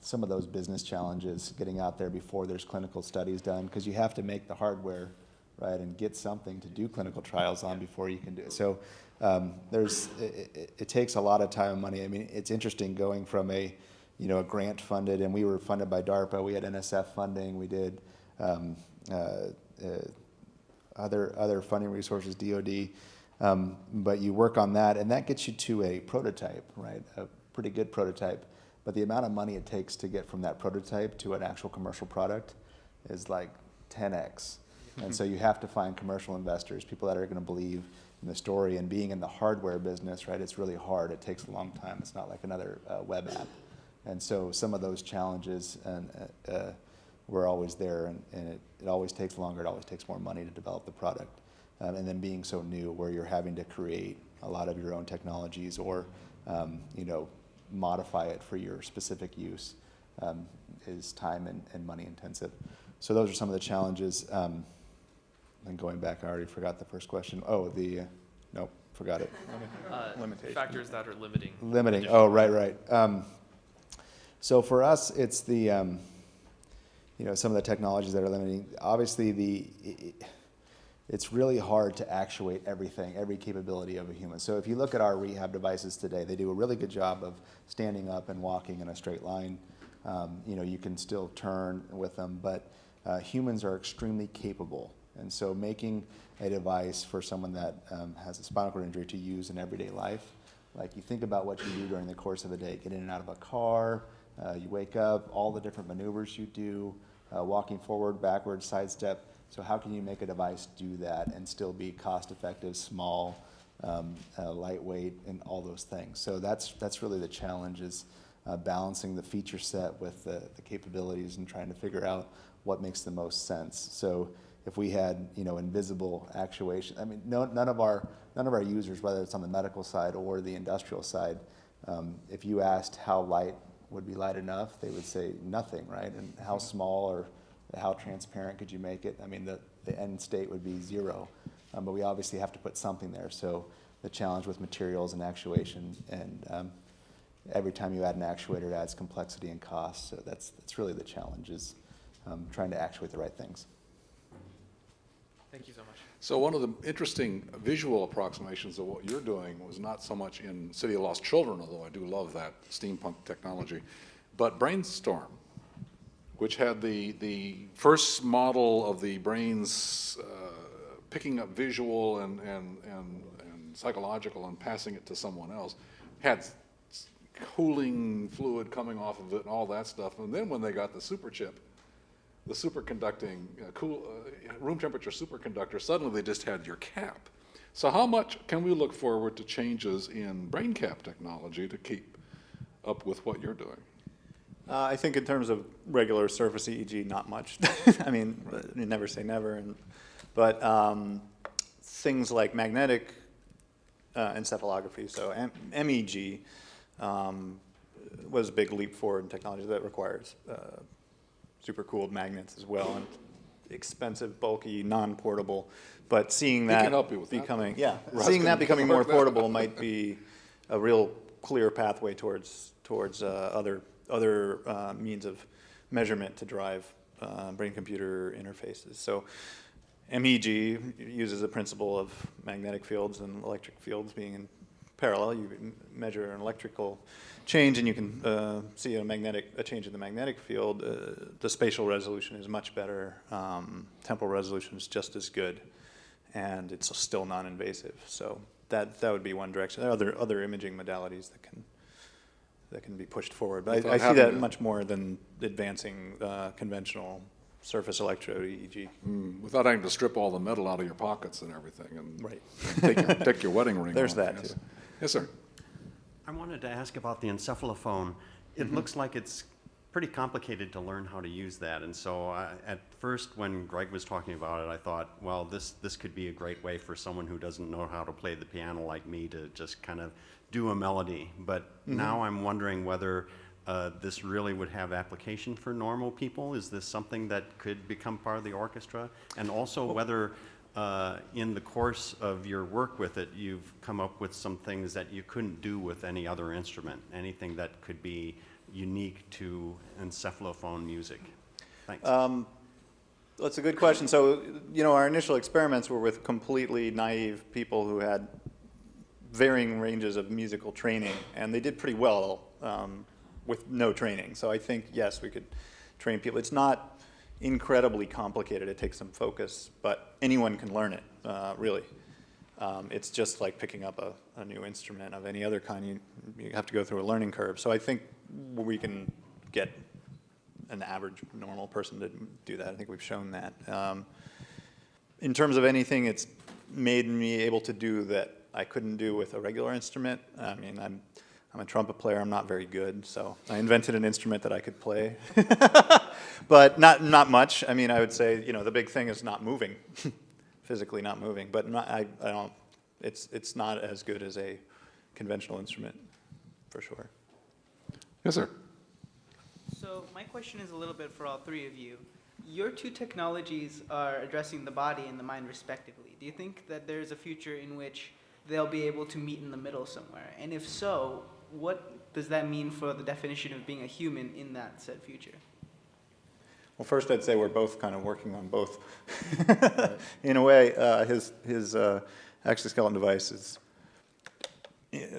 some of those business challenges, getting out there before there's clinical studies done, because you have to make the hardware, right, and get something to do clinical trials on before you can do it. So it takes a lot of time and money. I mean, it's interesting going from a grant funded, and we were funded by DARPA, we had NSF funding, we did other funding resources, DOD, but you work on that, and that gets you to a prototype, right? A pretty good prototype. But the amount of money it takes to get from that prototype to an actual commercial product is like 10x. And so you have to find commercial investors, people that are going to believe in the story. And being in the hardware business, right, it's really hard. It takes a long time. It's not like another web app. And so some of those challenges were always there, and it always takes longer. It always takes more money to develop the product. And then being so new, where you're having to create a lot of your own technologies or modify it for your specific use. is time and money intensive. So those are some of the challenges. And going back, I already forgot the first question. Oh, nope, forgot it. Limitation. Factors that are limiting. Limiting, oh, right. So for us, it's the, some of the technologies that are limiting. Obviously, it's really hard to actuate everything, every capability of a human. So if you look at our rehab devices today, they do a really good job of standing up and walking in a straight line. You can still turn with them, but humans are extremely capable. And so making a device for someone that has a spinal cord injury to use in everyday life, like you think about what you do during the course of a day, get in and out of a car, you wake up, all the different maneuvers you do, walking forward, backward, sidestep. So how can you make a device do that and still be cost effective, small, lightweight, and all those things? So that's really the challenge, is balancing the feature set with the capabilities and trying to figure out what makes the most sense. So if we had invisible actuation, I mean, none of our users, whether it's on the medical side or the industrial side, if you asked how light would be light enough, they would say nothing, right? And how small or how transparent could you make it? I mean, the end state would be zero, but we obviously have to put something there. So the challenge with materials and actuation, and every time you add an actuator, it adds complexity and cost. So that's really the challenge, is trying to actuate the right things. Thank you so much. So one of the interesting visual approximations of what you're doing was not so much in City of Lost Children, although I do love that steampunk technology, but Brainstorm, which had the first model of the brains picking up visual and psychological and passing it to someone else, had cooling fluid coming off of it and all that stuff. And then when they got the super chip, the superconducting, room temperature superconductor, suddenly they just had your cap. So how much can we look forward to changes in brain cap technology to keep up with what you're doing? I think in terms of regular surface EEG, not much. I mean, you never say never. But things like magnetic encephalography, so MEG, was a big leap forward in technology that requires super-cooled magnets as well, and expensive, bulky, non-portable. But seeing that becoming, seeing that becoming more portable might be a real clear pathway towards other means of measurement to drive brain-computer interfaces. So MEG uses the principle of magnetic fields and electric fields being in parallel. You measure an electrical change and you can see a change in the magnetic field. The spatial resolution is much better. Temporal resolution is just as good, and it's still non-invasive. So that would be one direction. There are other imaging modalities that can be pushed forward. But I see that much more than advancing conventional surface electrode EEG. Without having to strip all the metal out of your pockets and everything, and take your wedding ring There's off. that too. Yes, sir. I wanted to ask about the encephalophone. It looks like it's pretty complicated to learn how to use that. And so at first, when Greg was talking about it, I thought, well, this could be a great way for someone who doesn't know how to play the piano like me to just kind of do a melody. But now I'm wondering whether this really would have application for normal people. Is this something that could become part of the orchestra? And also whether in the course of your work with it, you've come up with some things that you couldn't do with any other instrument, anything that could be unique to encephalophone music. Thanks. That's a good question. So, our initial experiments were with completely naive people who had varying ranges of musical training, and they did pretty well with no training. So I think, yes, we could train people. It's not incredibly complicated. It takes some focus, but anyone can learn it, really. It's just like picking up a new instrument of any other kind. You have to go through a learning curve. So I think we can get an average normal person to do that. I think we've shown that. In terms of anything, it's made me able to do that I couldn't do with a regular instrument. I mean, I'm a trumpet player. I'm not very good, so I invented an instrument that I could play, but not much. I mean, I would say the big thing is not moving, physically not moving. But I don't. It's not as good as a conventional instrument, for sure. Yes, sir. So my question is a little bit for all three of you. Your two technologies are addressing the body and the mind respectively. Do you think that there's a future in which they'll be able to meet in the middle somewhere? And if so, what does that mean for the definition of being a human in that said future? Well, first I'd say we're both kind of working on both. In a way, his exoskeleton device is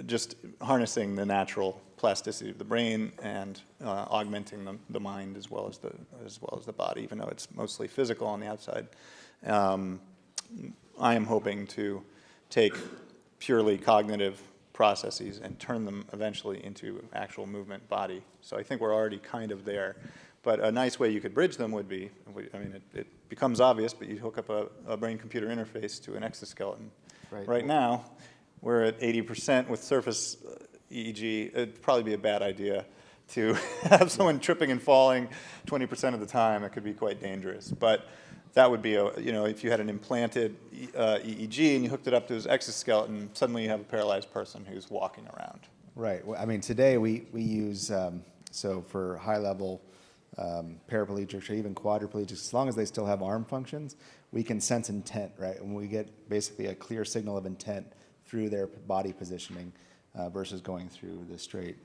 just harnessing the natural plasticity of the brain and augmenting the mind as well as the body, even though it's mostly physical on the outside. I am hoping to take purely cognitive processes and turn them eventually into actual movement body. So I think we're already kind of there. But a nice way you could bridge them would be, I mean, it becomes obvious, but you hook up a brain-computer interface to an exoskeleton. Right now, we're at 80% with surface EEG. It'd probably be a bad idea to have someone tripping and falling 20% of the time. It could be quite dangerous. But that would be, if you had an implanted EEG and you hooked it up to his exoskeleton, suddenly you have a paralyzed person who's walking around. Right. Well, I mean, today we use, so for high-level paraplegics or even quadriplegics, as long as they still have arm functions, we can sense intent, right? And we get basically a clear signal of intent through their body positioning versus going through the straight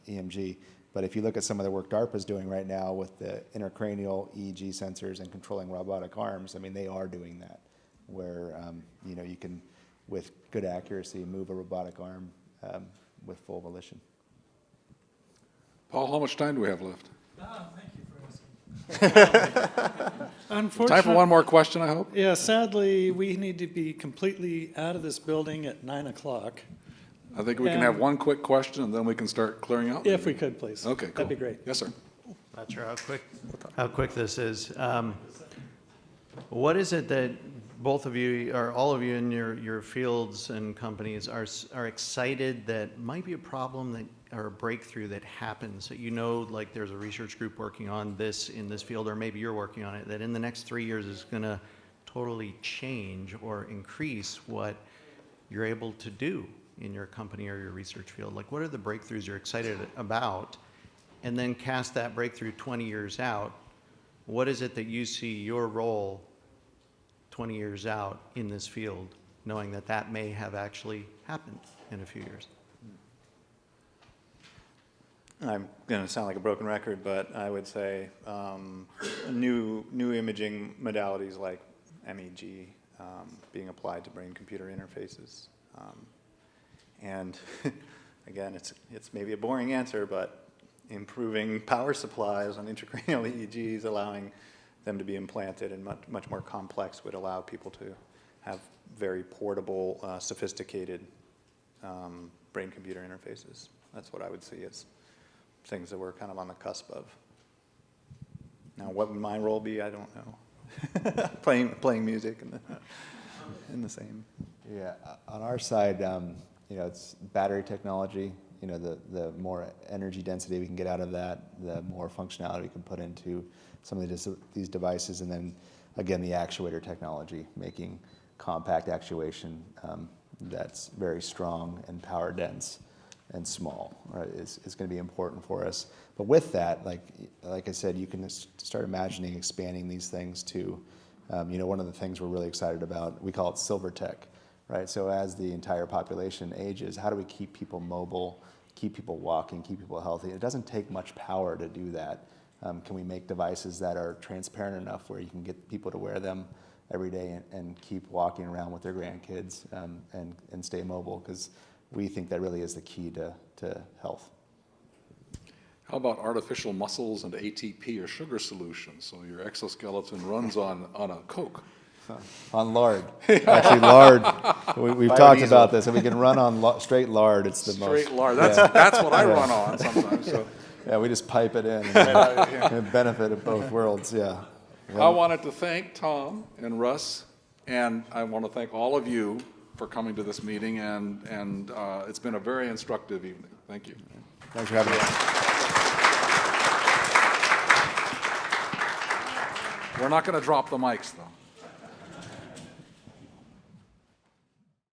EMG. But if you look at some of the work DARPA's doing right now with the intracranial EEG sensors and controlling robotic arms, I mean, they are doing that, where you can, with good accuracy, move a robotic arm with full volition. Paul, how much time do we have left? Thank you for asking. Unfortunately, Time for one more question, I hope? Yeah, sadly, we need to be completely out of this building at 9 o'clock. I think we can have one quick question, and then we can start clearing out. If we could, please. Okay, cool. That'd be great. Yes, sir. Not sure how quick this is. What is it that both of you, or all of you in your fields and companies are excited that might be a problem that, or a breakthrough that happens, that like there's a research group working on this in this field, or maybe you're working on it, that in the next 3 years is going to totally change or increase what you're able to do in your company or your research field? Like, what are the breakthroughs you're excited about? And then cast that breakthrough 20 years out. What is it that you see your role 20 years out in this field, knowing that that may have actually happened in a few years? I'm going to sound like a broken record, but I would say new imaging modalities like MEG being applied to brain-computer interfaces. And again, it's maybe a boring answer, but improving power supplies on intracranial EEGs, allowing them to be implanted and much more complex, would allow people to have very portable, sophisticated brain-computer interfaces. That's what I would see as things that we're kind of on the cusp of. Now, what would my role be? I don't know. playing music in the same. Yeah, on our side, it's battery technology. The more energy density we can get out of that, the more functionality we can put into some of these devices. And then, again, the actuator technology, making compact actuation that's very strong and power dense and small, right, is going to be important for us. But with that, like I said, you can start imagining expanding these things to, one of the things we're really excited about, we call it silver tech, right? So as the entire population ages, how do we keep people mobile, keep people walking, keep people healthy? It doesn't take much power to do that. Can we make devices that are transparent enough where you can get people to wear them every day and keep walking around with their grandkids and stay mobile? Because we think that really is the key to health. How about artificial muscles and ATP or sugar solutions? So your exoskeleton runs on a Coke. On lard. Actually, lard. We've talked about this, and we can run on straight lard. It's the most. Straight lard. That's what I run on sometimes. So. Yeah, we just pipe it in and benefit of both worlds. Yeah. I wanted to thank Tom and Russ, and I want to thank all of you for coming to this meeting, and it's been a very instructive evening. Thank you. Thanks for having us. We're not going to drop the mics, though.